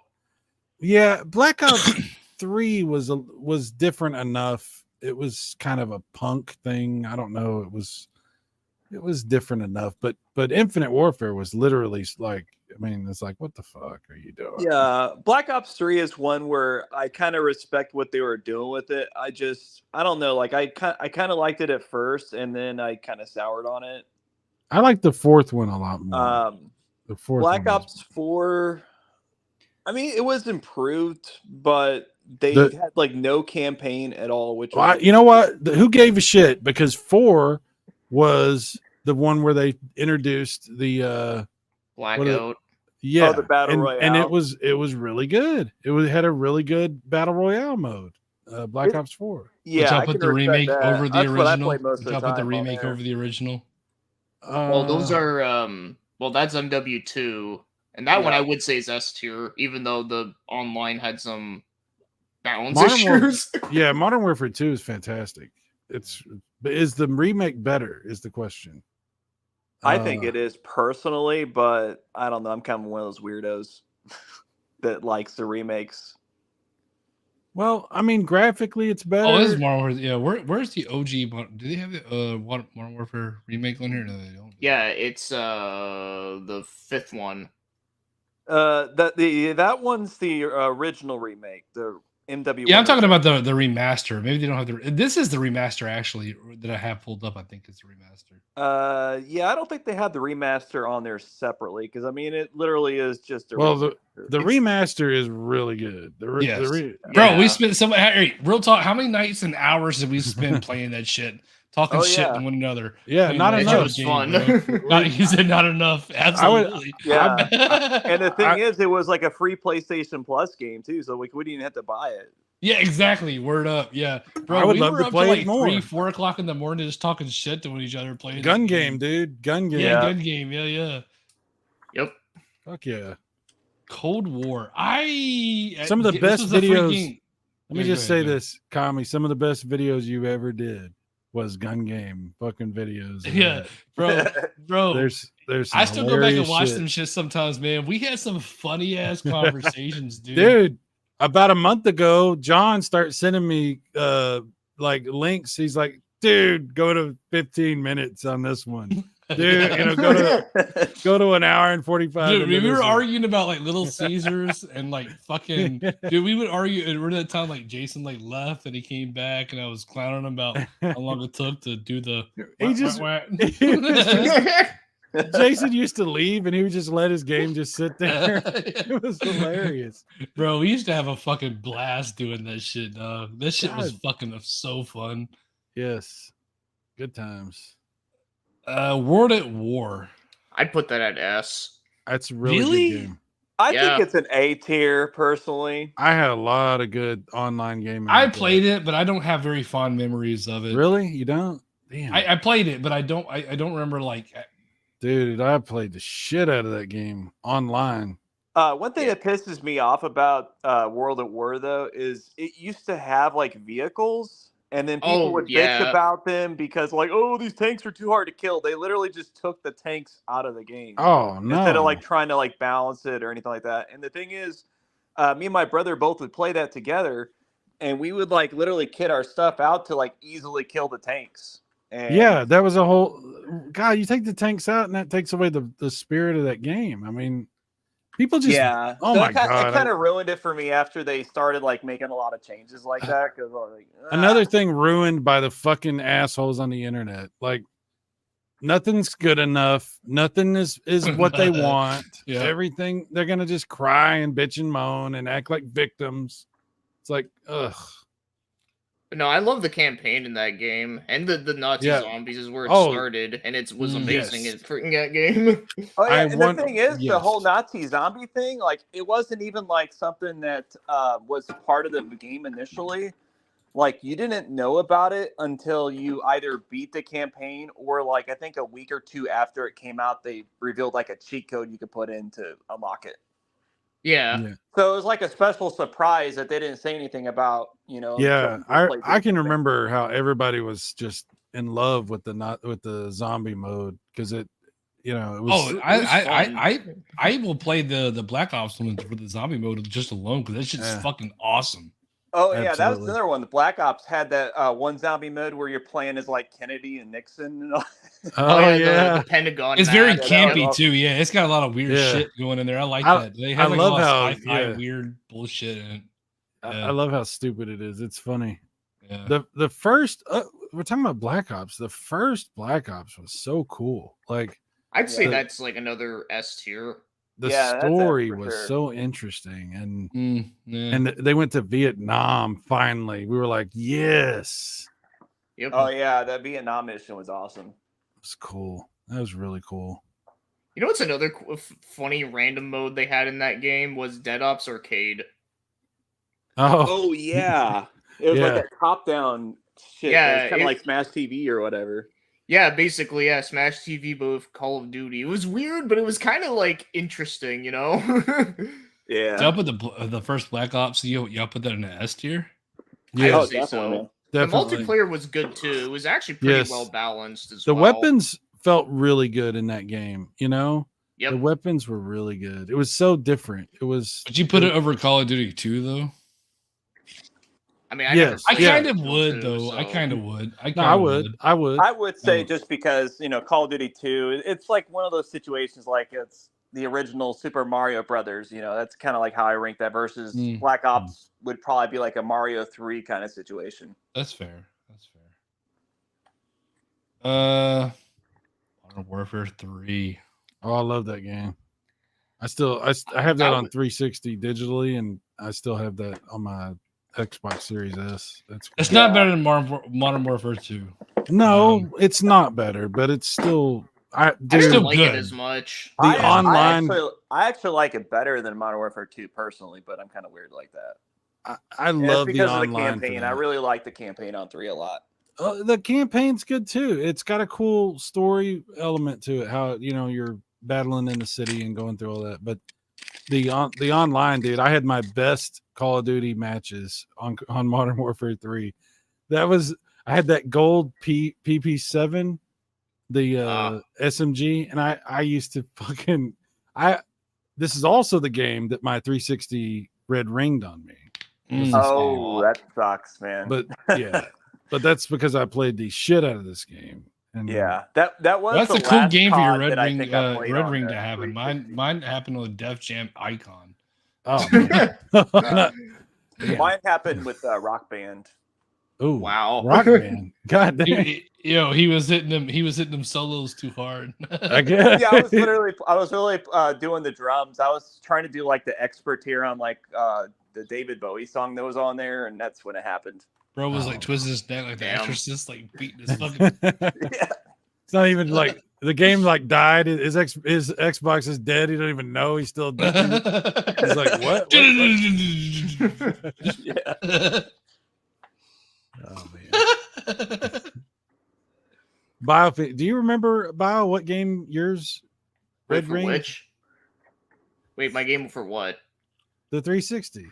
Yeah, Black Ops 3 was different enough. It was kind of a punk thing. I don't know. It was different enough, but Infinite Warfare was literally like, I mean, it's like, what the fuck are you doing? Yeah, Black Ops 3 is one where I kind of respect what they were doing with it. I don't know, like I kind of liked it at first, and then I kind of soured on it. I like the fourth one a lot more. The fourth Black one was- Ops 4, I mean, it was improved, but they The- had like no campaign at all, which Well, was, you know what? Who gave a shit? Because 4 was the one where they introduced the Blackout. yeah, the Battle and Royale. it was really good. It had a really good battle royale mode. Black It- Ops 4. yeah, Which I'll I put can the respect remake that. over the That's what I original. play most of Which the I'll put the time on remake there. over the original. Well, those Uh, are that's MW2, and that one Yeah. I would say is S tier, even though the online had some balance Modern War- issues. yeah, Modern Warfare 2 is fantastic. It's But is the remake better? Is the question. I think it is personally, but I don't know. I'm kind of one of those weirdos that likes the remakes. Well, I mean, graphically, it's better. Oh, this is Modern Warfare. Yeah, where's the OG? Do they have the Modern Warfare remake on here? No, they don't. Yeah, it's the 5th one. That one's the original remake, the MW. Yeah, I'm talking about the remaster. Maybe they don't have the. This is the remaster actually that I have pulled up. I think it's the remaster. Yeah, I don't think they have the remaster on there separately because I mean it literally is just a Well, remaster. the remaster is really good. Yes. Bro, Bro, we spent some. Hey, real talk. How many nights and hours did we spend playing that shit, talking Oh, shit yeah. to one another? Yeah, playing not that enough. It was game, fun. bro. He said not enough. Absolutely. Yeah. And the thing I- is, it was like a free PlayStation Plus game too, so we didn't even have to buy it. Yeah, exactly. Word up. Yeah, bro. I would we love were to up play till it like more. 3-4 o'clock in the morning just talking shit to each other playing gun this game, dude. Gun game. Yeah, Yeah. gun game. Yeah. Yep. Fuck yeah. Cold War. Some of the this best was a free videos- game. Let me Yeah, just go ahead, say go ahead. this, Kami. Some of the best videos you ever did was gun game fucking videos. of Yeah, that. bro. There's some I still go back and hilarious watch shit. them shit sometimes, man. We had some funny ass conversations, dude. Dude, about a month ago, John started sending me like links. He's like, dude, go to 15 minutes on this one. Dude, you know, go to an hour and 45 Dude, we minutes. were arguing about like Little Caesars and like fucking dude. We would argue, and we're that time like Jason like left and he came back, and I was clowning him about how long it took to do the. He just- wah. Jason used to leave and he would just let his game just sit there. It was hilarious. Bro, we used to have a fucking blast doing that shit, dog. That shit was God. fucking so fun. Yes. Good times. World at War. I'd put that at S. That's a really, Really? good game. I Yeah. think it's an A tier personally. I had a lot of good online gaming. I with that. played it, but I don't have very fond memories of it. Really? You don't? Damn. I played it, but I don't remember like Dude, I played the shit out of that game online. One thing that pisses me off about World at War though is it used to have like vehicles, and then people Oh, would bitch yeah. about them because like, oh, these tanks are too hard to kill. They literally just took the tanks out of the game Oh no. instead of like trying to like balance it or anything like that. And the thing is, me and my brother both would play that together, and we would like literally kit our stuff out to like easily kill the tanks. And Yeah, that was a whole God, you take the tanks out and that takes away the spirit of that game. I mean, people just yeah. oh So my it God. kind of ruined it for me after they started like making a lot of changes like that. Because like, Another thing ruined by the fucking assholes on the internet. Like nothing's good enough. Nothing is what they want. Yeah. Everything they're gonna just cry and bitch and moan and act like victims. It's like, ugh. No, I love the campaign in that game, and the Nazi Yeah. zombies is where it Oh. started, and it was Mm, amazing yes. in freaking that game. Oh yeah, I and want- the thing is, the yes. whole Nazi zombie thing, like it wasn't even like something that was part of the game initially. Like you didn't know about it until you either beat the campaign or like I think a week or two after it came out, they revealed like a cheat code you could put in to unlock it. Yeah. So it was like a special surprise that they didn't say anything about, you know. Yeah, until I PlayStation can came out. remember how everybody was just in love with the zombie mode because it, you know, it was. oh, it was I will play the Black Ops one for the zombie mode just alone because that shit's Yeah. fucking awesome. Oh yeah, that was Absolutely. another one. The Black Ops had that one zombie mode where you're playing as like Kennedy and Nixon and all. Oh, the- yeah. the Pentagon. It's very map. that was campy awesome. too. Yeah, it's got a lot of weird Yeah. shit going in there. I like I- that. They I have like love a lot how- of sci-fi yeah. weird bullshit in it. Yeah. I love how stupid it is. It's funny. Yeah. The first we're talking about Black Ops. The first Black Ops was so cool. Like I'd say Yeah. that's like another S tier. the Yeah, that's it story for was sure. so interesting, and Yeah. and they went to Vietnam. Finally, we were like, yes, Yep. Oh yeah, that Vietnam mission was awesome. it was cool. That was really cool. You know what's another funny random mode they had in that game was Dead Ops Arcade. Oh, Oh yeah, it was Yeah. like a top-down shit. Yeah, Yeah, kind it- of like Smash TV or whatever. Yeah, basically, yeah, Smash TV, but with Call of Duty. It was weird, but it was kind of like interesting, you know? Yeah. Y'all put the first Black Ops. Y'all put that in an S tier. I yeah. would say so. definitely. Definitely. The multiplayer was good too. It was actually pretty Yes. well balanced as The well. weapons felt really good in that game. You know, Yep. the weapons were really good. It was so different. It was. Would you put it over Call of Duty 2 though? I mean, I Yes. never I played kind it of until would 2, though. I so- kind of would. I No, kind I of would. I would. I would say Oh. just because Call of Duty 2, it's like one of those situations like it's the original Super Mario Brothers. That's kind of like how I rank that versus Mm. Black Ops would probably be like a Mario 3 kind of situation. That's fair. That's fair. Modern Warfare 3. Oh, I love that game. I have that That on was- 360 digitally, and I still have that on my Xbox Series S. That's It's cool. not better than Modern Warfare 2. No, it's not better, but it's still. I Dude, didn't Still like good. it as much. The online- I actually like it better than Modern Warfare 2 personally, but I'm kind of weird like that. I And love it's the because of online. the for campaign. that. I really like the campaign on 3 a lot. The campaign's good too. It's got a cool story element to it. How you're battling in the city and going through all that. But the online, dude, I had my best Call of Duty matches on Modern Warfare 3. I had that gold PP7, the SMG, and I used to fucking This is also the game that my 360 red ringed on me. Mm. Oh, that sucks, man. But yeah, but that's because I played the shit out of this game. And yeah, that was That's the a cool last game for your COD Red that I Ring. think I played Red on Ring the to happen. 360. Mine happened with Def Jam Icon. Oh, man. Yeah. Mine happened with Rock Band. Ooh, Wow. Rock Band. God damn. He was hitting them. He was hitting them solos too hard. I guess. Yeah, I was literally doing the drums. I was trying to do like the expert tier on like the David Bowie song that was on there, and that's when it happened. Bro was Oh. like twisting his neck like the Damn. Exorcist, like beating his fucking. Yeah. It's not even like the game like died. His Xbox is dead. He don't even know he's still addicted. He's like, what? Yeah. Oh man. Bio, do you remember Bio? What game yours? Wait, Red for Ring, which? Wait, my game for what? the 360.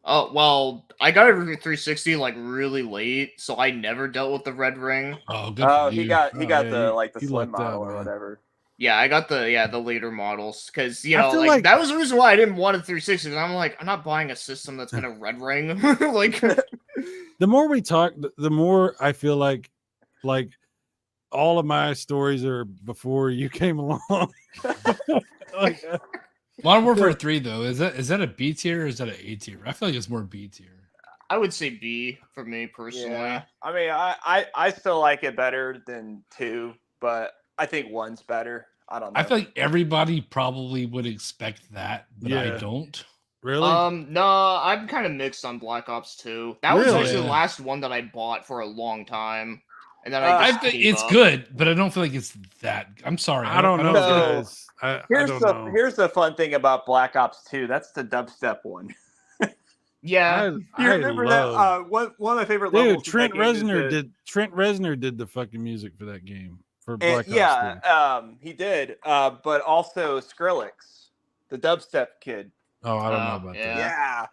Oh, well, I got it for 360 like really late, so I never dealt with the red ring. Oh, good. Oh, for he you. got Oh, the yeah, like the you slim lucked out, model or man. whatever. Yeah, I got the later models because I feel like- that was the reason why I didn't want a 360. 'Cause I'm like, I'm not buying a system that's gonna red ring. Like, The more we talk, the more I feel like all of my stories are before you came along. Like, Modern Warfare 3 though, is that a B tier or is that an A tier? I feel like it's more B tier. I would say B for me personally. Yeah, I mean, I still like it better than 2, but I think 1's better. I don't know. I feel like everybody probably would expect that, but I Yeah. don't. really? No, I'm kind of mixed on Black Ops 2. That was Really? actually the Yeah. last one that I bought for a long time, and then I I I just think gave it's up. good, but I don't feel like it's that. I'm sorry. I don't know, know. guys. I here's don't the know. here's the fun thing about Black Ops 2. That's the dubstep one. Yeah, You I remember love- that? One of my favorite levels. Dude, Trent in that game is Reznor the- Trent Reznor did the fucking music for that game for And, Black Ops 3. yeah, he did. But also Skrillex, the dubstep kid. Oh, I don't know about yeah. that. Yeah,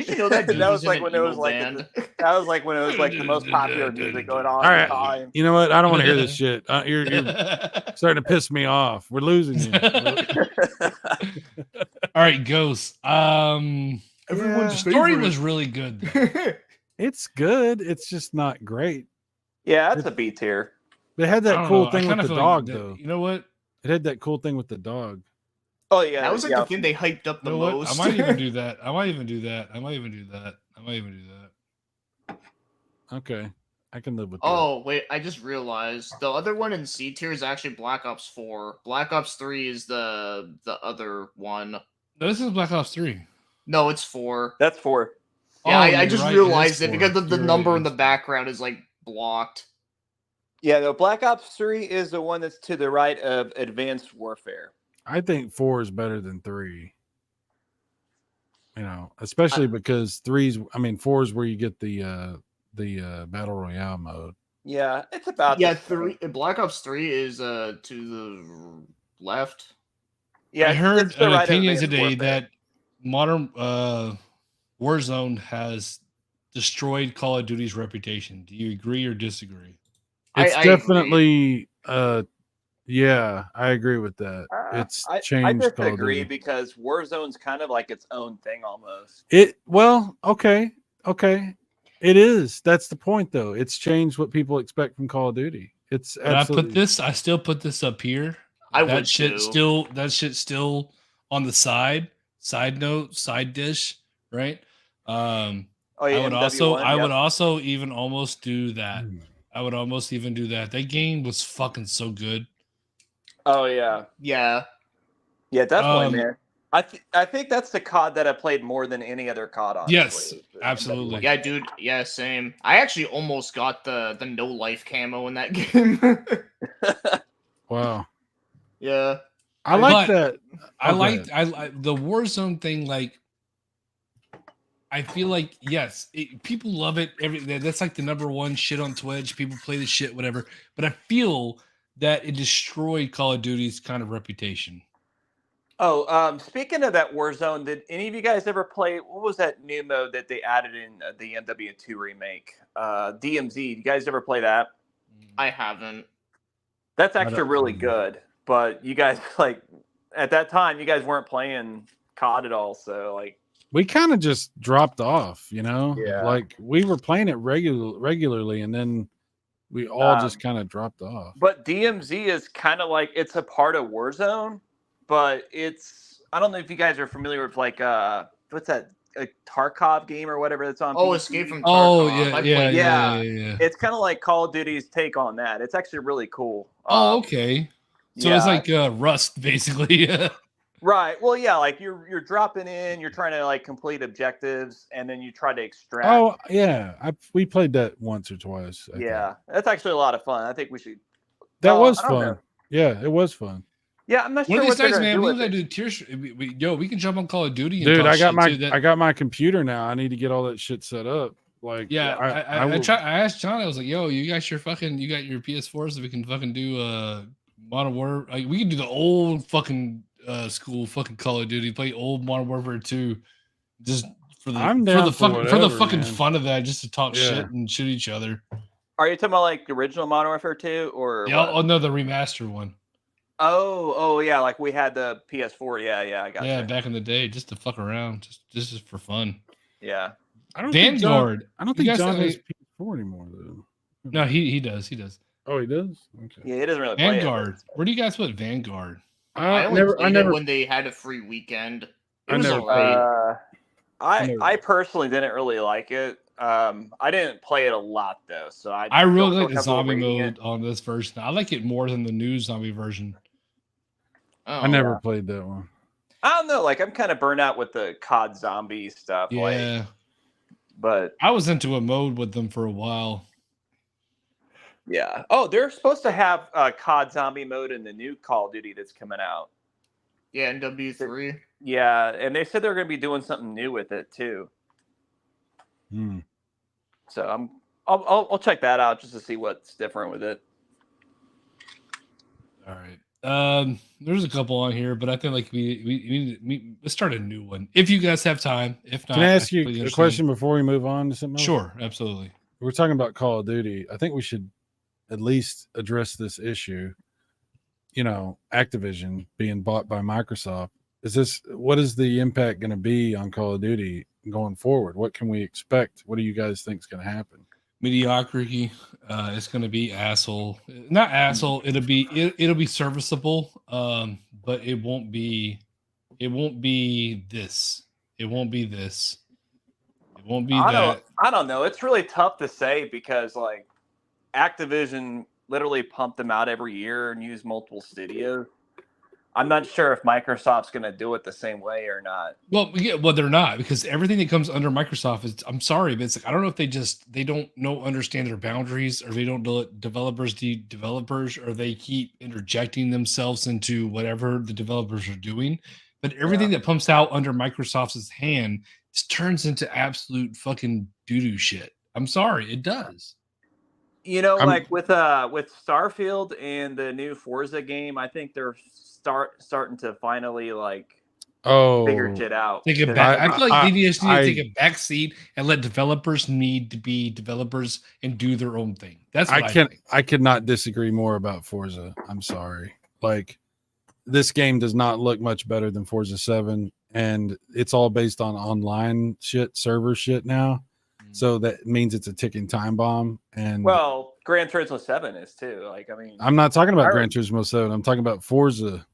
did you know that? That dude was in like an when it was emo like band? that was like when it was like the most popular music going on All at the right. time. You know what? I don't want to hear this shit. You're starting to piss me off. We're losing you. All right, Ghost. Everyone's The story was really good. though. It's good. It's just not great. Yeah, that's a B tier. It had I that don't cool know, I thing with kinda the feel dog, that- though. You know what? It had that cool thing with the dog. Oh yeah, That was like yeah. the thing they hyped up You the know what? most. I might even do that. I might even do that. Okay. I can live with that. Oh wait, I just realized the other one in C tier is actually Black Ops 4. Black Ops 3 is the other one. No, this is Black Ops 3. No, it's 4. That's 4. Yeah, Oh, I you're just right, realized is it because 4. the You're number right, in the it's 4. background is like blocked. Yeah, the Black Ops 3 is the one that's to the right of Advanced Warfare. I think 4 is better than 3. You know, especially because 4 is where you get the battle royale mode. Yeah, it's about Yeah, the same. Black Ops 3 is to the left. Yeah, I it's heard to the an right of opinion Advanced today Warfare. that modern Warzone has destroyed Call of Duty's reputation. Do you agree or disagree? It's I agree. definitely yeah, I agree with that. It's I changed Call of disagree Duty. because Warzone's kind of like its own thing almost. Okay. It is. That's the point though. It's changed what people expect from Call of Duty. It's But absolutely I still put this up here. I that would shit too. that shit still on the side note, side dish, right? Oh yeah, MW1, I would yep. also even almost do that. Hmm. I would almost even do that. That game was fucking so good. Oh yeah, Yeah. yeah, definitely, Um, man. I think that's the COD that I played more than any other COD. Honestly, Yes, is the absolutely. Yeah, dude. Yeah, same. I actually almost got the no life camo in that game. Wow. Yeah. I like But that. I Oh, go liked ahead. the Warzone thing. Like, I feel like yes, people love it. That's like the number one shit on Twitch. People play the shit, whatever. But I feel that it destroyed Call of Duty's kind of reputation. Oh, speaking of that Warzone, did any of you guys ever play? What was that new mode that they added in the MW2 remake? DMZ. You guys ever play that? I haven't. That's I actually don't- really good. But you guys like at that time, you guys weren't playing COD at all. So like, We kind of just dropped off, you know? Yeah. Like we were playing it regularly and then we all just kind of dropped off. but DMZ is kind of like it's a part of Warzone, but it's I don't know if you guys are familiar with like what's that a Tarkov game or whatever that's on. Oh, PC? Escape from Tarkov. Oh I yeah, played yeah, that. yeah, Yeah. yeah, yeah. It's kind of like Call of Duty's take on that. It's actually really cool. Oh, okay. So it's yeah. like Rust, basically. Right. Well, yeah, like you're dropping in, you're trying to like complete objectives, and then you try to extract. Oh, yeah. We played that once or twice. I think. yeah, that's actually a lot of fun. I think we should. That was I don't fun. know. Yeah, it was fun. Yeah, I'm not One sure of what these they're days, gonna man, do we with gotta it. do tier. We can jump on Call of Duty. And Dude, talk I got shit, too. I got my computer now. I need to get all that shit set up. Like, Yeah, I I will- asked John. I was like, "Yo, you got your PS4, so we can fucking do Modern Warfare. Like, we can do the old fucking school fucking Call of Duty. Play old Modern Warfare 2, just for the I'm down for fucking whatever, fucking man. fun of that, just to talk Yeah. shit and shoot each other. Are you talking about like the original Modern Warfare 2 or? Yeah, what? oh no, the remaster one. Oh, yeah, like we had the PS4. Yeah, I got Yeah, you. back in the day, just to fuck around, just for fun. Yeah. I don't think John, Vanguard. I don't You think guys John know- has PS4 anymore though. No, he does. Oh, he does. Okay. Yeah, it doesn't really play Vanguard. Where do you guys put Vanguard? I only played it when they had a free weekend. It I was never alright. I personally didn't really like it. I didn't play it a lot though, so I I don't really feel like the comfortable zombie rating mode it. on this version. I like it more than the new zombie version. Oh, I never played that one. I don't know, like I'm kind of burnt out with the COD zombie stuff. Like, Yeah, but I was into a mode with them for a while. yeah. Oh, they're supposed to have COD zombie mode in the new Call of Duty that's coming out. Yeah, NW3. Yeah, and they said they're going to be doing something new with it too. Hmm. So I'll check that out just to see what's different with it. All right. There's a couple on here, but I think like we let's start a new one if you guys have time. If not, Can I ask you completely a understand. question before we move on to something else? Sure, absolutely. We're talking about Call of Duty. I think we should at least address this issue. You know, Activision being bought by Microsoft. What is the impact going to be on Call of Duty going forward? What can we expect? What do you guys think is going to happen? Mediocrity. It's going to be not asshole. It'll be serviceable. But it won't be this. It won't be this. It won't be that. I don't know. It's really tough to say because like Activision literally pumped them out every year and use multiple studios. I'm not sure if Microsoft's going to do it the same way or not. Well, yeah, well, they're not because everything that comes under Microsoft is. I'm sorry, but it's like I don't know if they don't understand their boundaries, or they don't developers, or they keep interjecting themselves into whatever the developers are doing. But everything that pumps out under Microsoft's hand just turns into absolute fucking doo-doo shit. I'm sorry, it does. You know, I'm- like with Starfield and the new Forza game, I think they're starting to finally like figure Oh, shit out. Take it 'Cause back. I- I feel like they just need I- to take a back seat and let developers need to be developers and do their own thing. That's what I think. I could not disagree more about Forza. I'm sorry. Like this game does not look much better than Forza 7, and it's all based on online shit, server shit now. So that means it's a ticking time bomb. And Well, Gran Turismo 7 is too. Like, I mean, I'm not talking about I- Gran Turismo 7. I'm talking about Forza.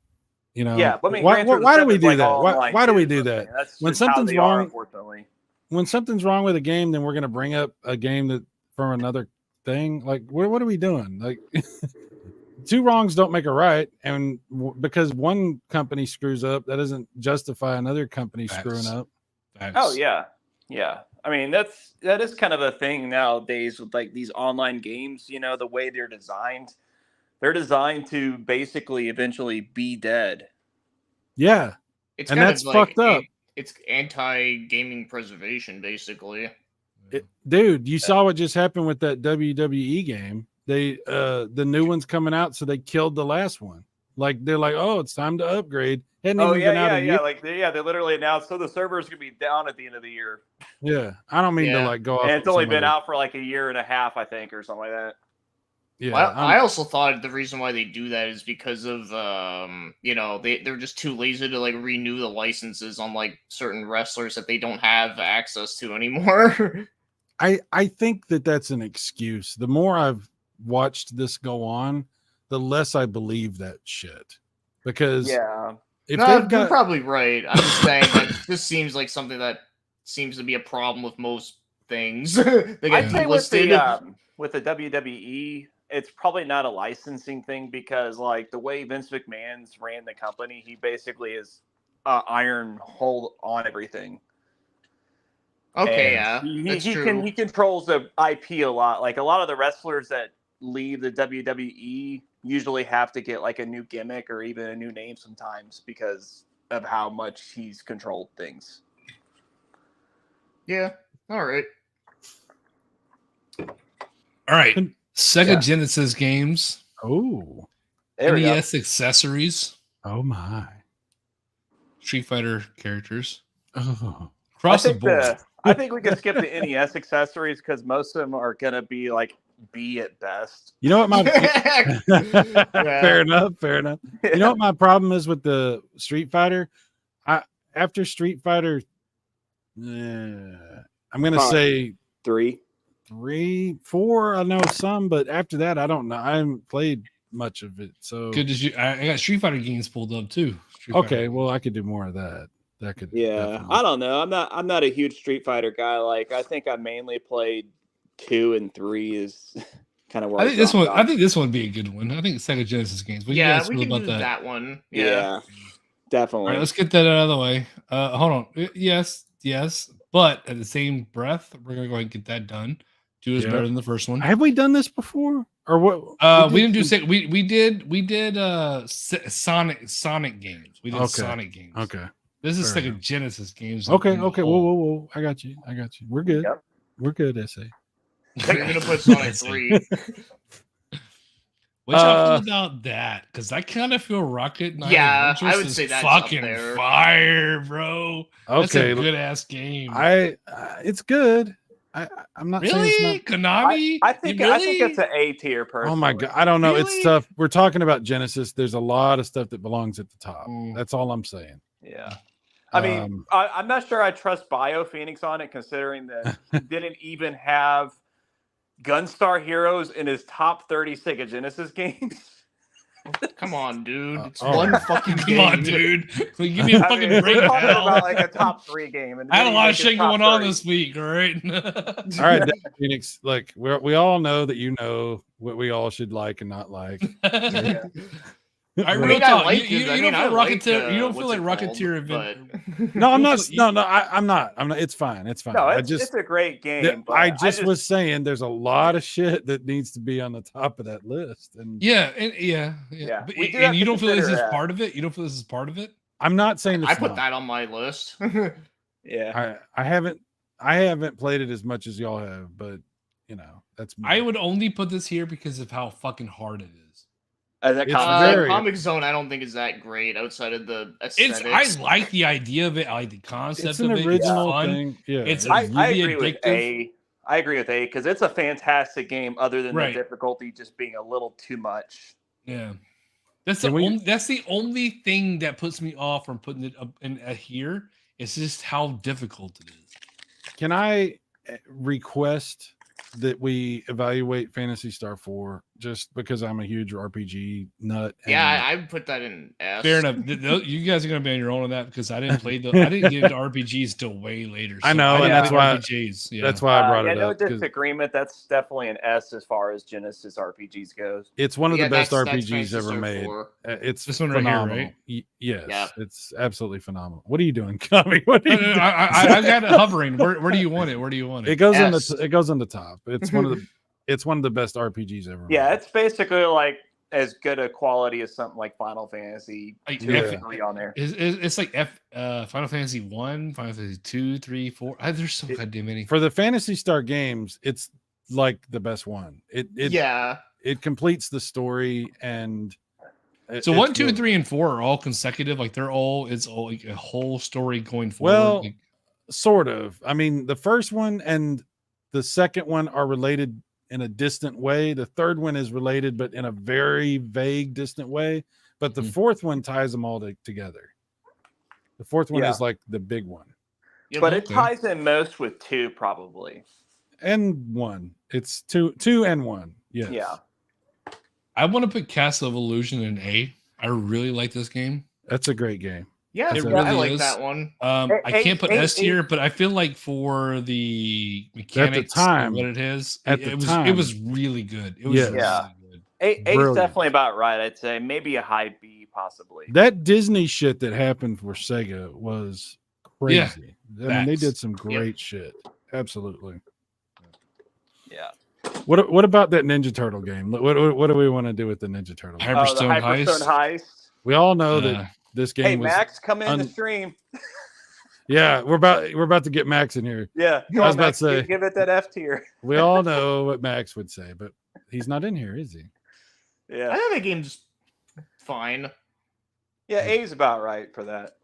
You know, yeah, but I mean, why, Gran why, Turismo why do 7 we is, do like, that? all Why, online why do we too, do so, I that? mean, that's When just how something's they are, wrong, unfortunately. when something's wrong with a game, then we're going to bring up a game that from another thing. Like, what are we doing? Like, two wrongs don't make a right, and because one company screws up, that doesn't justify another company screwing Facts. up. Oh yeah, yeah. I mean, that is kind of a thing nowadays with like these online games. You know, the way they're designed to basically eventually be dead. Yeah, It's And kind that's of like fucked up. it's anti-gaming preservation, basically. dude, you saw what just happened with that WWE game. They the new one's coming out, so they killed the last one. Like they're like, oh, it's time to upgrade. Hadn't Oh even been out yeah, a yeah, year. yeah. Like they literally announced, so the server's gonna be down at the end of the year, Yeah, I don't mean to Yeah. like go off. and it's on only some been other- out for like a year and a half, I think, or something like that. Yeah, Well, I'm- I also thought the reason why they do that is because of you know, they're just too lazy to like renew the licenses on like certain wrestlers that they don't have access to anymore. I think that that's an excuse. The more I've watched this go on, the less I believe that shit. Because Yeah, if No, they've you're got probably right. I'm just saying that this seems like something that seems to be a problem with most things. They I'd get say listed. with the WWE, it's probably not a licensing thing because like the way Vince McMahon's ran the company, he basically is iron hold on everything. Okay, And yeah, that's true. he controls the IP a lot. Like a lot of the wrestlers that leave the WWE usually have to get like a new gimmick or even a new name sometimes because of how much he's controlled things. Yeah, all right. All right. Sega Yeah. Genesis games, oh There we go. NES accessories, oh my Street Fighter characters, oh across the board. I think we can skip the NES accessories because most of them are gonna be like B at best. you know what my Yeah. fair enough you know what my problem is with the Street Fighter? After Street Fighter, I'm gonna Five. say 3. 3, 4. I know some, but after that, I don't know. I haven't played much of it. So Good as you. I got Street Fighter games pulled up too. Street okay, Fighter. well, I could do more of that. That could Yeah, definitely- I don't know. I'm not a huge Street Fighter guy. Like I think I mainly played 2 and 3 is kind of where I think this dropped one. off. I think this one would be a good one. I think Sega Genesis games. What do you Yeah, guys we feel can about do that? that one. yeah, Yeah. All definitely. right, let's get that out of the way. Hold on. Yes, but at the same breath, we're gonna go ahead and get that done. 2 is Yeah. better than the first one. Have we done this before, or what? We didn't do we did Sonic games. We did Okay. Sonic games. Okay, This is Fair Sega enough. Genesis games. okay. in the Whoa, whole. whoa. I got you. We're good. Yep. We're good. SA. You're gonna put Sonic 3. What y'all feel about that? Because I kind of feel Rocket Knight Yeah, Adventures I would is say that's up fucking there. fire, bro. That's Okay, a good ass game. it's good. I'm not saying Really, it's not. Konami? I think it's an A tier personally. Oh my god, I don't know. It's Really? stuff we're talking about Genesis. There's a lot of stuff that belongs at the top. Mm. That's all I'm saying. Yeah. I mean, Um, I'm not sure I trust Bio Phoenix on it, considering that he didn't even have Gunstar Heroes in his top 30 Sega Genesis games. Come on, dude. It's oh. one fucking game. Come on, dude. Will you give me a I fucking mean, break, we're talking pal? about like a top 3 game. And I had a then lot you of make shit his top going on 30. this week. All right. all right, Dave Phoenix. Look, we all know that you know what we all should like and not like. Yeah. I I real mean, talk. I like You his. I don't mean, I feel like, Rocketeer. You don't feel what's like it called, Rocketeer event. but- No, I'm not. You- No, I'm not. It's fine. It's fine. No, I it's, just it's a great game. but I just was saying there's a lot of shit that needs to be on the top of that list, and Yeah, yeah. Yeah, But, we do have and you to don't feel this consider is that. part of it. You don't feel this is part of it. I'm not saying it's I put not. that on my list. Yeah. I haven't played it as much as y'all have, but you know that's me. I would only put this here because of how fucking hard it is. That It's comic very- Comic Zone, I don't think is that great outside of the It's aesthetics. I like the idea of it. I like the concept It's an of it. original It's fun. thing. Yeah, It's I really agree with addictive. A. I agree with A because it's a fantastic game. Other than Right. the difficulty just being a little too much. Yeah. That's the Can we- only that's the only thing that puts me off from putting it up in here. It's just how difficult it is. Can I request that we evaluate Phantasy Star 4 just because I'm a huge RPG nut? Yeah, I would put that in S. Fair enough. You guys are gonna be on your own on that because I didn't play I didn't get into RPGs till way later. I know, didn't and that's play why- RPGs. Yeah. That's why I brought yeah, it no up. 'cause disagreement. That's definitely an S as far as Genesis RPGs goes. It's one of Yeah, the best that's RPGs Phantasy ever Star made. 4. It's This one right here, phenomenal. right? Yes, Yeah. it's absolutely phenomenal. What are you doing, Kami? What are No, you no, doing? I got it hovering. Where do you want it? Where do you want It it? goes on S. the it goes on the top. It's one of the it's one of the best RPGs ever. Yeah, made. it's basically like as good a quality as something like Final Fantasy Like, 2 Yeah. and 3 on there. It's like Final Fantasy 1, Final Fantasy 2, 3, 4. There's so goddamn many. For the Phantasy Star games, it's like the best one. It completes the story and So it's 1, 2, really- 3, and 4 are all consecutive. Like it's all like a whole story going forward. Well, Like, sort of. I mean, the first one and the second one are related in a distant way. The third one is related, but in a very vague, distant way. But the Mhm. fourth one ties them all together. The fourth one Yeah. is like the big one, Yep. But it Okay. ties in most with 2, probably. and one. It's two and one. Yes. Yeah. I want to put Castle of Illusion in A. I really like this game. That's a great game. yeah, It I really like is. that one. I can't put Hey, S hey, tier, but I feel like for the mechanics time- of what it is, at it the was time- it was really good. It was Yes. really Yeah. good. A's Brilliant. definitely about right. I'd say maybe a high B, possibly. That Disney shit that happened for Sega was Yeah, crazy. I mean, they facts. did some great shit. Absolutely. Yeah. What about that Ninja Turtle game? What do we want to do with the Ninja Turtle game? Oh, the Hyperstone Hyperstone Heist. Heist. We all know Uh, that this game Hey, was Max, come in the un- stream. Yeah, we're about to get Max in here. Yeah. I was about Max, to say- give it that F tier. We all know what Max would say, but he's not in here, is he? I Yeah. think the game's fine. Yeah, A's about right for that.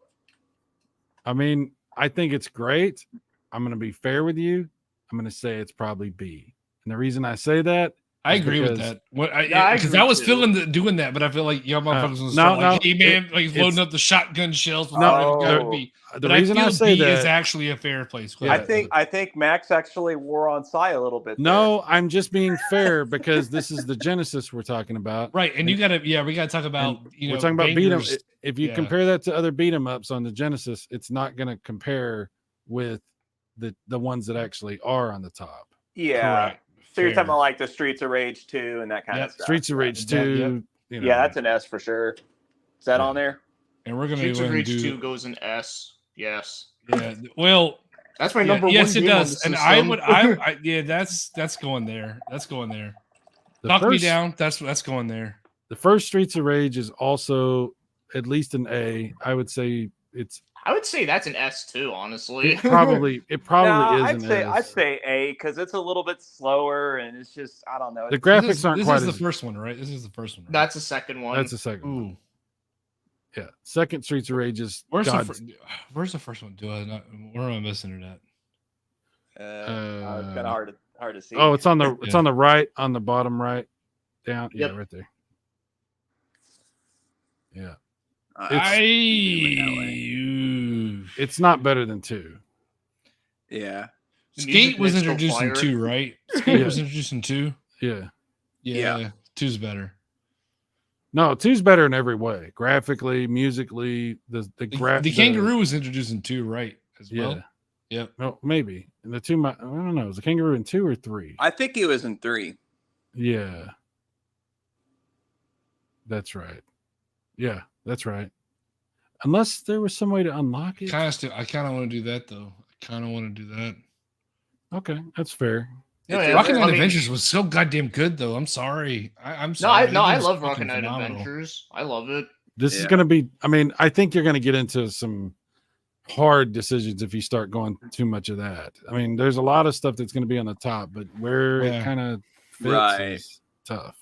I mean, I think it's great. I'm going to be fair with you. I'm going to say it's probably B. And the reason I say that, I agree with because- that. What Yeah, I because agree I was too. feeling doing that, but I feel like y'all motherfuckers was no, like, no, hey man, like it's- loading up the shotgun shells. No, no. the But reason I feel say B is that, actually a fair place. Yeah. I think Max actually wore on Psy a little bit. no, I'm just being fair because this is the Genesis we're talking about. Right, and you gotta, we gotta talk about, And we're talking about beat 'em. bangers. If you Yeah. compare that to other beat 'em ups on the Genesis, it's not going to compare with the ones that actually are on the top. there. Yeah. Correct. So you're Fair. talking about like the Streets of Rage 2 and that kind Yep. of stuff. Streets of Rage Yep. 2. You know, Yeah, that's an S for sure. Is that Yeah. on there? And we're gonna Streets go of ahead and Rage do, 2 goes in S. Yes. yeah. Well, That's my yeah, number one. yes, it game on does, the and I system. would, yeah, that's going there. That's going there. the Knock me first, down. That's going there. The first Streets of Rage is also at least an A. I would say it's I would say that's an S too, honestly. it probably No, is I'd an say S. I'd say A because it's a little bit slower and it's just I don't know. The It's- graphics This aren't is quite the as first one, right? This is the first one. Right? That's the second one. that's the second one. Ooh. Yeah. Second Streets of Rage is Where's God's- where's the first one? Do I not? Where am I missing it at? it's kind of hard to see. Oh, it's on the Yeah. on the right, on the bottom right, down. Yep. Yeah, right there. Yeah. It's not better than 2. Yeah. The Skate music was makes no introduced in fire. 2, right? Skate Yeah. was introduced in 2. Yeah. Yeah, 2's better. No, 2's better in every way. Graphically, musically, the The kangaroo was introduced in 2, right? As Yeah. well. Yep. No, maybe. And the 2 I don't know. Was the kangaroo in 2 or 3? I think he was in 3. Yeah. That's right. Yeah, that's right. Unless there was some way to unlock it. I kind of want to do that though. I kind of want to do that. Okay, that's fair. No, It's yeah, Rocket I Knight mean- Adventures was so goddamn good though. I'm sorry. I'm No, sorry. I It was love fucking Rocket Knight phenomenal. Adventures. I love it. This is Yeah. going to be, I mean, I think you're going to get into some hard decisions if you start going too much of that. I mean, there's a lot of stuff that's going to be on the top, but where Yeah. it kind of fits Right. is tough.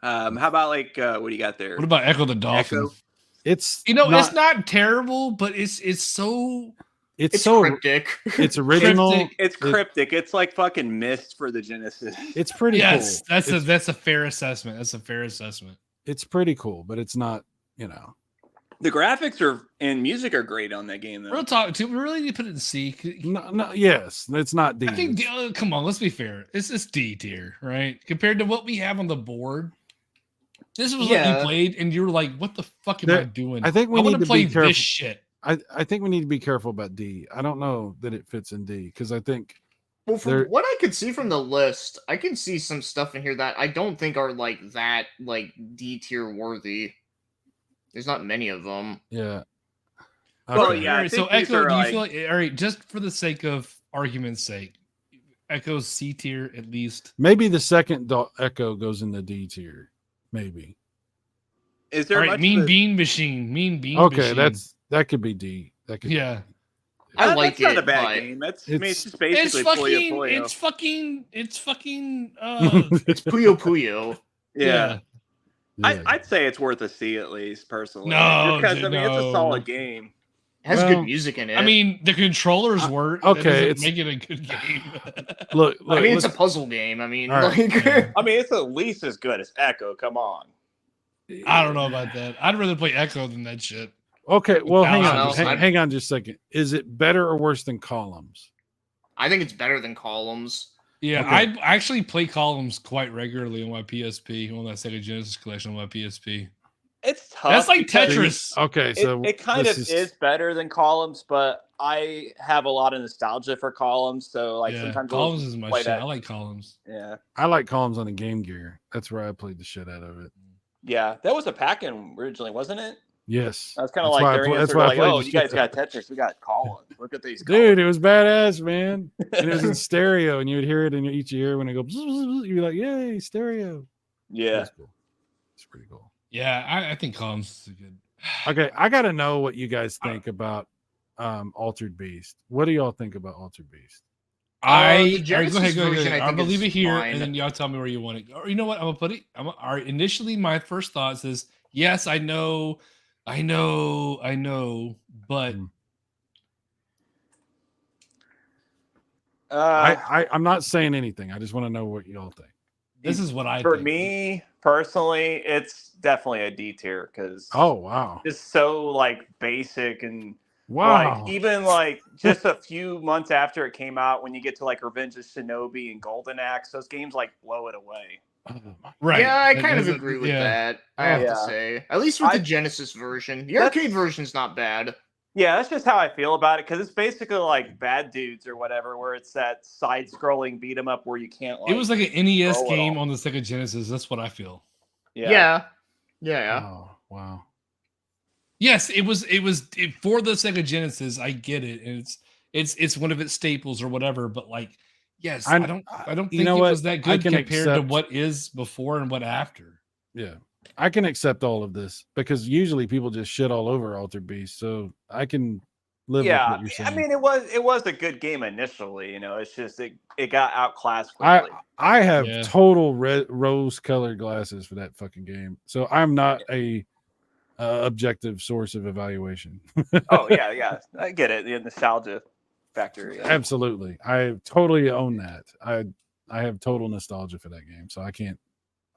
How about like what do you got there? What about Echo the Dolphin? Echo? It's It's not terrible, but it's so it's It's so cryptic. it's original. Cryptic. It's cryptic. It's like fucking Myst for the Genesis. It's pretty yes. cool. That's a fair assessment. That's a fair assessment. It's pretty cool, but it's not. You know, The graphics and music are great on that game though. Real talk. We really need to put it in C. no, yes, it's not D. I think. It's- Come on, let's be fair. It's D tier, right? Compared to what we have on the board. This was what Yeah. you played, and you were like, "What the fuck am I There- doing?" I think we I need want to to play be careful. this shit. I think we need to be careful about D. I don't know that it fits in D because I think Well, from There- what I could see from the list, I can see some stuff in here that I don't think are like that like D tier worthy. There's not many of them. yeah. Well, Okay. yeah, I All right, so think these Echo, are, do you like- feel like all right? Just for the sake of argument's sake, Echo's C tier at least. Maybe the second Echo goes in the D tier. Maybe. Is All there right, much Mean that- Bean Machine, Mean Bean. Okay, Machine. that could be D. That could yeah. I That's like not it, a bad but game. That's I mean, it's- it's just It's basically fucking. Puyo Puyo. It's fucking. it's Puyo Puyo. Yeah. Yeah. I'd say it's worth a C at least, personally. No, because dude, I mean it's no. a solid game. It has Well, good music in it. I mean, the controllers work. That okay, doesn't make it a good game. look, I mean, it's a let's- puzzle game. I mean, All right. like, Yeah. I mean, it's at least as good as Echo. Come on. I don't know about that. I'd rather play Echo than that shit. Okay, well, hang on, Balance. hang on just a second. Is it better or worse than Columns? I think it's better than Columns. Yeah, Okay. I actually play Columns quite regularly on my PSP, on that Sega Genesis collection on my PSP. It's tough. That's like because Tetris. Okay, so it kind this of is better than Columns, but I have a lot of nostalgia for Columns, so like yeah, sometimes Columns we'll is my play shit. that. I like Columns. Yeah, I like Columns on the Game Gear. That's where I played the shit out of it. yeah, that was a pack-in originally, wasn't it? Yes, I was kind of That's why like I during pl- it, that's sort of why I like, played oh, the you shit guys got out Tetris, we got Columns. Look at these, dude, it was badass, man. And it was in stereo, and you would hear it in each ear when it goes. You're like, yay, stereo. Yeah, That's cool. It's pretty cool. Yeah, I think Columns is good. Okay, I got to know what you guys think about Altered Beast. What do y'all think about Altered Beast? The All right, go Genesis ahead, go version, ahead. I I'm think, gonna leave is it here, fine. and then y'all tell me where you want it. Or you know what? I'm gonna put it. All right. Initially, my first thoughts is yes, I know, but Mm. I'm not saying anything. I just want to know what y'all think. this is what I for think. me personally, it's definitely a D tier because Oh wow, it's so like basic and wow. like even like just a few months after it came out, when you get to like Revenge of Shinobi and Golden Axe, those games like blow it away. Oh, my- Right. Yeah, I That- kind of that's- agree with yeah. that. I have Yeah. to say, at least with the I- Genesis version, the That's- arcade version's not bad. Yeah, that's just how I feel about it because it's basically like Bad Dudes or whatever, where it's that side-scrolling beat 'em up where you can't. Like, It was like an NES scroll at game all. on the Sega Genesis. That's what I feel. Yeah, yeah. Oh wow. Yes, it was for the Sega Genesis. I get it, and it's one of its staples or whatever. But like, yes, I don't you think know it what? was that I good can compared to accept- what is before and what after. Yeah, I can accept all of this because usually people just shit all over Altered Beast, so I can live with Yeah, what you're saying. I mean, it was a good game initially. You know, it's just it got outclassed I quickly. I have Yeah. total rose-colored glasses for that fucking game, so I'm not a objective source of evaluation. Oh yeah, I get it. The nostalgia factor. Yeah. Absolutely, I totally own that. I have total nostalgia for that game, so I can't.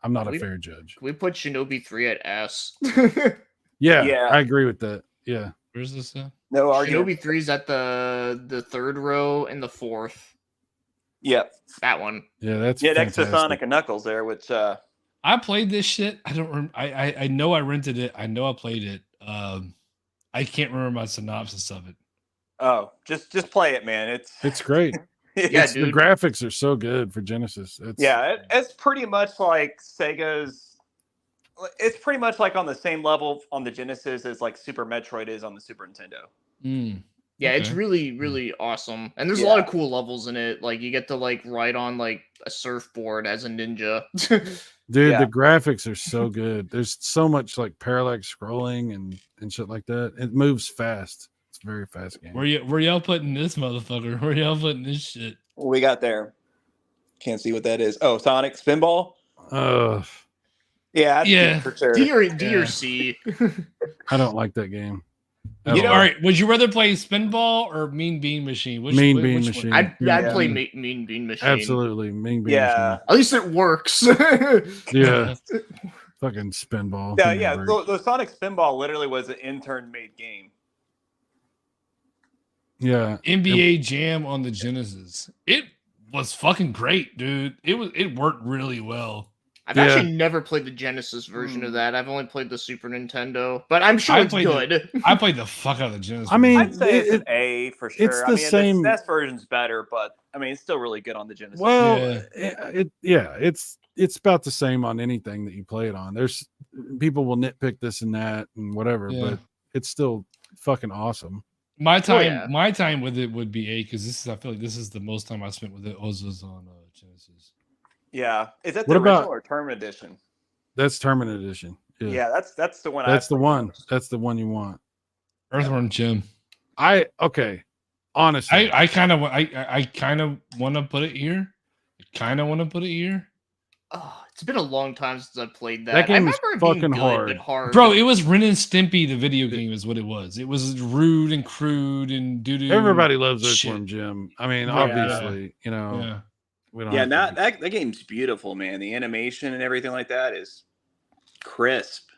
I'm not a We- fair judge. Can we put Shinobi 3 at S? Yeah, Yeah. I agree with that. Yeah, Where's this? No argument. Shinobi 3's at the third row and the fourth. Yep. That one. yeah, that's Yeah, next to fantastic. Sonic and Knuckles there, which I played this shit. I don't. I know I rented it. I know I played it. I can't remember my synopsis of it. just play it, man. It's great. Yeah, It's- the dude. graphics are so good for Genesis. It's, It's pretty much like Sega's. It's pretty much like on the same level on the Genesis as like Super Metroid is on the Super Nintendo. Mm. Yeah, it's Okay. really, really awesome. And there's a lot Yeah. of cool levels in it. Like you get to like ride on like a surfboard as a ninja. dude, Yeah. the graphics are so good. There's so much like parallax scrolling and shit like that. It moves fast. It's a very fast game. Where y'all putting this motherfucker? Where y'all putting this shit? What we got there? Can't see what that is. Oh, Sonic Spinball. Uh, Yeah, that's Yeah. D for sure. D or Yeah. C. I don't like that game. at You know- all. All right. Would you rather play Spinball or Mean Bean Machine? Mean Bean which Machine. one? I'd Yeah. play Mean Bean Machine. Absolutely, Mean Bean Yeah. At least it works. Machine. Yeah, fucking Spinball. Yeah, Give me a yeah. break. The Sonic Spinball literally was an intern-made game. Yeah, NBA Jam on the Genesis. It was fucking great, dude. It worked really well. I've Yeah. actually never played the Genesis version of that. I've only played the Super Nintendo, but I'm sure I it's played good. I played the fuck out of the Genesis. I mean, I'd say it's it- an A for sure. it's I the mean, same- the SNES version's better, but I mean, it's still really good on the Genesis. well, Yeah. it's about the same on anything that you play it on. There's people will nitpick this and that and whatever, Yeah. but it's still fucking awesome. my time, yeah. my time with it would be A because I feel like this is the most time I spent with it. Was on Genesis. Yeah, is that What the original about- or Tournament Edition? That's Terminate Edition. Yeah, Yeah, that's the one. that's the played one. most. That's the one you want. Earthworm Jim. Okay, honestly, I kind of want to put it here. Oh, it's been a long time since I played that. That game I is remember it being fucking good, hard. but hard. Bro, it was Ren and Stimpy, the video game, is what it was. It was rude and crude and doo doo. everybody loves shit. Earthworm Jim. I mean, Yeah. obviously, you know, Yeah. we don't. Yeah, have to not be- that game's beautiful, man. The animation and everything like that is crisp.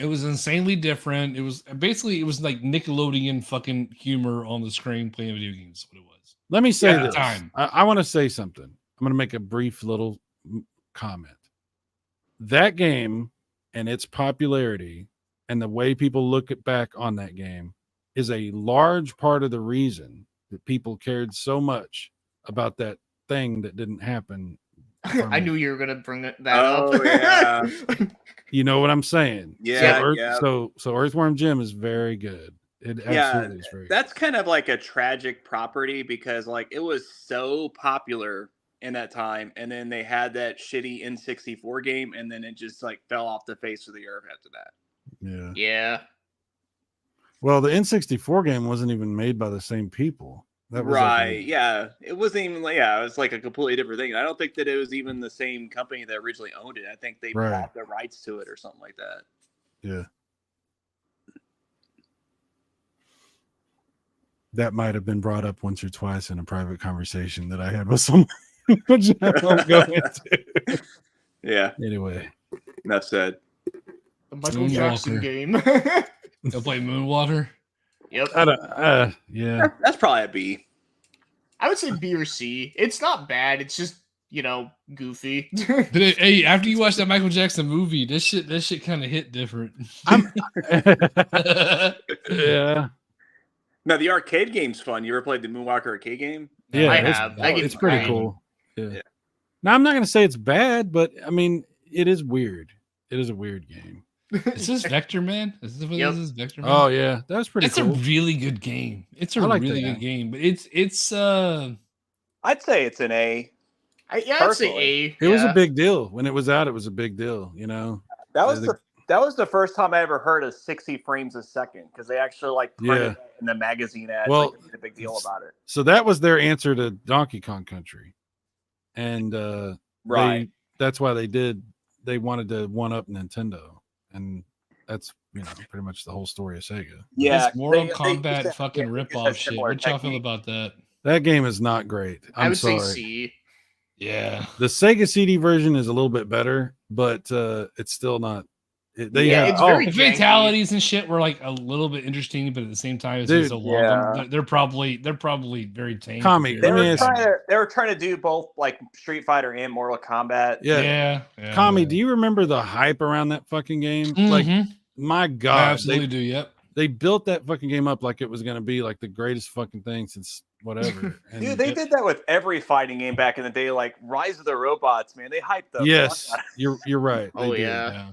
It was insanely different. It was like Nickelodeon fucking humor on the screen playing video games. What it was. Let me say At the this. time. I want to say something. I'm going to make a brief little comment. That game and its popularity and the way people look back on that game is a large part of the reason that people cared so much about that thing that didn't happen. I knew you were gonna bring that Oh, up. yeah. You know what I'm saying? Yeah, So, yeah. So Earthworm Jim is very good. It absolutely is very good. That's kind of like a tragic property because like it was so popular in that time, and then they had that shitty N64 game, and then it just like fell off the face of the earth after that. Yeah. Yeah. Well, the N64 game wasn't even made by the same people. That was Right? Like Yeah, it wasn't even like it was like a completely different thing. I don't think that it was even the same company that originally owned it. I think they Right. bought the rights to it or something like that. yeah. That might have been brought up once or twice in a private conversation that I had with someone, which I won't go into. Yeah, Anyway, enough said. The Michael Moonwalker. Jackson game. They'll play Moonwater. Yep. I don't. Yeah. That's probably a B. I would say B or C. It's not bad. It's just, goofy. Hey, after you watch that Michael Jackson movie, that shit kind of hit different. Yeah. Now the arcade game's fun. You ever played the Moonwalker arcade game? Yeah. I it's- have. That it's game's pretty great. cool. Yeah. Yeah. Now I'm not going to say it's bad, but I mean, it is weird. It is a weird game. Is this Vector Man? Is this what Yep. this is? Vector Man? Oh yeah, that was pretty It's cool. a really good game. It's a I like that really game. good game, but it's I'd say it's an A. I'd say Personally. A. It was a yeah. big deal when it was out. It was a big deal. You know. That was the- that was the first time I ever heard of 60 frames a second because they actually like printed it in the magazine ads. Well, like, made a big deal about it. So that was their answer to Donkey Kong Country, and Right. that's why they wanted to one up Nintendo, and that's pretty much the whole story of Sega. Yeah, this Mortal they Kombat used to- fucking they used to ripoff have shit. similar What y'all feel technique. about that? That game is not great. I I'm would sorry. say C. Yeah. The Sega CD version is a little bit better, but it's still not. They Yeah, have, it's very The janky. fatalities and shit were like a little bit interesting, but at the same time, it's Dude, so long. yeah. They're probably very tame. Kami, They Let me were, ask trying to, they were trying to do both like Street Fighter and Mortal Kombat. yeah. Yeah. Kami, do you remember the hype around that fucking game? Like, Mhm. my I God, absolutely do. Yep. they built that fucking game up like it was going to be like the greatest fucking thing since whatever. And Dude, they did that with every fighting game back in the day, like Rise of the Robots. Man, they hyped the Yes, fuck out you're right. Oh, they did. yeah.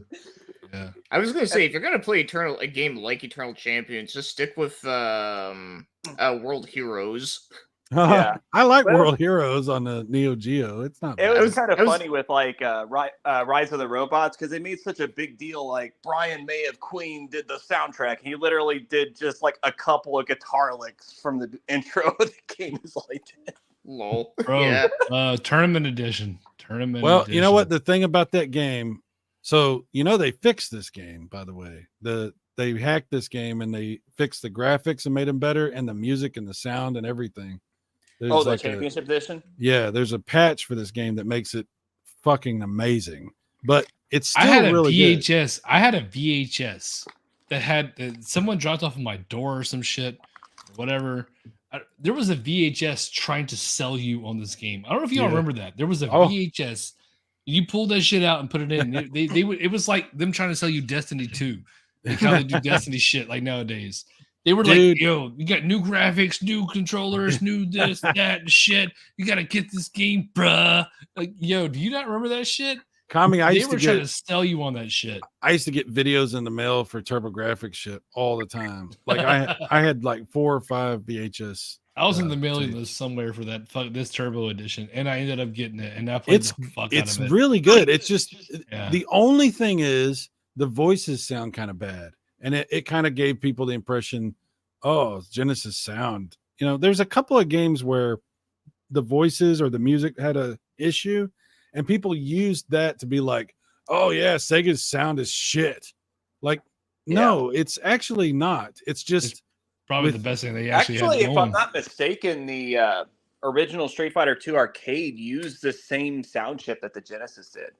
Yeah. I was gonna say if you're gonna play a game like Eternal Champions, just stick with World Heroes. Yeah. I like Well- World Heroes on the Neo Geo. It's not. It bad. was kind of it was- funny with like Rise of the Robots because they made such a big deal. Like Brian May of Queen did the soundtrack. He literally did just like a couple of guitar licks from the intro of the game. Is like that. Lol. Bro, Yeah. tournament edition. Tournament Well, edition. you know what? The thing about that game, So they fixed this game, by the way. They hacked this game and they fixed the graphics and made them better, and the music and the sound and everything. There's Oh, the like championship edition. there's a patch for this game that makes it fucking amazing. But it's still I had a really good. VHS. I had a VHS that had someone dropped off of my door or some shit, whatever. There was a VHS trying to sell you on this game. I don't know if y'all Yeah. remember that. There was a Oh. VHS. You pulled that shit out and put it in. They would. It was like them trying to sell you Destiny 2. Like how they do Destiny shit like nowadays. They were Dude. like, "Yo, you got new graphics, new controllers, new this, that, and shit. You got to get this game, bruh." Like, yo, do you not remember that shit? Kami, I They used were to trying get to sell you on that shit. I used to get videos in the mail for TurboGrafx shit all the time. Like I had like 4 or 5 VHS. I was in the mailing tapes. list somewhere for this Turbo Edition, and I ended up getting it, and I played It's the fuck out it's of it. really good. It's just Yeah. the only thing is the voices sound kind of bad, and it kind of gave people the impression, oh, Genesis sound. There's a couple of games where the voices or the music had a issue, and people used that to be like, oh yeah, Sega's sound is shit. Like, no, it's actually not. It's just Probably with- the best thing they actually, Actually, had if going. I'm not mistaken, the original Street Fighter 2 arcade used the same sound chip that the Genesis did.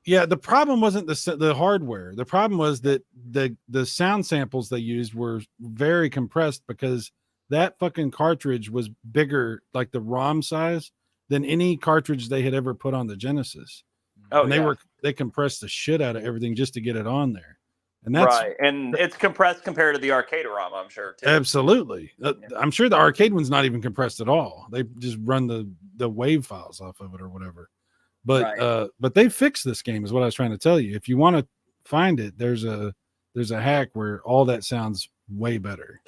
yeah. The problem wasn't the hardware. The problem was that the sound samples they used were very compressed because that fucking cartridge was bigger, like the ROM size, than any cartridge they had ever put on the Genesis. Oh, And yeah. they compressed the shit out of everything just to get it on there. And that's right, and it's compressed compared to the arcade ROM, I'm sure. Too. absolutely. Yeah. I'm sure the arcade one's not even compressed at all. They just run the wave files off of it or whatever. But Right. but they fixed this game is what I was trying to tell you. If you want to find it, there's a hack where all that sounds way better.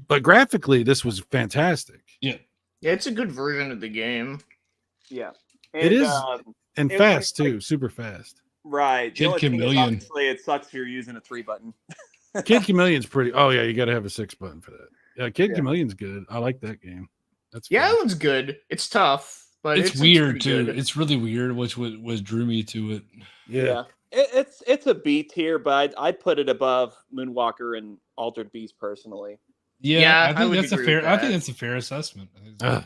But graphically, this was fantastic. Yeah. Yeah, it's a good version of the game. Yeah, It is. And It's fast like- too, super fast. right. The Kid only thing is, Chameleon. obviously, it sucks if you're using a 3 button. Kid Chameleon's pretty. Oh yeah, you got to have a 6 button for that. Yeah, Kid Yeah. Chameleon's good. I like that game. That's Yeah, fun. that one's good. It's tough, but It's weird pretty too. good. It's really weird, which was drew me to it. Yeah. It's a B tier, but I'd put it above Moonwalker and Altered Beast personally. Yeah, Yeah, I I think would that's a agree fair. with I think that. that's a fair assessment. Ugh.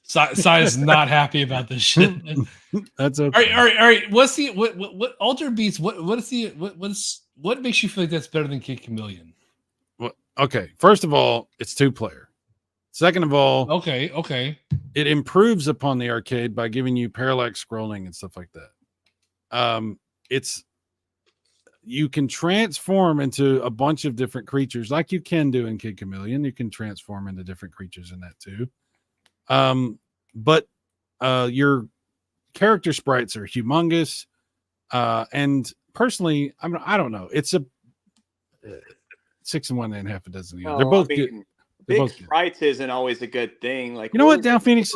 Sai is not happy about this shit. That's All okay. right. What's the what Altered Beast? What makes you feel like that's better than Kid Chameleon? Well, okay. First of all, it's 2-player. Second of all, Okay. it improves upon the arcade by giving you parallax scrolling and stuff like that. You can transform into a bunch of different creatures like you can do in Kid Chameleon. You can transform into different creatures in that too. But your character sprites are humongous. And personally, I don't know. It's a 6 and 1 and half a dozen. They're both good. They're Big both good. sprites isn't always a good thing. Like, You know what, was Down that- Phoenix?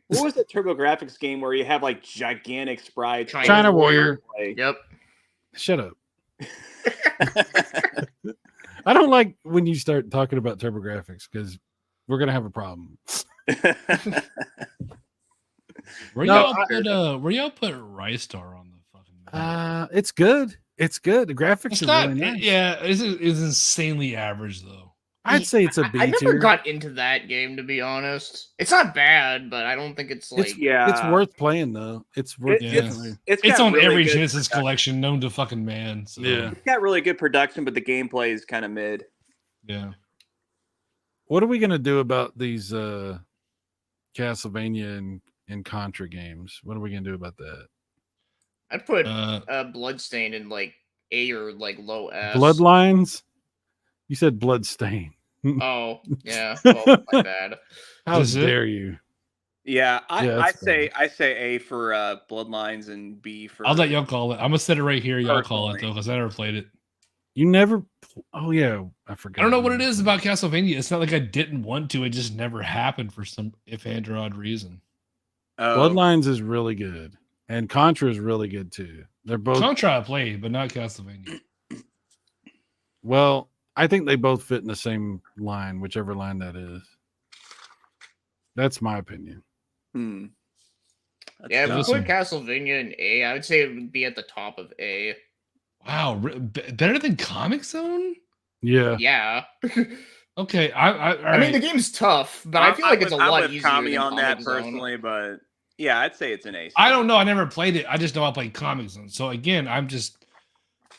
What was the TurboGrafx game where you have like gigantic sprites? China Warrior. Like, Yep. Shut up. I don't like when you start talking about TurboGrafx because we're gonna have a problem. Where No, y'all put Rystar on the fucking map? It's good. It's good. The graphics It's are not. really nice. Yeah, it's insanely average though. I'd say it's a B I never tier. got into that game, to be honest. It's not bad, but I don't think it's like. It's yeah, It's worth playing though. It's worth It- definitely. It's got on really every good Genesis production. collection known to fucking man. So, Yeah. It's got really good production, but the gameplay is kind of mid. yeah. What are we gonna do about these Castlevania and Contra games? What are we gonna do about that? I'd put Uh, Bloodstain in like A or like low S. Bloodlines? You said Bloodstain. Oh, yeah. Well, my bad. How Is it? dare you? Yeah, I that's I say A for Bloodlines and B for. I'll let y'all call it. I'm gonna set it right here. Y'all call it Personally. though, because I never played it. You never. Oh yeah, I forgot. I don't know what it is about Castlevania. It's not like I didn't want to. It just never happened for some if and or odd reason. Oh, Bloodlines is really good, and Contra is really good too. They're both Contra I played, but not Castlevania. well. I think they both fit in the same line, whichever line that is. That's my opinion. Hmm. Yeah, if we Listen. put Castlevania in A, I would say it would be at the top of A. Wow, better than Comic Zone? Yeah. Yeah. Okay, all I mean, the right. game's tough, but I feel like it's a I'm lot with easier Kami than on that Comic Zone. personally, but yeah, I'd say it's an ace. I don't know. I never played it. I just know I played Comic Zone. So again, I'm just.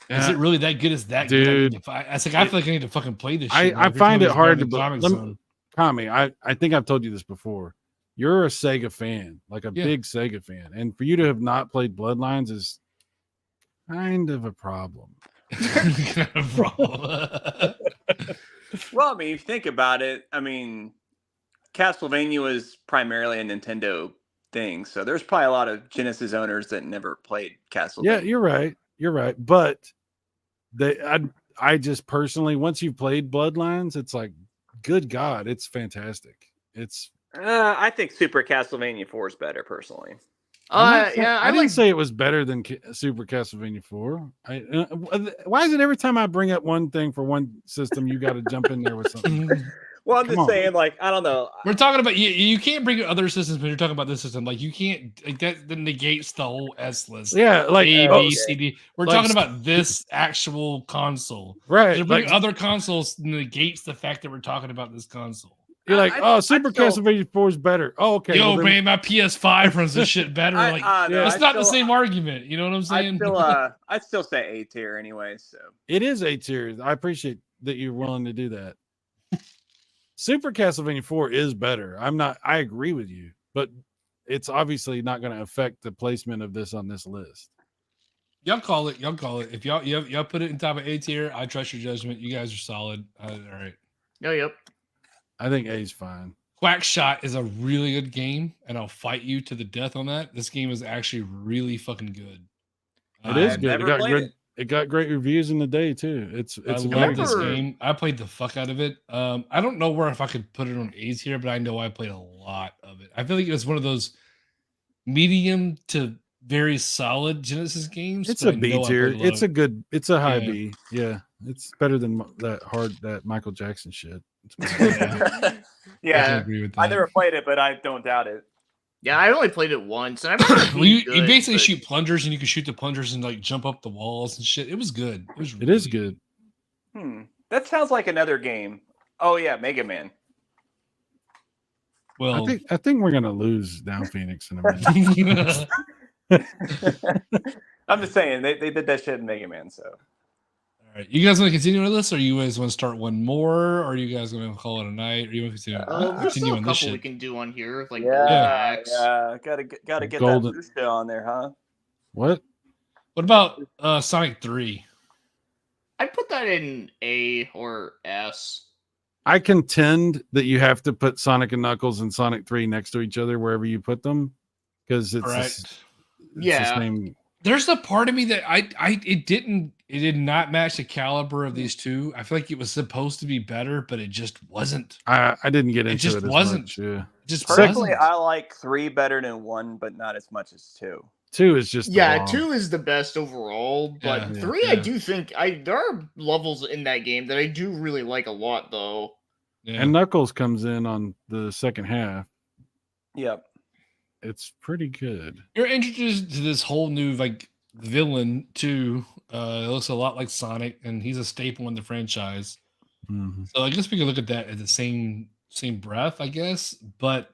Is it really that good? Is that Dude, good? I feel like I need to fucking play this. I Shit. Like, if you're find telling me it it's hard better to than Comic let me- Zone. Kami, I think I've told you this before. You're a Sega fan, like a Yeah. big Sega fan, and for you to have not played Bloodlines is kind of a problem. Well, I mean, if you think about it, I mean, Castlevania was primarily a Nintendo thing, so there's probably a lot of Genesis owners that never played Castlevania. Yeah, you're right. You're right. But I just personally, once you've played Bloodlines, it's like, good God, it's fantastic. It's I think Super Castlevania 4 is better personally. Yeah, I didn't say it was better than Super Castlevania 4. Why is it every time I bring up one thing for one system, you got to jump in there with something? Well, I'm Come just on. saying, like, I don't know. We're talking about you can't bring other systems when you're talking about this system. Like you can't like that negates the whole S list. Yeah, like A, oh, B, C, D. We're like- talking about this actual console. right. To bring Like, other consoles negates the fact that we're talking about this console. you're like, I- oh, Super still- Castlevania 4 is better. Oh, okay. Yo, well then- man, my PS5 runs this shit better. Like yeah, it's not the same argument. You know what I'm saying? I'd still say A tier anyway. So It is A tier. I appreciate that you're willing to do that. Super Castlevania 4 is better. I agree with you, but it's obviously not going to affect the placement of this on this list. Y'all call it. Y'all call it. If y'all put it in top of A tier, I trust your judgment. You guys are solid. All right. No, yep. I think A is fine. Quackshot is a really good game, and I'll fight you to the death on that. This game is actually really fucking good. It is I've good. never played It got great reviews in the day too. It's I a love great this remember- game. I played the fuck out of it. I don't know where if I could put it on A's here, but I know I played a lot of it. I feel like it was one of those medium to very solid Genesis games. It's but a I B know I tier. played a lot It's of a good. It's a high Yeah. B. Yeah, it's better than that Michael Jackson shit. It's better. I can yeah, agree with that. I never played it, but I don't doubt it. Yeah, I only played it once, and I remember it Well, being you good, basically but- shoot plungers, and you can shoot the plungers and like jump up the walls and shit. It was good. It was. It is really good. That sounds like another game. Oh yeah, Mega Man. Well, I think we're gonna lose Down Phoenix in a minute. I'm just saying they did that shit in Mega Man. So all right, you guys want to continue with this, or you guys want to start one more, or are you guys going to call it a night, or you want to continue? There's still a on this couple we shit? can do on here, like yeah, Golden Axe. gotta get Golden- that Fuchsia on there, huh? What? What about Sonic 3? I'd put that in A or S. I contend that you have to put Sonic and Knuckles and Sonic 3 next to each other wherever you put them because it's, All right. it's Yeah. the same. There's a part of me that it did not match the caliber of these two. I feel like it was supposed to be better, but it just wasn't. I didn't get It into just it as wasn't. much. Yeah. It just Personally, wasn't. I like 3 better than 1, but not as much as 2. 2 is just Yeah, long. 2 is the best overall, but Yeah, 3 I yeah. do think there are levels in that game that I do really like a lot though. Yeah. And Knuckles comes in on the second half. Yep. It's pretty good. You're introduced to this whole new like villain too. It looks a lot like Sonic, and he's a staple in the franchise. Mhm. So I guess we could look at that at the same breath, I guess. But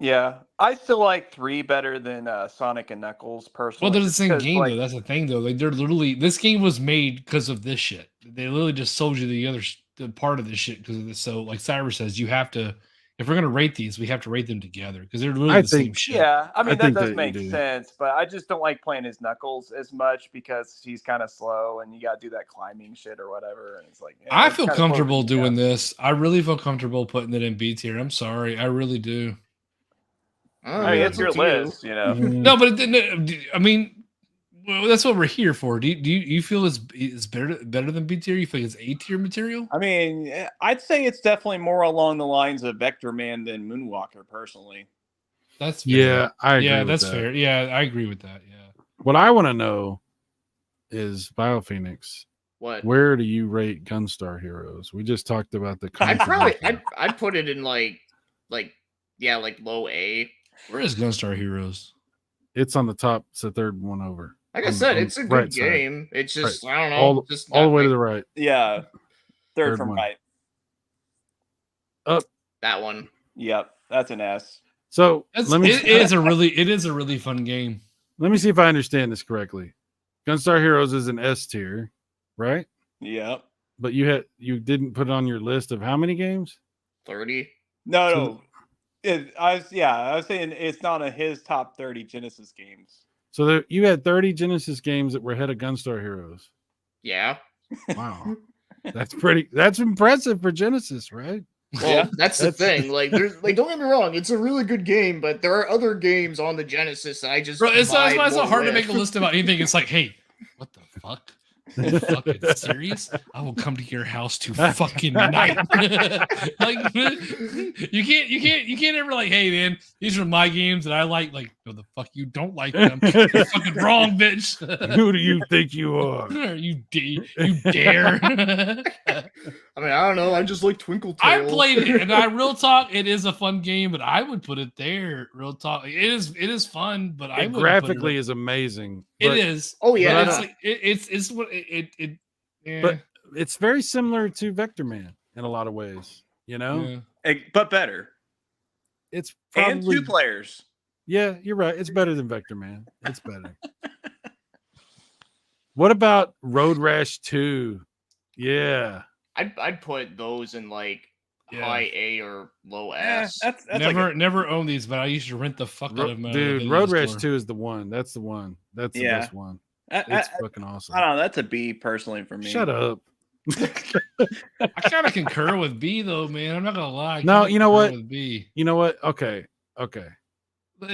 Yeah, I still like 3 better than Sonic and Knuckles personally. well, they're the just same 'cause, game like, though. That's the thing though. Like they're literally this game was made because of this shit. They literally just sold you the part of this shit because of this. So like Cyrus says, you have to if we're gonna rate these, we have to rate them together because they're literally I the same think- shit. Yeah, I mean that think that does you make do. sense, but I just don't like playing as Knuckles as much because he's kind of slow and you got to do that climbing shit or whatever. And it's like I it's feel kinda comfortable slow, yeah. doing this. I really feel comfortable putting it in B tier. I'm sorry, I really do. I mean, it's your up to you. list, you know. No, but it didn't. I mean, well, that's what we're here for. Do you feel it's better than B tier? You think it's A tier material? I mean, I'd say it's definitely more along the lines of Vector Man than Moonwalker, personally. That's fair. Yeah, I agree yeah, with that's that. fair. Yeah, I agree with that. Yeah. What I want to know is BioPhoenix. What? Where do you rate Gunstar Heroes? We just talked about the. I'd probably controversy. I'd put it in like low A. Where is Gunstar Heroes? It's on the top. It's the third one over. Like I On- said, on it's a the good right side. game. It's just I don't know, All, just all the not way to my- the right. Yeah, third Third from one. right. that one. Yep, that's an S. So It is a really fun game. let me see if I understand this correctly. Gunstar Heroes is an S tier, right? Yep. But you didn't put it on your list of how many games? 30. No, So no. I was saying it's not on his top 30 Genesis games. So you had 30 Genesis games that were ahead of Gunstar Heroes. Yeah. Wow. That's impressive for Genesis, right? Well, Yeah, that's the that's- thing. Like, there's like, don't get me wrong, it's a really good game, but there are other games on the Genesis that I just. Bro, it's why it's so vibe hard to more make a with. list about anything. It's like, hey, what the fuck? Are you fucking serious? I will come to your house to fucking night. Like you can't ever like, hey man, these are my games that I like. Like, no, the fuck you don't like them. You're fucking wrong, bitch. Who do you think you are? you dare. I mean, I don't know. I just like Twinkle I Tail. played it, and real talk, it is a fun game, but I would put it there. Real talk, it is fun, but I It would graphically is amazing. It but is. Oh But yeah. it's like it's what it. Yeah, But it's very similar to Vector Man in a lot of ways. You know, yeah. But better. it's And probably 2 players. Yeah, you're right. It's better than Vector Man. It's better. What about Road Rash 2? Yeah. I'd put those in like Yeah. high A or low Yeah, S. that's Never owned these, but I used to rent the fuck out of them. Dude, Road Rash 2 is the one. That's the one. That's the Yeah. best one. I It's fucking awesome. don't know. That's a B personally for me. Shut up. I kind of concur with B though, man. I'm not gonna lie. I No, kinda you know concur what? With B, You know what? Okay. Okay.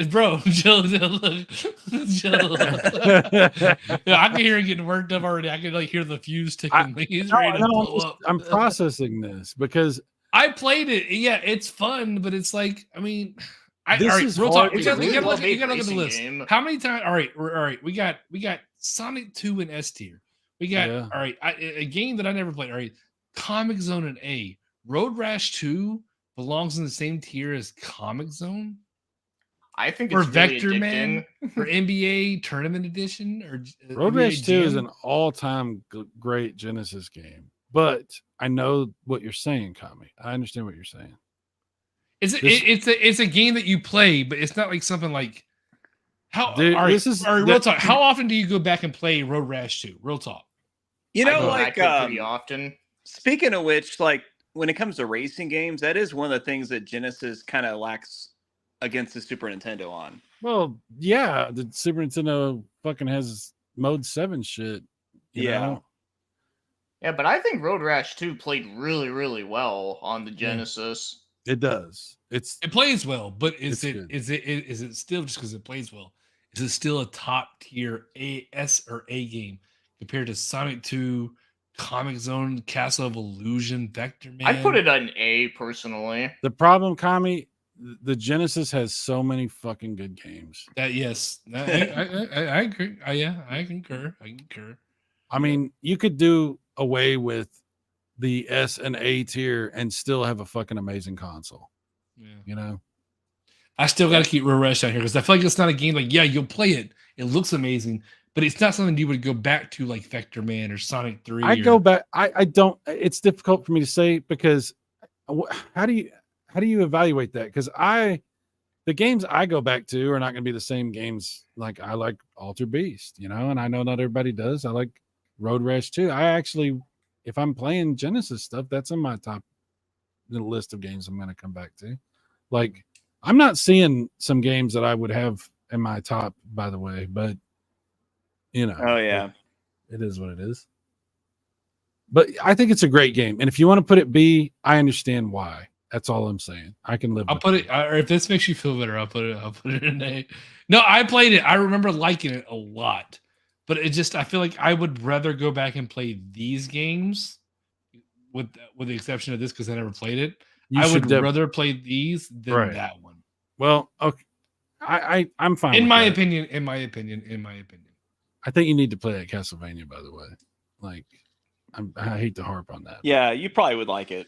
bro. Chill, look, chill. Yeah, I can hear him getting worked up already. I can like hear the fuse ticking. He's No, ready to no, blow up. I'm processing this because I played it. Yeah, it's fun, but it's like, I mean, This all right, is real hard talk. to You do. gotta look Love-hate at the racing list. game. How many times? All right. We got Sonic 2 in S tier. We got Yeah. all right. A game that I never played. All right, Comic Zone in A. Road Rash 2 belongs in the same tier as Comic Zone I think or it's really Vector addicting. Man or NBA Tournament Edition or Road NBA Rash 2 is Jam. an all-time great Genesis game. But I know what you're saying, Kami. I understand what you're saying. It's a game that you play, but it's not like something like how. Dude, all right, this is- all right, real talk. How often do you go back and play Road Rash 2? Real talk. You I know, go like back to it pretty often. speaking of which, like when it comes to racing games, that is one of the things that Genesis kind of lacks against the Super Nintendo on. Well, yeah, the Super Nintendo fucking has Mode 7 shit. you Yeah. know? Yeah, but I think Road Rash 2 played really, really well on the Genesis. It does. It's It plays well, but is It's it good. is it still just because it plays well? Is it still a top tier S or A game compared to Sonic 2, Comic Zone, Castle of Illusion, Vector Man? I'd put it on A personally. the problem, Kami. The Genesis has so many fucking good games. That yes, I agree. I concur. I concur. I mean, you could do away with the S and A tier and still have a fucking amazing console. Yeah. You know? I still got to keep Road Rash out here because I feel like it's not a game like, yeah, you'll play it. It looks amazing, but it's not something you would go back to like Vector Man or Sonic 3. I go back. I don't. It's difficult for me to say because how do you evaluate that? Because the games I go back to are not going to be the same games. Like I like Alter Beast, you know, and I know not everybody does. I like Road Rash 2. I actually, if I'm playing Genesis stuff, that's in my top list of games I'm going to come back to. Like I'm not seeing some games that I would have in my top, by the way, but you know. Oh yeah. It is what it is. But I think it's a great game. And if you want to put it B, I understand why. That's all I'm saying. I can live I'll with put it, or if this makes you feel better, I'll put it in A. No, I played it. I remember liking it a lot, but it just, I feel like I would rather go back and play these games with the exception of this because I never played it. You I should would def- rather play these than Right. that one. Well, okay. I'm fine. In with my that. opinion. I think you need to play at Castlevania, by the way. Like, I hate to harp on that. Yeah, you probably would like it.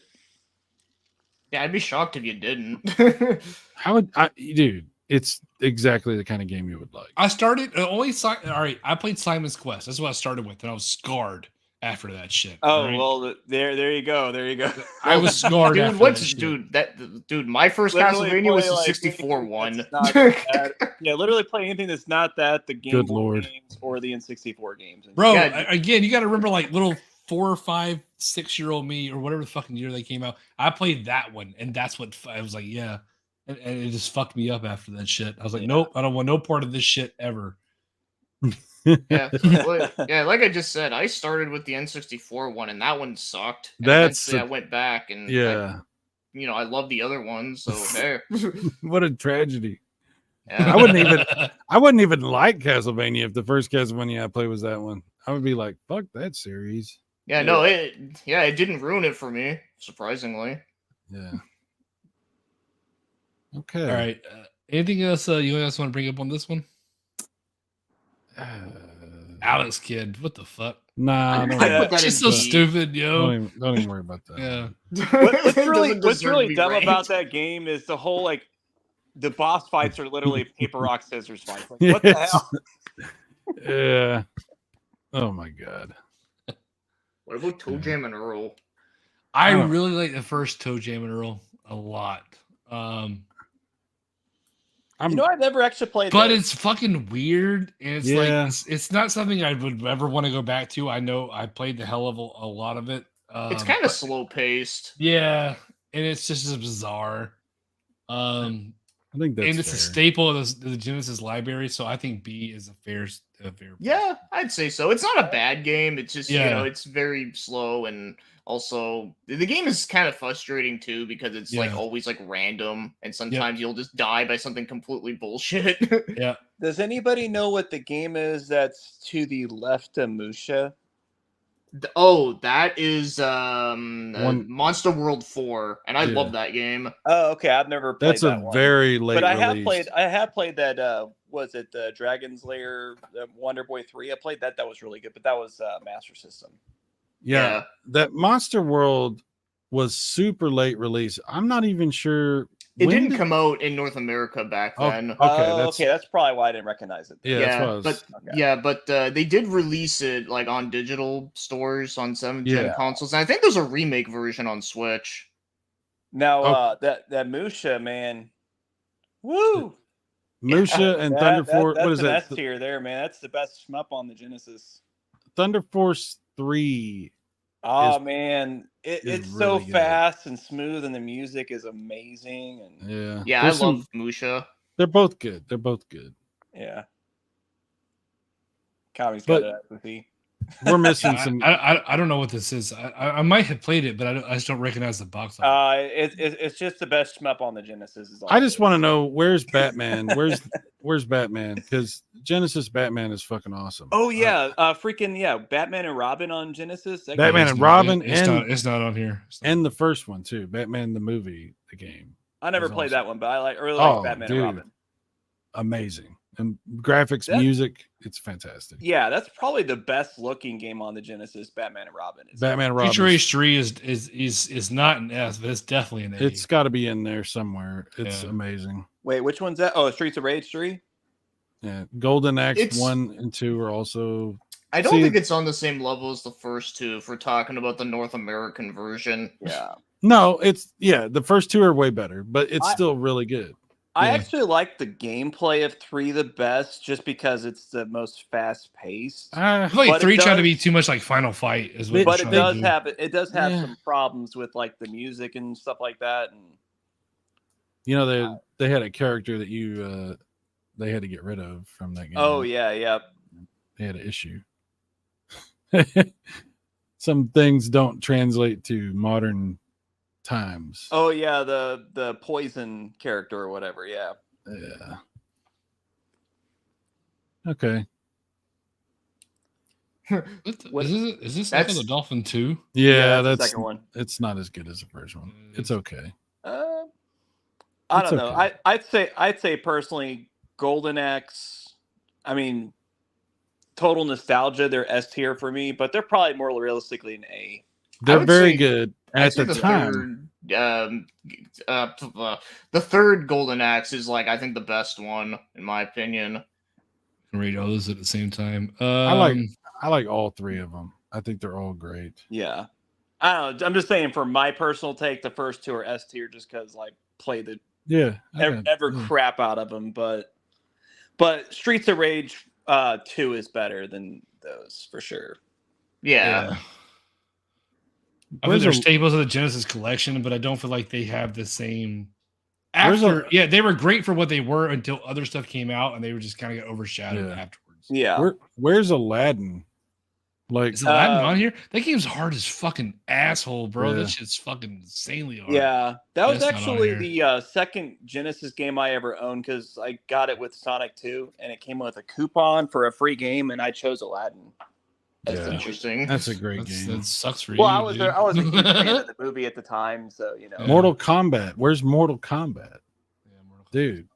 Yeah, I'd be shocked if you didn't. How would dude? it's exactly the kind of game you would like. I started all right. I played Simon's Quest. That's what I started with, and I was scarred after that shit. Oh all right? well, there you go. There you go. I was scarred. Dude, after what's that shit. dude? My first Literally Castlevania was play, the like, 64 anything one. that's not that. Yeah, literally play anything that's not that the Game Good Boy Lord. games or the N64 games. Bro, Yeah. again, you got to remember, like little 4 or 5, 6-year-old me, or whatever the fucking year they came out. I played that one, and that's what I was like, yeah, and it just fucked me up after that shit. I was like, Yeah. nope, I don't want no part of this shit ever. Yeah, like I just said, I started with the N64 one, and that one sucked. And That's eventually a- I went back, and Yeah. I love the other ones. So hey, What a tragedy. yeah. I wouldn't even like Castlevania if the first Castlevania I played was that one. I would be like, fuck that series. Yeah, no, it didn't ruin it for me, surprisingly. Yeah. Okay. All right. Anything else you guys want to bring up on this one? Alex Kidd, what the fuck? Nah, don't, I put that Just in so B. stupid, yo. don't even worry about that. Yeah. What's It really doesn't what's deserve really to be dumb ranked. about that game is the whole like the boss fights are literally paper rock scissors fights. Like, what the Yes. hell? Yeah. Oh my god. What about Toe Jam and Earl? I Oh. really like the first Toe Jam and Earl a lot. I'm You know, I've never actually played. But those. it's fucking weird, and it's Yeah. like it's not something I would ever want to go back to. I know I played the hell of a lot of it. It's kind of slow paced. yeah, and it's just bizarre. I think that's And it's a fair. staple of the Genesis library, so I think B is a fair. Yeah, I'd say so. It's not a bad game. It's just Yeah. it's very slow, and also the game is kind of frustrating too because it's like Yeah. always like random, and sometimes you'll just die by something completely bullshit. Yeah, Does anybody know what the game is that's to the left of Musha? Oh, that is One- Monster World 4, and I Yeah. love that game. Oh, okay. I've never played That's that a one. very late But I release. have played that. Was it the Dragon's Lair, Wonder Boy 3? I played that. That was really good. But that was Master System. Yeah, that Monster World was super late release. I'm not even sure. It when didn't did- come out in North America back Oh, then. okay, That's probably why I didn't recognize it. Yeah, that's what I was. but they did release it like on digital stores on 7th gen Yeah. consoles, and I think there's a remake version on Switch. Now Oh. that Musha, man, woo! Musha and Thunder Force. That's What is an that? S tier there, man. That's the best shmup on the Genesis. Thunder Force 3. Oh Is- man, is it's so really good. fast and smooth, and the music is amazing. And Yeah. Yeah, There's I some- love Musha. They're both good. They're both good. yeah, Kami's But- got it with me. We're missing some. I don't know what this is. I might have played it, but I just don't recognize the box. art. It's just the best shmup on the Genesis. Is all I it just is. want to know where's Batman? Where's Batman? Because Genesis Batman is fucking awesome. Oh yeah, freaking yeah, Batman and Robin on Genesis. That Batman game- and Robin It's and- not. It's not on here. It's not. and the first one too. Batman the movie, the game, I never is played awesome. that one, but I really Oh, like Batman dude. and Robin. amazing. And graphics, That- music, it's fantastic. Yeah, that's probably the best looking game on the Genesis. Batman and Robin. Batman Robin. Future Age 3 is not an S, but it's definitely an A. It's got to be in there somewhere. It's Yeah. amazing. Wait, which one's that? Oh, Streets of Rage 3. Yeah, Golden Axe It's- 1 and 2 are also. I don't See- think it's on the same level as the first two if we're talking about the North American version. Yeah, No, it's the first two are way better, but it's I- still really good. I Yeah. actually like the gameplay of 3 the best, just because it's the most fast paced. I feel like But it 3 tried to does- be too much like Final Fight. Is what But it's it trying does to do. have Yeah. some problems with like the music and stuff like that. And You know, they had a character that they had to get rid of from that game. oh yeah. They had an issue. Some things don't translate to modern times. Oh yeah, the poison character or whatever. Yeah. Yeah. Okay. What- Is this that's- Echo the Dolphin 2? Yeah, the that's second one. it's not as good as the first one. It's okay. I It's don't know. okay. I'd say personally, Golden Axe. I mean, total nostalgia. They're S tier for me, but they're probably more realistically an A. They're would very say- good I'd at say the time. the third Golden Axe is like I think the best one in my opinion. Can read all those at the same time. I like all three of them. I think they're all great. Yeah. I don't know. I'm just saying for my personal take, the first two are S tier just because I play the Yeah. ever crap out of them. But Streets of Rage 2 is better than those for sure. Yeah. I think they're staples of the Genesis collection, but I don't feel like they have the same. They were great for what they were until other stuff came out, and they were just kind of got overshadowed afterwards. Yeah. Where's Aladdin? Like, is Aladdin on here? That game's hard as fucking asshole, bro. That shit's fucking insanely hard. Yeah, that was actually the second Genesis game I ever owned because I got it with Sonic 2, and it came with a coupon for a free game, and I chose Aladdin. That's interesting. That's a great game. That sucks for you. Well, I was a huge fan of the movie at the time, so you know. Mortal Kombat. Where's Mortal Kombat? Dude,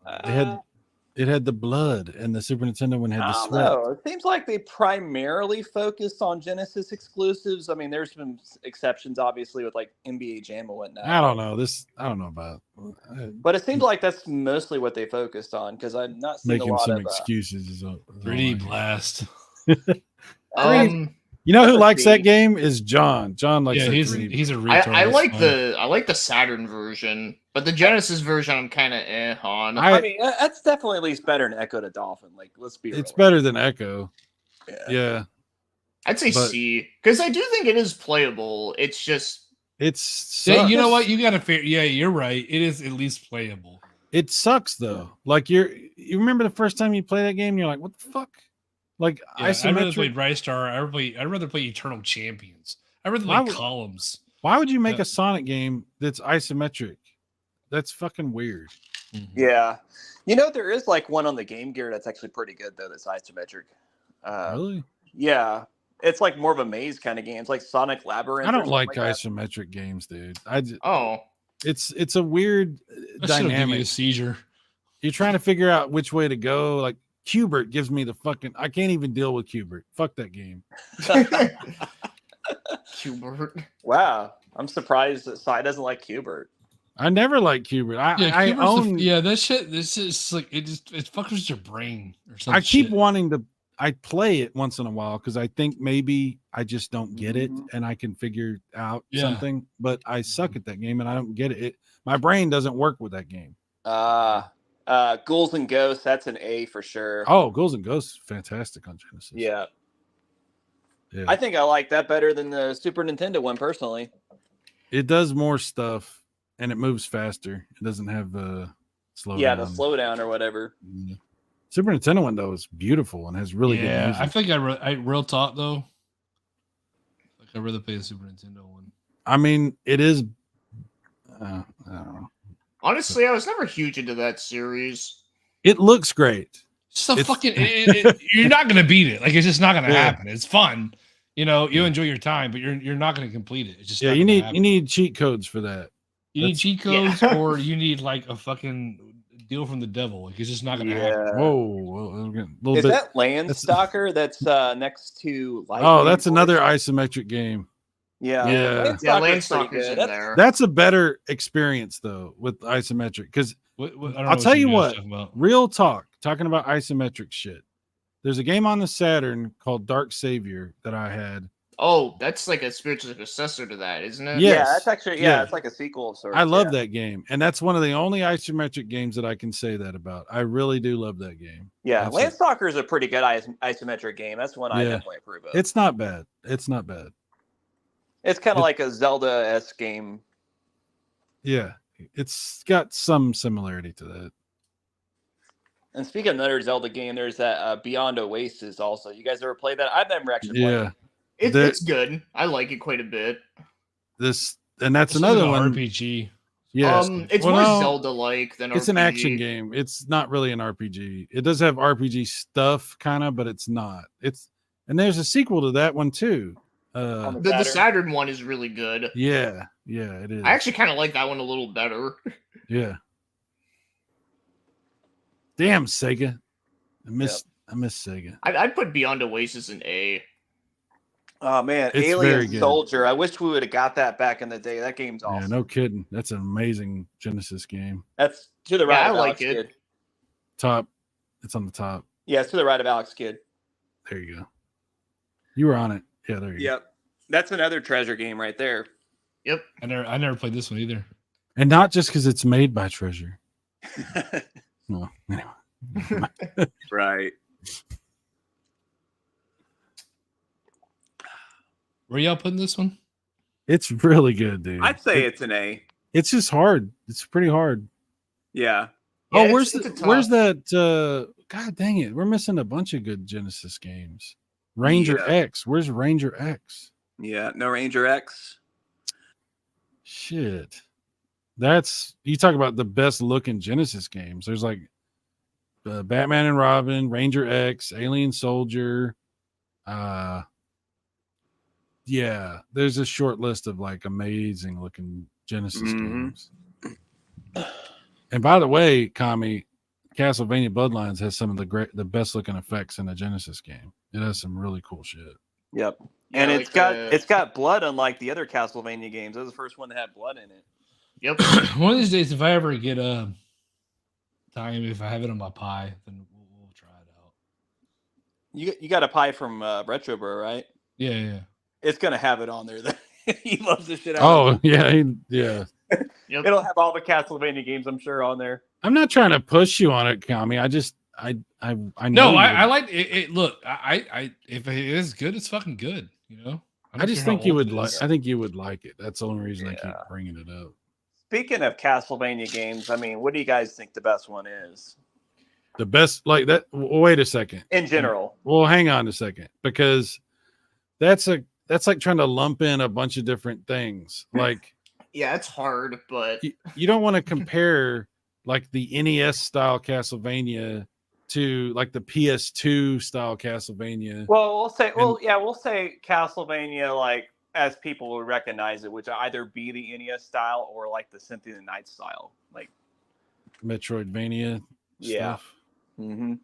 it had the blood, and the Super Nintendo one had the sweat. No, it seems like they primarily focus on Genesis exclusives. I mean, there's some exceptions, obviously, with like NBA Jam and whatnot. I don't know about. But it seems like that's mostly what they focused on because I'm not seeing making a lot some of excuses. 3D Blast. You know who likes that game is John. John likes. Yeah, he's a retard. I like the Saturn version, but the Genesis version I'm kind of on. I mean, that's definitely at least better than Echo to Dolphin. Like, let's be real. It's better than Echo. Yeah. I'd say C because I do think it is playable. It's just you know what, you got to figure. Yeah, you're right. It is at least playable. It sucks though. Like you remember the first time you play that game, you're like, what the fuck? Like I'd rather play Ristar. I'd rather play Eternal Champions. I'd rather play Columns. Why would you make a Sonic game that's isometric? That's fucking weird. Mm-hmm. Yeah. You know, there is like one on the Game Gear that's actually pretty good though. That's isometric. Really? Yeah. It's like more of a maze kind of game. It's like Sonic Labyrinth. I don't like isometric games, dude. It's a weird dynamic. Give you a seizure. You're trying to figure out which way to go. Like Qbert gives me the fucking. I can't even deal with Qbert. Fuck that game. Qbert. Wow, I'm surprised that Cy doesn't like Qbert. I never liked Qbert. I own. That shit. This is like it fucks with your brain or something. I keep wanting to. I play it once in a while because I think maybe I just don't get it and I can figure out something. But I suck at that game and I don't get it. My brain doesn't work with that game. Ghouls and Ghosts, that's an A for sure. Oh, Ghouls and Ghosts, fantastic on Genesis. Yeah. I think I like that better than the Super Nintendo one personally. It does more stuff and it moves faster. It doesn't have the slowdown. Yeah, the slowdown or whatever. Yeah. Super Nintendo one though is beautiful and has really good music. I think I real talk though. Like I'd rather play the Super Nintendo one. I mean, it is. I don't know. Honestly, I was never huge into that series. It looks great. You're not gonna beat it. Like it's just not gonna happen. It's fun. You know, you enjoy your time, but you're not gonna complete it. It's just you need cheat codes for that. You need cheat codes, or you need like a fucking deal from the devil. Like it's just not gonna happen. Whoa, is that Landstalker that's next to that's another isometric game. Yeah, Landstalker's in there. That's a better experience though with isometric because I'll tell you what, real talking about isometric shit. There's a game on the Saturn called Dark Savior that I had. Oh, that's like a spiritual successor to that, isn't it? Yes. Yeah, that's actually it's like a sequel of sorts. I love that game, and that's one of the only isometric games that I can say that about. I really do love that game. Yeah, Landstalker is a pretty good isometric game. That's one I definitely approve of. It's not bad. It's not bad. It's kind of like a Zelda-esque game. Yeah, it's got some similarity to that. And speaking of another Zelda game, there's that Beyond Oasis also. You guys ever played that? I've never actually played it. It's good. I like it quite a bit. That's another one. RPG. Yes. It's more Zelda-like than it's RPG. an action game. It's not really an RPG. It does have RPG stuff, kind of, but it's not. And there's a sequel to that one too. The Saturn one is really good. Yeah, it is. I actually kind of like that one a little better. Yeah. Damn, Sega. I miss Sega. I'd put Beyond Oasis in A. Oh man, It's Alien very good. Soldier. I wish we would have got that back in the day. That game's awesome. Yeah, no kidding. That's an amazing Genesis game. That's to the Yeah, right I of like Alex it. Kidd. Top. It's on the top. Yeah, it's to the right of Alex Kidd. There you go. You were on it. Yeah, there you go. Yep. That's another treasure game right there. Yep. I never played this one either. And not just because it's made by Treasure. No, anyway. Right. Where y'all putting this one? It's really good, dude. I'd say it's an A. It's just hard. It's pretty hard. Yeah. Oh, Yeah, where's it's the, a where's tough- that? God dang it, we're missing a bunch of good Genesis games. Ranger Yeah. X. Where's Ranger X? Yeah. No Ranger X. Shit. That's you talk about the best looking Genesis games. There's like Batman and Robin, Ranger X, Alien Soldier. Yeah, there's a short list of like amazing looking Genesis Mhm. games. And by the way, Kami, Castlevania Bloodlines has some of the best looking effects in a Genesis game. It has some really cool shit. Yep. Yeah, And like it's got blood, unlike the other Castlevania games. That was the first one that had blood in it. Yep. One of these days, if I ever get time, if I have it on my Pi, then we'll try it out. You got a pie from Retro Bro, right? Yeah. It's gonna have it on there. He loves the shit out of Oh yeah, yeah. it. Yep. It'll have all the Castlevania games, I'm sure, on there. I'm not trying to push you on it, Kami. I just I know No, you I would- like it. Look, I if it is good, it's fucking good. You know. I just think you would like. I think you would like it. That's the only reason I keep Yeah. bringing it up. Speaking of Castlevania games, I mean, what do you guys think the best one is The best, like that. Wait a second. in general? Well, hang on a second, because that's like trying to lump in a bunch of different things. Like Yeah, it's hard, but you don't want to compare like the NES style Castlevania to like the PS2 style Castlevania. Well, we'll say Castlevania, like as people would recognize it, which either be the NES style or like the Symphony of the Night style. Like, Metroidvania. Yeah. Stuff. mm-hmm.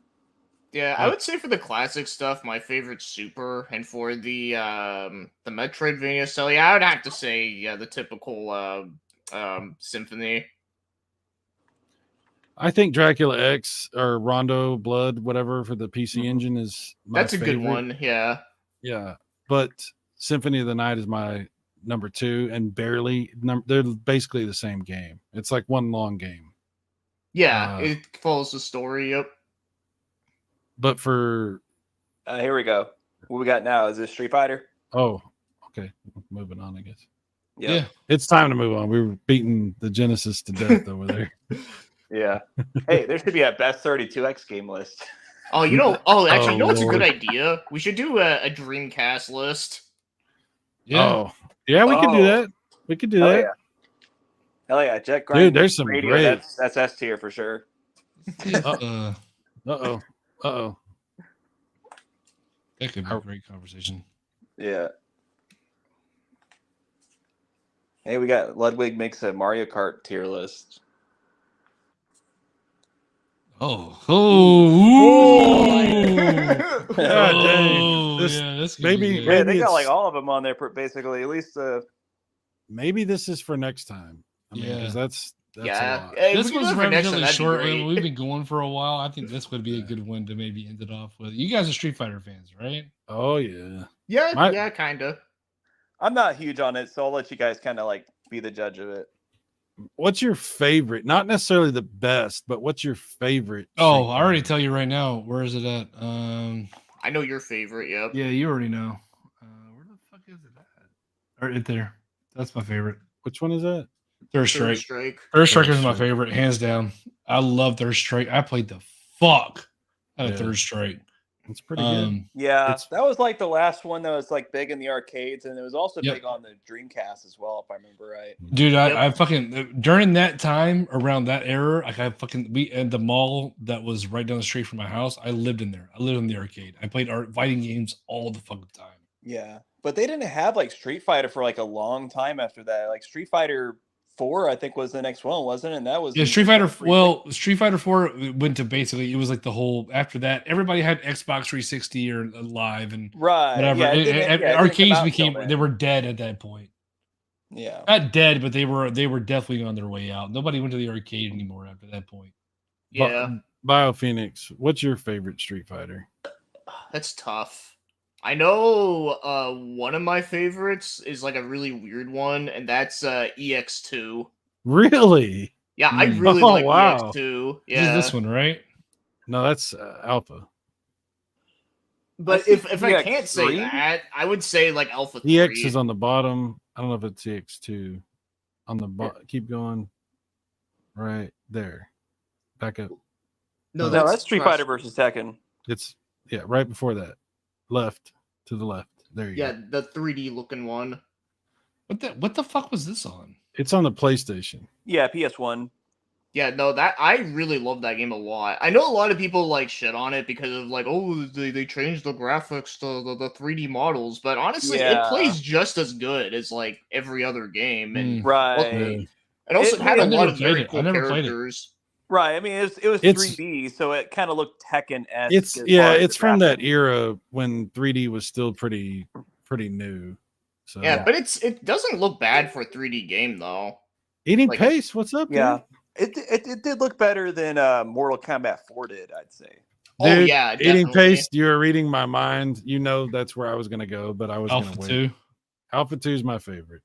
yeah, I would say for the classic stuff, my favorite Super, and for the Metroidvania style, yeah, I would have to say the typical Symphony. I think Dracula X or Rondo Blood, whatever, for the PC engine is my That's a good favorite. one. Yeah. Yeah, but Symphony of the Night is my number 2, and barely. They're basically the same game. It's like one long game. Yeah, it follows the story. Yep. But for Here we go. What we got now? Is this Street Fighter? okay, moving on. I guess Yep. Yeah. it's time to move on. We were beating the Genesis to death over there. Yeah. Hey, there should be a best 32X game list. Oh, you know. Oh, actually, you know what's a Lord. good idea? We should do a Dreamcast list. Yeah. Oh, yeah, we could do Oh. that. We could do Hell that. yeah. Hell yeah. Jet Dude, Grind there's some Radio, great. That's S tier for sure. Uh oh. That could be a great conversation. Yeah. Hey, we got Ludwig makes a Mario Kart tier list. Oh. God dang. This- yeah, that's maybe- good. Yeah, Maybe they got like it's- all of them on there, basically. At least Maybe this is for next time. I mean, Yeah. because that's Yeah. a lot. Hey, if This we could do one's it for next time, relatively that'd be short. great. We've been going for a while. I think this would be a good one to maybe end it off with. You guys are Street Fighter fans, right? Oh yeah. Yeah, My- yeah, kind of. I'm not huge on it, so I'll let you guys kind of like be the judge of it. What's your favorite? Not necessarily the best, but what's your favorite? Oh, Street I already Fighter? tell you right now. Where is it at? I know your favorite. Yep. Yeah, you already know. Where the fuck is it at? Right there. That's my favorite. Which one is that? Third Third Strike. Strike. Third Striker is my Strike. favorite, hands down. I love Third Strike. I played the fuck out of Yeah. Third Strike. It's pretty good. Yeah, It's- that was like the last one that was like big in the arcades, and it was also Yep. big on the Dreamcast as well, if I remember right. Dude, Yep. I fucking during that time around that era, like I fucking we at the mall that was right down the street from my house. I lived in there. I lived in the arcade. I played fighting games all the fucking time. Yeah, but they didn't have like Street Fighter for like a long time after that. Like Street Fighter 4, I think, was the next one, wasn't it? And that was Yeah, even Street Fighter. pretty Well, Street Fighter 4 went to basically it was like the whole. After that, everybody had Xbox 360 or Live and right. whatever. Yeah, it didn't, yeah, it didn't come Arcades out became till then. they were dead at that point. Yeah. Not dead, but they were definitely on their way out. Nobody went to the arcade anymore after that point. Yeah, BioPhoenix, what's your favorite Street Fighter? that's tough. I know one of my favorites is like a really weird one, and that's EX2. Really? Yeah, I Mm. really Oh, like wow. EX2. This Yeah, is this one, right? No, that's Alpha. but I if think I can't say EX3? that, I would say like Alpha 3. EX is on the bottom. I don't know if it's EX2. On the bottom. Keep going. Right there. Back up. No, No, that's Street Crash- Fighter versus Tekken. It's right before that. Left to the left. There you Yeah, go. the 3D looking one. What the fuck was this on? It's on the PlayStation. Yeah, PS1. Yeah, no, that I really love that game a lot. I know a lot of people like shit on it because of like, oh, they changed the graphics to the 3D models, but honestly, it Yeah. plays just as good as like every other game, and Right. and also It- it had I a lot never of played very it. I cool never played it. characters. Right. I mean, it was It's- 3D, so it kind of looked Tekken-esque. It's from that era when 3D was still pretty new. So Yeah, but it doesn't look bad for a 3D game though. Eating like- Pace, what's up? Yeah. It did look better than Mortal Kombat 4 did, I'd say. Dude? Oh yeah, Eating definitely. Pace, you're reading my mind. You know that's where I was gonna go, but I was Alpha gonna wait. 2. Alpha 2 is my favorite.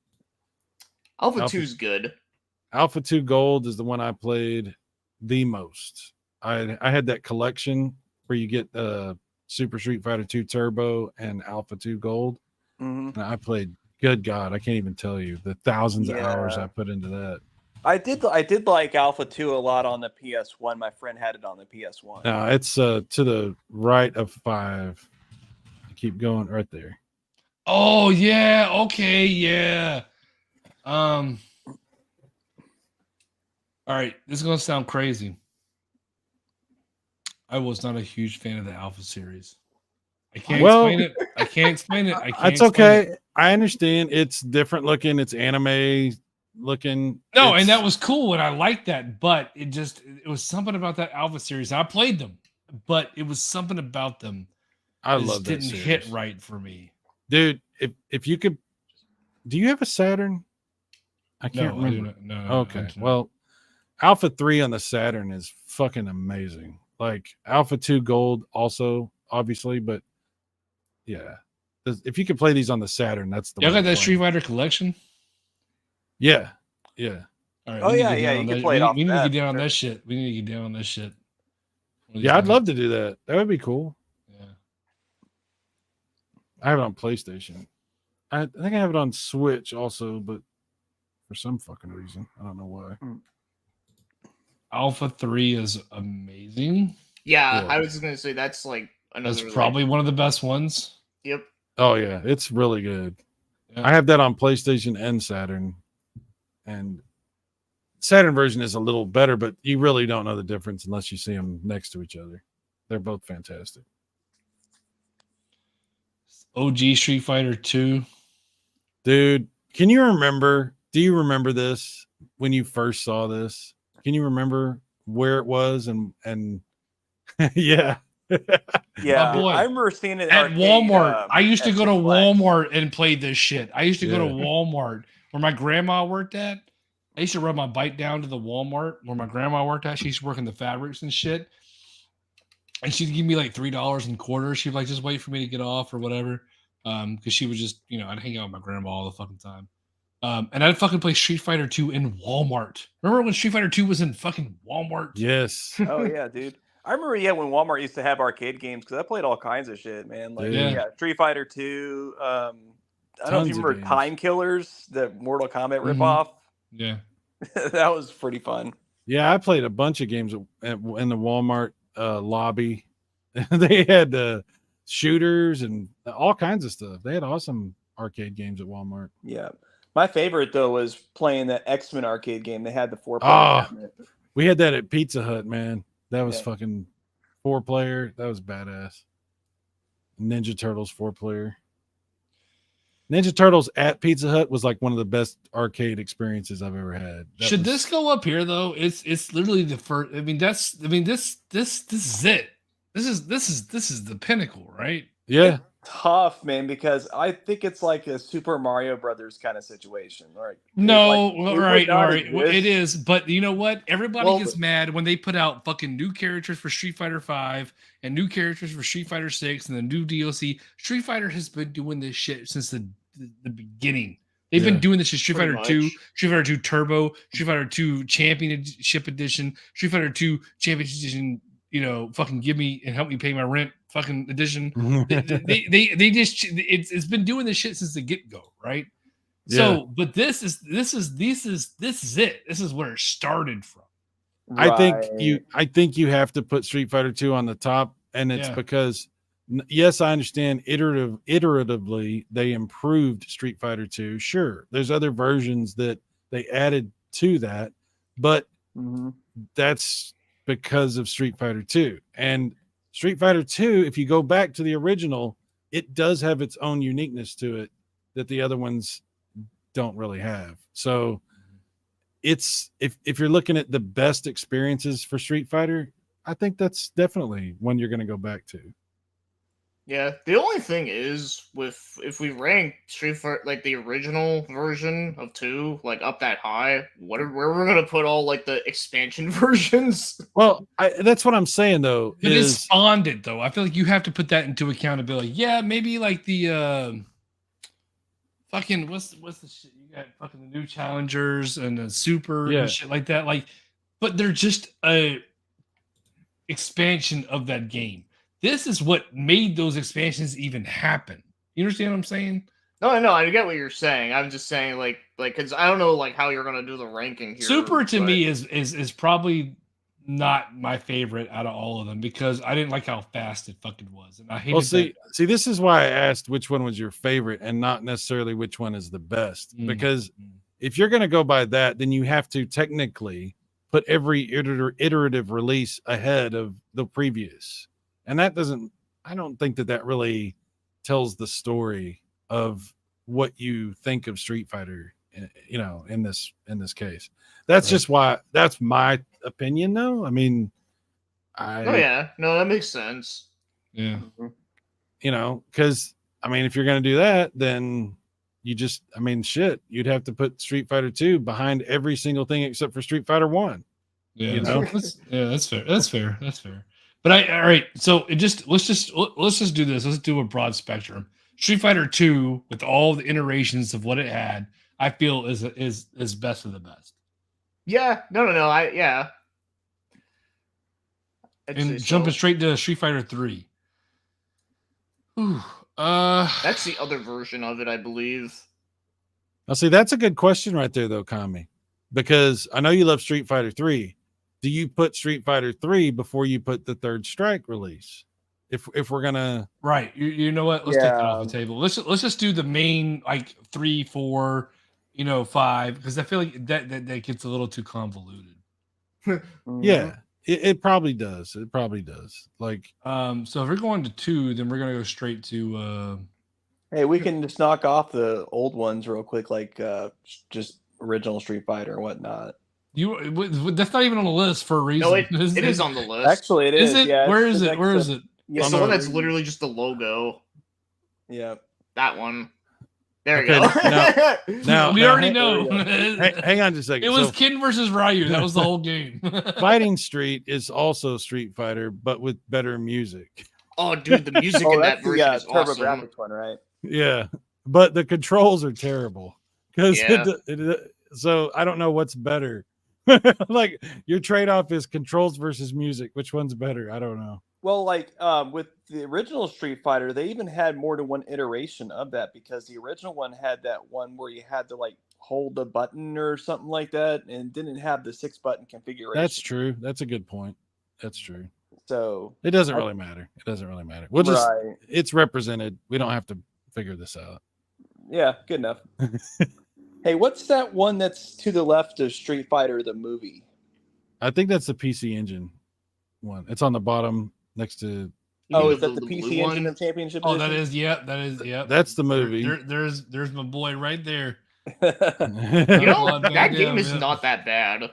Alpha Alpha- 2's good. Alpha 2 Gold is the one I played the most. I had that collection where you get Super Street Fighter 2 Turbo and Alpha 2 Gold. Hmm. And I played, good God, I can't even tell you the thousands of hours Yeah. I put into that. I did like Alpha 2 a lot on the PS1. My friend had it on the PS1. Now it's to the right of 5. Keep going right there. Oh yeah, okay, yeah. All right, this is gonna sound crazy. I was not a huge fan of the Alpha series. I can't Well- explain it. I can't explain it. I can't. It's explain okay. it. I understand. It's different looking. It's anime looking. No, It's- and that was cool, and I liked that. But it was something about that Alpha series. I played them, but it was something about them. I that love just that didn't series. hit right for me. Dude. If you could, do you have a Saturn? I can't No, I do remember. not. No, Okay. I do not. Well, Alpha 3 on the Saturn is fucking amazing. Like Alpha 2 Gold also, obviously, but yeah. If you could play these on the Saturn, that's the y'all way got to that play Street them. Fighter collection. Yeah. Yeah. All right, Oh, we need to yeah, get yeah, down you on can that- play it we- off We need to that, get down on sure. that shit. We need to get down on that shit. One of these Yeah, I'd times. love to do that. That would be cool. Yeah. I have it on PlayStation. I think I have it on Switch also, but for some fucking reason, I don't know why. Alpha 3 is amazing. Yeah, Yeah. I was gonna say that's like another. That's like- probably one of the best ones. Yep. Oh yeah, it's really good. Yeah. I have that on PlayStation and Saturn, and Saturn version is a little better, but you really don't know the difference unless you see them next to each other. They're both fantastic. OG Street Fighter 2. Dude, can you remember? Do you remember this when you first saw this? Can you remember where it was and yeah. Yeah, boy. I remember seeing it At arcade, Walmart. I used to at go to Six Flags. Walmart and play this shit. I used to go to Yeah. Walmart where my grandma worked at. I used to ride my bike down to the Walmart where my grandma worked at. She used to work in the fabrics and shit. And she'd give me like $3 in quarters. She'd like, just wait for me to get off or whatever. Because she would just, I'd hang out with my grandma all the fucking time. And I'd fucking play Street Fighter 2 in Walmart. Remember when Street Fighter 2 was in fucking Walmart? Yes. Oh yeah, dude. I remember, when Walmart used to have arcade games because I played all kinds of shit, man. Like, Yeah. yeah, Street Fighter 2. I don't know if Tons you of remember games. Time Killers, the Mortal Kombat Mhm. ripoff. Yeah. That was pretty fun. Yeah, I played a bunch of games in the Walmart lobby. They had shooters and all kinds of stuff. They had awesome arcade games at Walmart. Yeah. My favorite though was playing the X-Men arcade game. They had the 4-player Oh. cabinet. We had that at Pizza Hut, man. That was Yeah. fucking 4-player. That was badass. Ninja Turtles 4-player. Ninja Turtles at Pizza Hut was like one of the best arcade experiences I've ever had. Should this go up here though? It's literally the first. I mean, this is it. This is the pinnacle, right? Yeah. Tough, man, because I think it's like a Super Mario Brothers kind of situation. Right? No, Like, all it would right, not all right. Well, it exist. is, but you know what? Everybody Well, gets mad when they put out fucking new characters for Street Fighter 5 and new characters for Street Fighter 6 and the new DLC. Street Fighter has been doing this shit since the beginning. They've been Yeah. doing this in Street Pretty Fighter 2, much. Street Fighter 2 Turbo, Street Fighter 2 Championship Edition, Street Fighter 2 Championship Edition, fucking give me and help me pay my rent fucking edition. They just it's been doing this shit since the get-go, right? So, but this is it. This is where it started from. I think Right. you have to put Street Fighter 2 on the top, and it's Yeah. because yes, I understand iteratively they improved Street Fighter 2. Sure, there's other versions that they added to that, but Mhm. that's because of Street Fighter 2. And Street Fighter 2, if you go back to the original, it does have its own uniqueness to it that the other ones don't really have. So it's if you're looking at the best experiences for Street Fighter, I think that's definitely one you're going to go back to. Yeah, the only thing is with if we rank Street Fighter like the original version of 2 like up that high, where we're gonna put all like the expansion versions? Well, that's what I'm saying though. But it Is spawned it though. I feel like you have to put that into accountability. Yeah, maybe like the fucking what's the shit? You got fucking the new challengers and the super Yeah. and shit like that. Like, but they're just a expansion of that game. This is what made those expansions even happen. You understand what I'm saying? No, I get what you're saying. I'm just saying like because I don't know like how you're gonna do the ranking here. Super to but- me is probably not my favorite out of all of them because I didn't like how fast it fucking was, and I hated well, that. see, this is why I asked which one was your favorite and not necessarily which one is the best. Mm. Because if you're going to go by that, then you have to technically put every iterative release ahead of the previous, and that doesn't. I don't think that really tells the story of what you think of Street Fighter. In this case, that's Right. just why. That's my opinion, though. I mean, Oh yeah, no, that makes sense. Yeah. Because I mean, if you're going to do that, then you just, I mean, shit, you'd have to put Street Fighter 2 behind every single thing except for Street Fighter 1. Yeah, You know? that's fair. That's fair. But all right. So let's just do this. Let's do a broad spectrum. Street Fighter 2 with all the iterations of what it had, I feel is best of the best. Yeah, no, yeah. I'd say And so. jumping straight to Street Fighter 3. Ooh, That's the other version of it, I believe. Now, see, that's a good question right there, though, Kami, because I know you love Street Fighter 3. Do you put Street Fighter 3 before you put the Third Strike release? If we're gonna, right. You know what? Let's take that off Yeah. the table. Let's just do the main like 3, 4, 5 because I feel like that gets a little too convoluted. Mhm. yeah, it probably does. It probably does. Like, So if we're going to 2, then we're gonna go straight to Hey, we can just knock off the old ones real quick, like just original Street Fighter and whatnot. that's not even on the list for a reason. No, it is on the list. Actually, it is. Is it? Yeah, Where it's is the it? next Where up. is it? It's on the the- one that's literally just the logo. Yeah. That one. There you Okay, go. now- we now, already hang- know. hang on just a second. It was So, Kin versus Ryu. That was the whole game. Fighting Street is also Street Fighter, but with better music. Oh, dude, the music Oh, in that that's the version is Turbo awesome. Graphics one, right? Yeah, but the controls are terrible because Yeah. so I don't know what's better. Like your trade-off is controls versus music. Which one's better? I don't know. Well, like with the original Street Fighter, they even had more than one iteration of that because the original one had that one where you had to like hold a button or something like that, and didn't have the 6-button configuration. That's true. That's a good point. That's true. So It doesn't really matter. It doesn't really matter. We'll just right. it's represented. We don't have to figure this out. Yeah, good enough. Hey, what's that one that's to the left of Street Fighter the movie? I think that's the PC Engine one. It's on the bottom next to You Oh, mean is that the blue PC Engine one? of Championship Oh, that Edition? is, that is, That's the movie. There's my boy right there. You know, Claude Van that game Damme, is yeah. not that bad.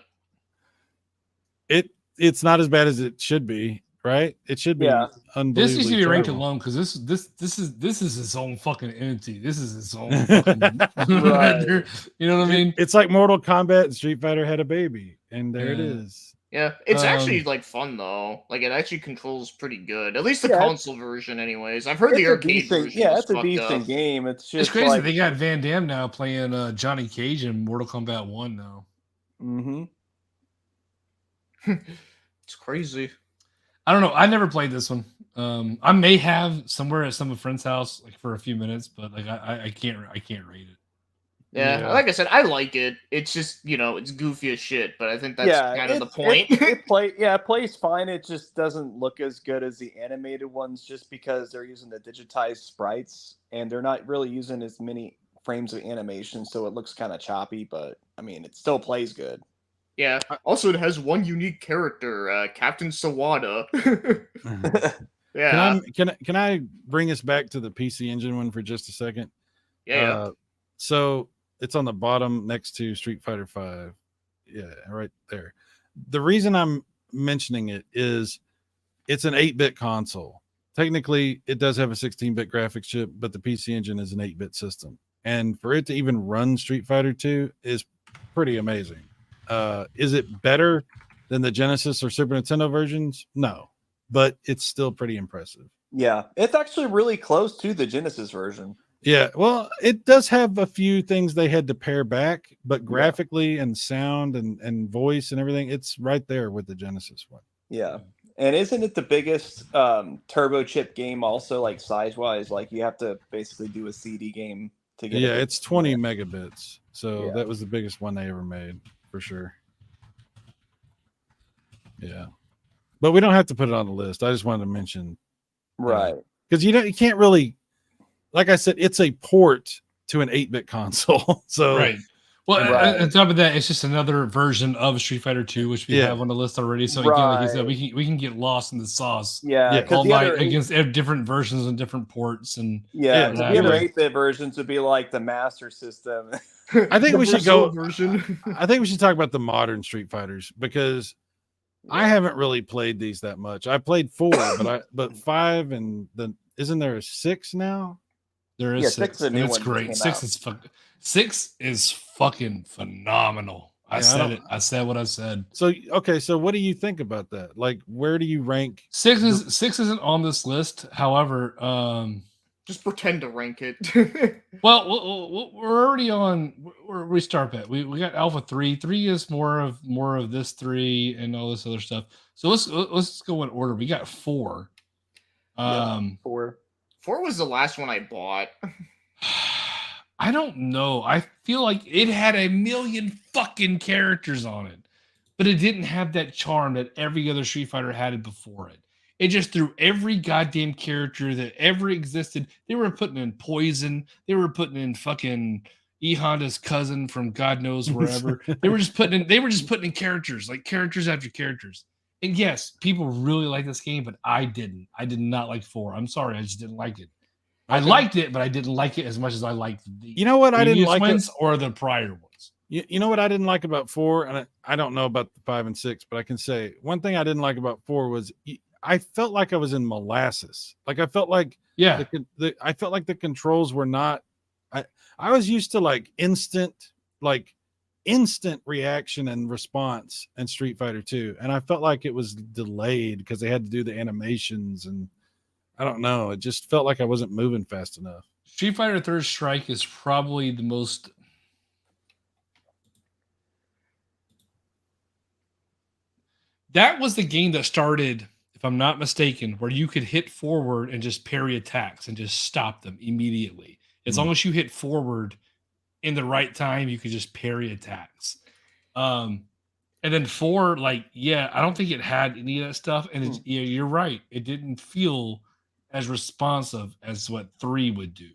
it's not as bad as it should be, right? It should be Yeah. unbelievably This needs to be ranked terrible. alone because this is its own fucking entity. This is its own fucking Right. You know what I mean? It's like Mortal Kombat and Street Fighter had a baby, and there it Yeah. is. Yeah, it's actually Um, like fun though. Like it actually controls pretty good. At least the Yeah, it's- console version, anyways. I've heard the It's a arcade decent, version. yeah, was it's a fucked decent up. game. It's just It's crazy like, they got Van Damme now playing Johnny Cage in Mortal Kombat 1 now. hmm It's crazy. I don't know. I never played this one. I may have somewhere at some friend's house like for a few minutes, but like I can't rate it. Yeah, Yeah. like I said, I like it. It's just it's goofy as shit, but I think that's kind of the point. It plays fine. It just doesn't look as good as the animated ones, just because they're using the digitized sprites and they're not really using as many frames of animation, so it looks kind of choppy. But I mean, it still plays good. Yeah. Also, it has one unique character, Captain Sawada. Yeah. Can I bring us back to the PC Engine one for just a second? Yeah. So it's on the bottom next to Street Fighter 5. Yeah, right there. The reason I'm mentioning it is it's an 8-bit console. Technically, it does have a 16-bit graphics chip, but the PC Engine is an 8-bit system. And for it to even run Street Fighter 2 is pretty amazing. Is it better than the Genesis or Super Nintendo versions? No, but it's still pretty impressive. Yeah, it's actually really close to the Genesis version. Yeah, well, it does have a few things they had to pare back, but graphically and sound and voice and everything, it's right there with the Genesis one. Yeah. And isn't it the biggest turbo chip game also, like size-wise? Like you have to basically do a CD game to get Yeah, it. it's 20 megabits. So Yeah. that was the biggest one they ever made, for sure. Yeah. But we don't have to put it on the list. I just wanted to mention, Right. because you can't really, like I said, it's a port to an 8-bit console. So Right. Well, Right. on top of that, it's just another version of Street Fighter 2, which we Yeah. have on the list already. So again, like you said, Right. we can get lost in the sauce Yeah. Yeah. 'cause all the night other against different versions and different ports. And Yeah, Yeah, 'cause yeah, the other yeah. 8-bit versions would be like the Master System. I think The we should Brazil go version. I think we should talk about the modern Street Fighters, because I haven't really played these that much. I played 4, but 5 and isn't there a 6 now? there is Yeah, 6. 6 is the And new it's one that great. came 6 out. is six is fucking phenomenal. I Yeah, I said don't- it. I said what I said. So okay, so what do you think about that? Like, where do you rank? 6 isn't on this list. However, Just pretend to rank it. well, we're already on. We start at we got Alpha 3. 3 is more of this 3 and all this other stuff. So let's go in order. We got 4. Four. 4 was the last one I bought. I don't know. I feel like it had a million fucking characters on it, but it didn't have that charm that every other Street Fighter had it before it. It just threw every goddamn character that ever existed. They were putting in Poison. They were putting in fucking E Honda's cousin from God knows wherever. They were just putting in characters, like characters after characters. And yes, people really like this game, but I didn't. I did not like 4. I'm sorry, I just didn't like it. I liked it, but I didn't like it as much as I liked the You know what I didn't previous like? ones or the prior ones. You know what I didn't like about 4, and I don't know about the 5 and 6, but I can say one thing I didn't like about 4 was I felt like I was in molasses. Like I felt like Yeah, I felt like the controls were not. I was used to like instant reaction and response in Street Fighter 2, and I felt like it was delayed because they had to do the animations, and I don't know. It just felt like I wasn't moving fast enough. Street Fighter Third Strike is probably the most. That was the game that started, if I'm not mistaken, where you could hit forward and just parry attacks and just stop them immediately. As long as you hit forward in the right time, you could just parry attacks. And then 4, like, yeah, I don't think it had any of that stuff. And it's, yeah, you're right. It didn't feel as responsive as what 3 would do.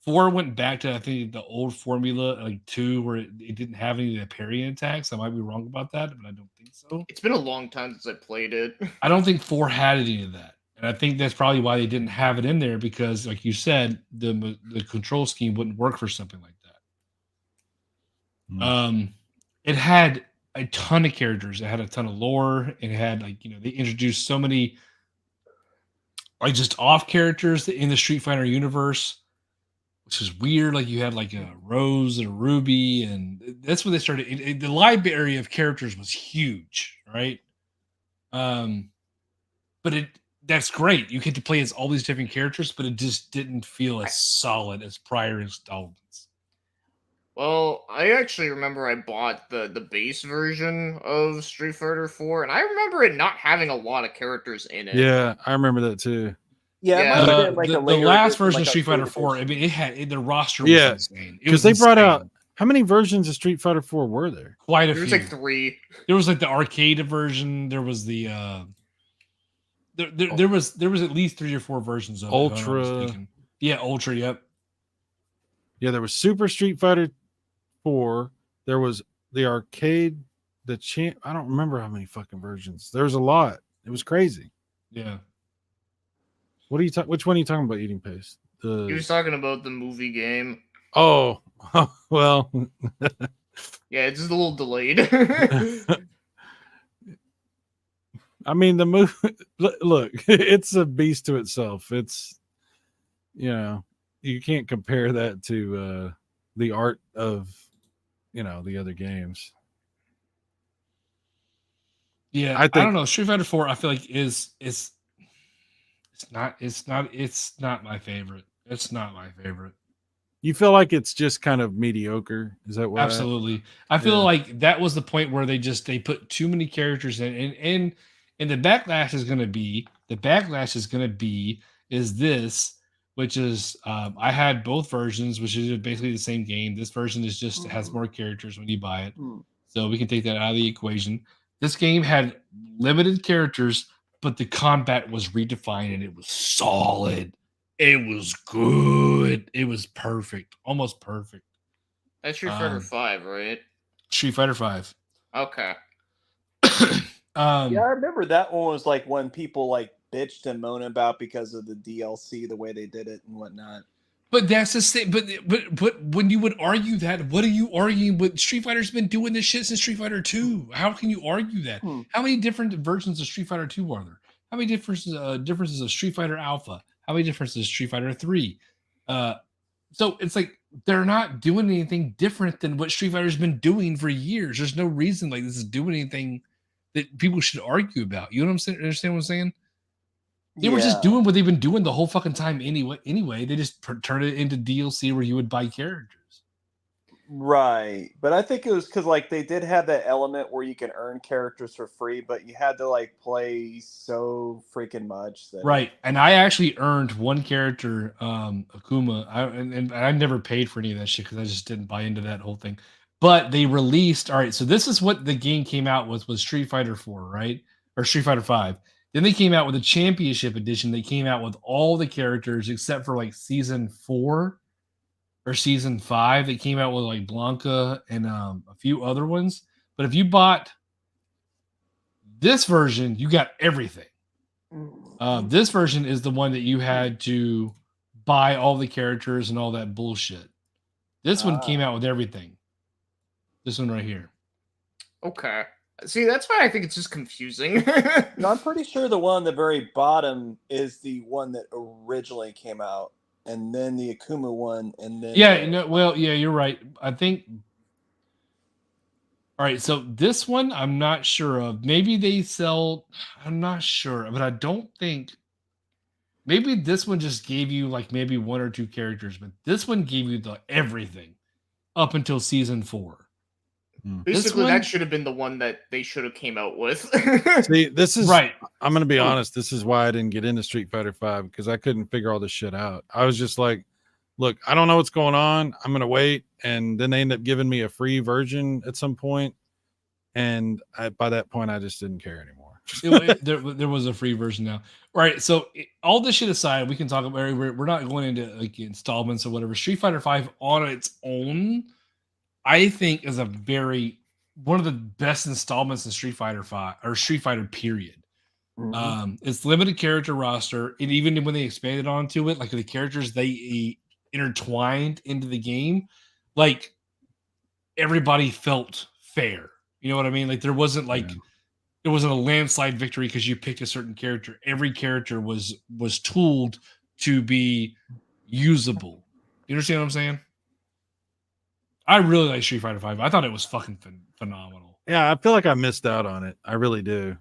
4 went back to, I think, the old formula, like 2, where it didn't have any of the parrying attacks. I might be wrong about that, but I don't think so. It's been a long time since I played it. I don't think 4 had any of that. And I think that's probably why they didn't have it in there because, like you said, the control scheme wouldn't work for something like that. Hmm. It had a ton of characters. It had a ton of lore. It had they introduced so many like just off characters in the Street Fighter universe, which is weird. Like you had like a Rose and a Ruby, and that's when they started. The library of characters was huge, right? But that's great. You get to play as all these different characters, but it just didn't feel as solid as prior installments. Well, I actually remember I bought the base version of Street Fighter 4, and I remember it not having a lot of characters in it. Yeah, I remember that too. Yeah, it Yeah. might have been like the a later last edition, version like of Street Fighter arcade 4, I edition. mean, it had the roster was Yeah, insane. It because was they brought out insane. how many versions of Street Fighter 4 were there? quite a There was few. like 3. There was like the arcade version. There was the there was at least 3 or 4 versions of it, if I'm not Ultra. mistaken. Yeah, Ultra. Yep. Yeah, there was Super Street Fighter 4. There was the arcade, the champ. I don't remember how many fucking versions. There was a lot. It was crazy. Yeah. What are you talking? Which one are you talking about? Eating paste. He was talking about the movie game. Oh, well. Yeah, it's just a little delayed. I mean, the movie. Look, it's a beast to itself. It's, you can't compare that to the art of, the other games. Yeah, I I think- don't know. Street Fighter 4, I feel like it's not my favorite. It's not my favorite. You feel like it's just kind of mediocre. Is that why? Absolutely. I feel Yeah. like that was the point where they put too many characters in, and the backlash is going to be is this, which is I had both versions, which is basically the same game. This version is just has more characters when you buy it, so we can take that out of the equation. This game had limited characters, but the combat was redefined and it was solid. It was good. It was perfect, almost perfect. That's Street Fighter 5, right? Street Fighter 5. Okay. Yeah, I remember that one was like when people like bitched and moaned about because of the DLC, the way they did it and whatnot. But that's the same. But when you would argue that, what are you arguing with? Street Fighter's been doing this shit since Street Fighter 2. How can you argue that? How many different versions of Street Fighter 2 are there? How many differences of Street Fighter Alpha? How many differences of Street Fighter 3? So it's like they're not doing anything different than what Street Fighter's been doing for years. There's no reason like this is doing anything that people should argue about. You know what I'm saying? Understand what I'm saying? They were just doing what they've been doing the whole fucking time anyway. They just turned it into DLC where you would buy characters. Right. But I think it was because like they did have that element where you can earn characters for free, but you had to like play so freaking much that Right. And I actually earned one character, Akuma. And I never paid for any of that shit because I just didn't buy into that whole thing. But they released, all right, so this is what the game came out with was Street Fighter 4, right? Or Street Fighter 5. Then they came out with a championship edition. They came out with all the characters except for like season 4 or season 5. They came out with like Blanca and a few other ones. But if you bought this version, you got everything. This version is the one that you had to buy all the characters and all that bullshit. This one came out with everything. This one right here. Okay. See, that's why I think it's just confusing. No, I'm pretty sure the one on the very bottom is the one that originally came out, and then the Akuma one, and then Yeah, you're right. I think. All right, so this one I'm not sure of. Maybe they sell. I'm not sure, but I don't think. Maybe this one just gave you like maybe 1 or 2 characters, but this one gave you the everything up until season 4. Basically, one- that should have been the one that they should have came out with. See, this is Right. I'm gonna be honest. This is why I didn't get into Street Fighter 5 because I couldn't figure all this shit out. I was just like, look, I don't know what's going on. I'm gonna wait, and then they end up giving me a free version at some point, and by that point, I just didn't care anymore. There was a free version now. All right, so all this shit aside, we can talk about. We're not going into like installments or whatever. Street Fighter 5 on its own, I think, is one of the best installments in Street Fighter 5 or Street Fighter period. It's limited character roster, and even when they expanded onto it, like the characters they intertwined into the game, like everybody felt fair. You know what I mean? Like there wasn't like it wasn't a landslide victory because you picked a certain character. Every character was tooled to be usable. You understand what I'm saying? I really like Street Fighter V. I thought it was fucking phenomenal. Yeah, I feel like I missed out on it. I really do.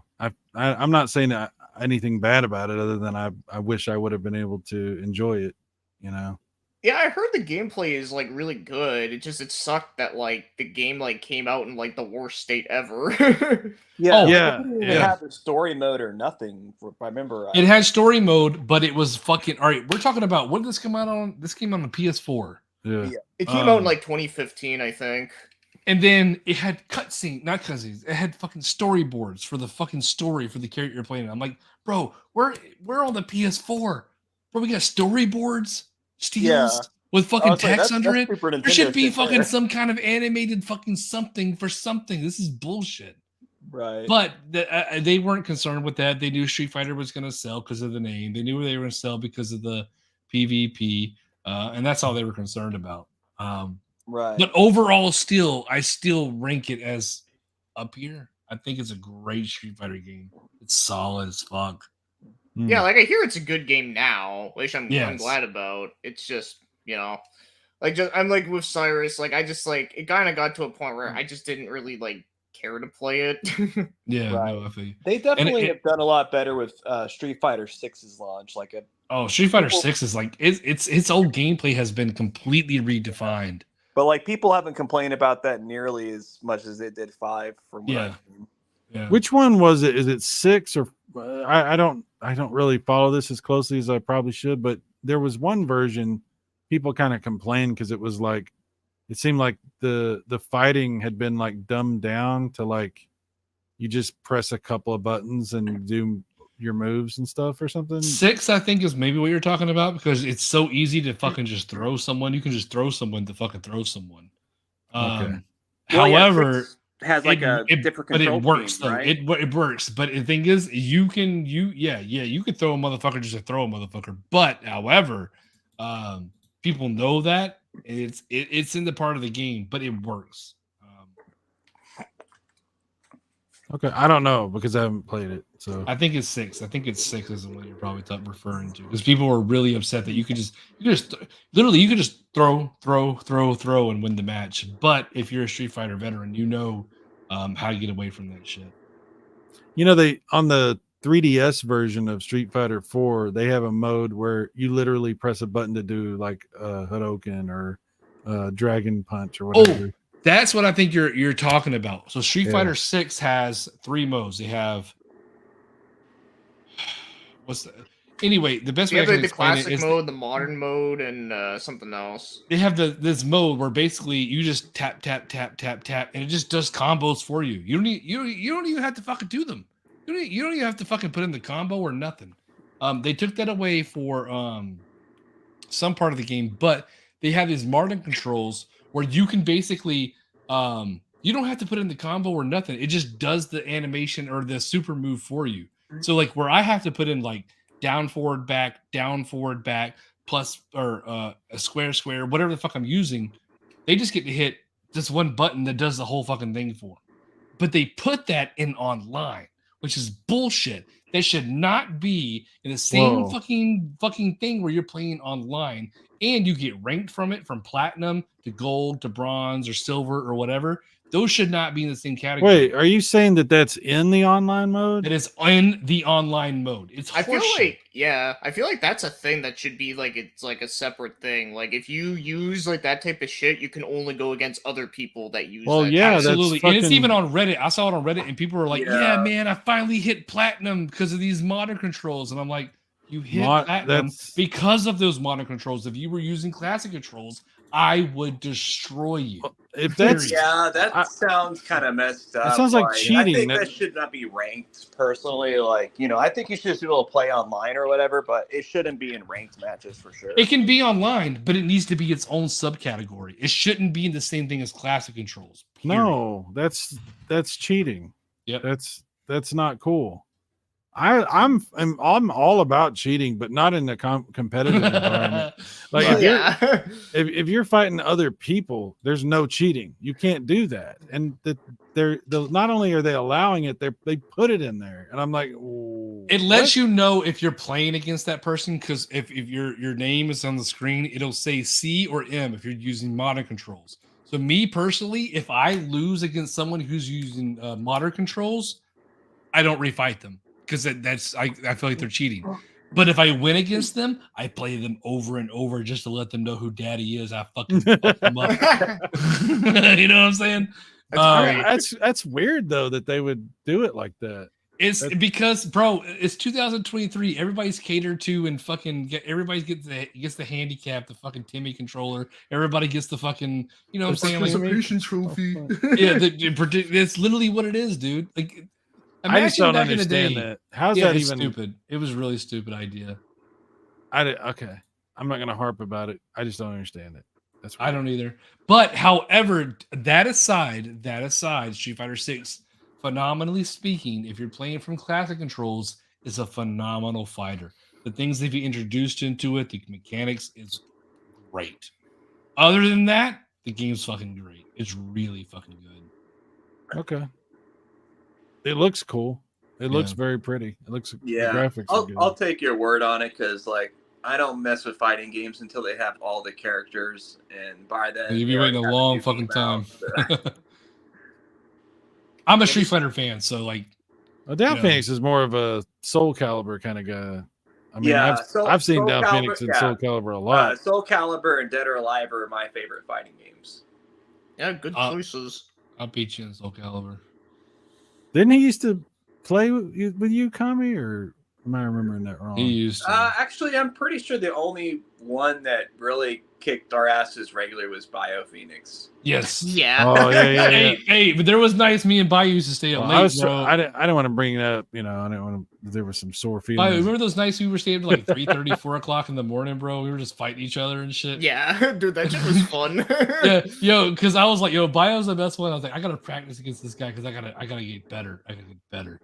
I'm not saying anything bad about it, other than I wish I would have been able to enjoy it. You know. Yeah, I heard the gameplay is like really good. It sucked that like the game like came out in like the worst state ever. Yeah, Oh, yeah, it didn't even yeah. have the story mode or nothing. If I remember. It had story mode, but it was fucking all right. We're talking about what did this come out on? This came out on the PS4. Yeah. It came out in like 2015, I think. And then it had not cutscenes. It had fucking storyboards for the fucking story for the character you're playing. I'm like, bro, we're on the PS4. Bro, we got storyboards, steals with fucking was like, text under that's it. Super There should Nintendo be shit fucking there. some kind of animated fucking something for something. This is bullshit. Right. But they weren't concerned with that. They knew Street Fighter was going to sell because of the name. They knew they were going to sell because of the PvP, and that's all they were concerned about. Right. But overall, I still rank it as up here. I think it's a great Street Fighter game. It's solid as fuck. Yeah, like I hear it's a good game now, which I'm Yes. glad about. It's just, like I'm like with Cyrus, like I just like it kind of got to a point where I just didn't really like care to play it. Yeah, Right. no, I feel you. They definitely it- have done a lot better with Street Fighter 6's launch. Like a Oh, Street Fighter 6 is like its old gameplay has been completely redefined. But like people haven't complained about that nearly as much as they did 5 from what Yeah. I've seen. Yeah. Which one was it? Is it 6 or I don't really follow this as closely as I probably should, but there was one version people kind of complained because it was like it seemed like the fighting had been like dumbed down to like you just press a couple of buttons and do your moves and stuff or something. 6, I think, is maybe what you're talking about because it's so easy to fucking just throw someone. You can just throw someone to fucking throw someone. Okay. Well, yeah, However, 6 has like a different but control it works scheme, though. right? It works. But the thing is, you can throw a motherfucker just to throw a motherfucker. But however, people know that it's in the part of the game, but it works. Okay, I don't know because I haven't played it. So I think it's 6. I think it's 6 is the one you're probably referring to because people were really upset that you could just throw and win the match. But if you're a Street Fighter veteran, you know how to get away from that shit. they on the 3DS version of Street Fighter 4, they have a mode where you literally press a button to do like a Hadouken or Dragon Punch or whatever. That's what I think you're talking about. So Street Yeah. Fighter 6 has 3 modes. They have anyway, the best You way I have can the explain it classic is mode, the modern mode, and something else. they have this mode where basically you just tap, and it just does combos for you. You don't even have to fucking do them. You don't even have to fucking put in the combo or nothing. They took that away for some part of the game, but they have these modern controls where you can basically you don't have to put in the combo or nothing. It just does the animation or the super move for you. So like where I have to put in like down forward back plus or a square, whatever the fuck I'm using, they just get to hit this one button that does the whole fucking thing for them. But they put that in online, which is bullshit. That should not be in the same Whoa. fucking thing where you're playing online and you get ranked from it from platinum to gold to bronze or silver or whatever. Those should not be in the same category. Wait, are you saying that that's in the online mode? It is in the online mode. It's I feel horseshit. like that's a thing that should be like it's like a separate thing. Like if you use like that type of shit, you can only go against other people that use. Well, that yeah, type of- that's Absolutely. And it's fucking- even on Reddit. I saw it on Reddit and people were like, Yeah. yeah, man, I finally hit platinum because of these modern controls. And I'm like, you hit platinum that's- because of those modern controls. If you were using classic controls, I would destroy you. If that's Yeah, that I- sounds kind of messed up. sounds like I cheating. think That- that should not be ranked personally. Like, I think you should just be able to play online or whatever, but it shouldn't be in ranked matches for sure. It can be online, but it needs to be its own subcategory. It shouldn't be in the same thing as classic controls. period. no, that's cheating. Yep. That's not cool. I'm all about cheating, but not in a competitive environment. Like Well, if you're yeah. if you're fighting other people, there's no cheating. You can't do that. And they're not only are they allowing it, they put it in there, and I'm like, It lets you know if you're playing against that person, because if your name is on the screen, it'll say C or M if you're using modern controls. So me personally, if I lose against someone who's using modern controls, I don't refight them because I feel like they're cheating. But if I win against them, I play them over and over just to let them know who daddy is. I fucking fuck them up. You know what I'm saying? That's weird though that they would do it like that. It's because, bro, it's 2023. Everybody's catered to and fucking everybody gets the handicap, the fucking Timmy controller. Everybody gets the fucking, you know what I'm saying? Like, Participation trophy. yeah, it's literally what it is, dude. Like, I just don't back in the understand day. that. How's Yeah, that it's even stupid? It was really stupid idea. Okay. I'm not gonna harp about it. I just don't understand it. That's I don't either. But however, that aside, Street Fighter 6, phenomenally speaking, if you're playing from classic controls, is a phenomenal fighter. The things they've introduced into it, the mechanics is great. Other than that, the game's fucking great. It's really fucking good. Okay. It looks cool. It looks Yeah. very pretty. It looks the Yeah, graphics are good. I'll take your word on it because like I don't mess with fighting games until they have all the characters, and by then You'll be they waiting already a have the long new fucking game time. out. I'm a Street Fighter fan, so like, Down know. Phoenix is more of a Soul Calibur kind of guy. I mean, Yeah, I've seen Soul Down Calibur, Phoenix and yeah. Soul Calibur a lot. Soul Calibur and Dead or Alive are my favorite fighting games. Yeah, good choices. I'll beat you in Soul Calibur. Didn't he used to play with you, Kami, or am I remembering that wrong? He used to. Actually, I'm pretty sure the only one that really kicked our asses regularly was Bio Phoenix. Yes. Yeah. Oh yeah. Hey, but there was nights me and Bayou used to stay up Well, late, bro. I didn't want to bring it up. You know, I didn't want to. There were some sore Bayou, feelings. remember those nights we were staying up to like 3:30, 4 o'clock in the morning, bro? We were just fighting each other and shit. Yeah, dude, that shit was fun. Yeah, yo, because I was like, yo, Bio's the best one. I was like, I gotta practice against this guy because I gotta get better. I gotta get better.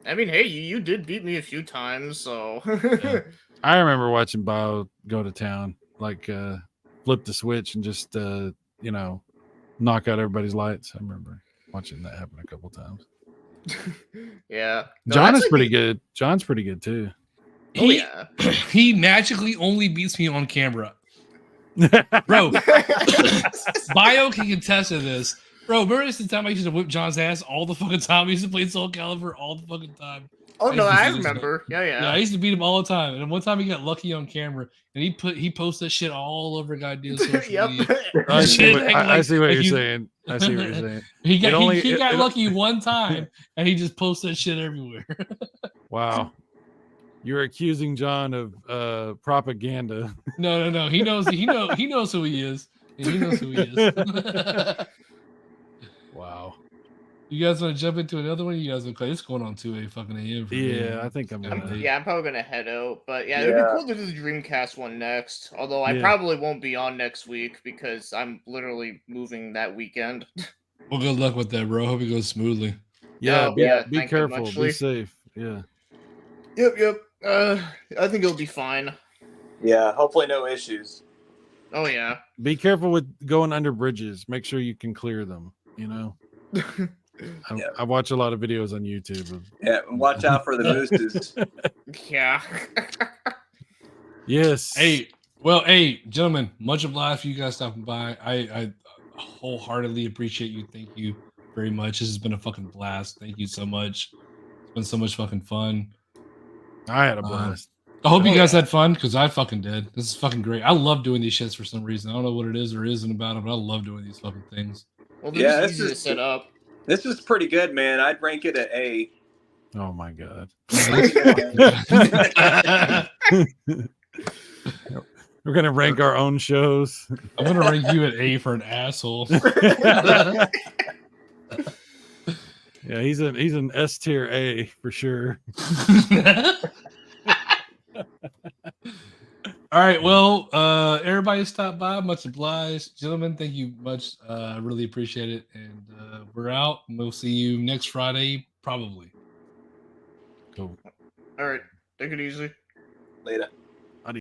I mean, hey, you did beat me a few times, so. Yeah. I remember watching Bio go to town, like flip the switch and just knock out everybody's lights. I remember watching that happen a couple times. Yeah. No, John that's is like pretty good. John's pretty good too. Oh, yeah. He magically only beats me on camera, bro. Bio can contest to this, bro. Remember the time I used to whip John's ass all the fucking time? I used to play Soul Calibur all the fucking time. Oh, no, used to I do this, remember. Yeah, Yeah, I used to beat him all the time. And one time he got lucky on camera, and he posted that shit all over goddamn social Yep. media. I see Shit, what, like- I see what like you're you- saying. I see what you're saying. He got It only- he got it- lucky one time, and he just posted that shit everywhere. Wow. You're accusing John of propaganda. No. He knows who he is. He knows who he is. Wow. You guys want to jump into another one? You guys want to play? It's going on 2 fucking a.m. for me. Yeah, I think I'm gonna. Yeah, I'm probably gonna head out, but yeah, it'd be cool to do the Dreamcast one next. Although I Yeah. probably won't be on next week because I'm literally moving that weekend. Well, good luck with that, bro. Hope it goes smoothly. Yeah, Oh, be, yeah, be thank you careful. Be muchly. safe. Yeah. Yep. I think it'll be fine. Yeah, hopefully no issues. Oh yeah. Be careful with going under bridges. Make sure you can clear them. You know. Yeah. I watch a lot of videos on YouTube. Yeah, and watch out for the mooses. Yeah. Yes. Hey, gentlemen, much obliged for you guys stopping by. I wholeheartedly appreciate you. Thank you very much. This has been a fucking blast. Thank you so much. It's been so much fucking fun. I had a blast. I hope you Oh, guys yeah. had fun because I fucking did. This is fucking great. I love doing these shits for some reason. I don't know what it is or isn't about it, but I love doing these fucking things. Well, Yeah, this this is easy to is- set up. This is pretty good, man. I'd rank it at A. Oh my god. We're gonna rank our own shows. I'm gonna rank you at A for an asshole. Yeah, he's an S tier A for sure. All right, well, everybody stop by. Much obliged, gentlemen. Thank you much. I really appreciate it. And we're out. And we'll see you next Friday, probably. Cool. All right, take it easy. Later.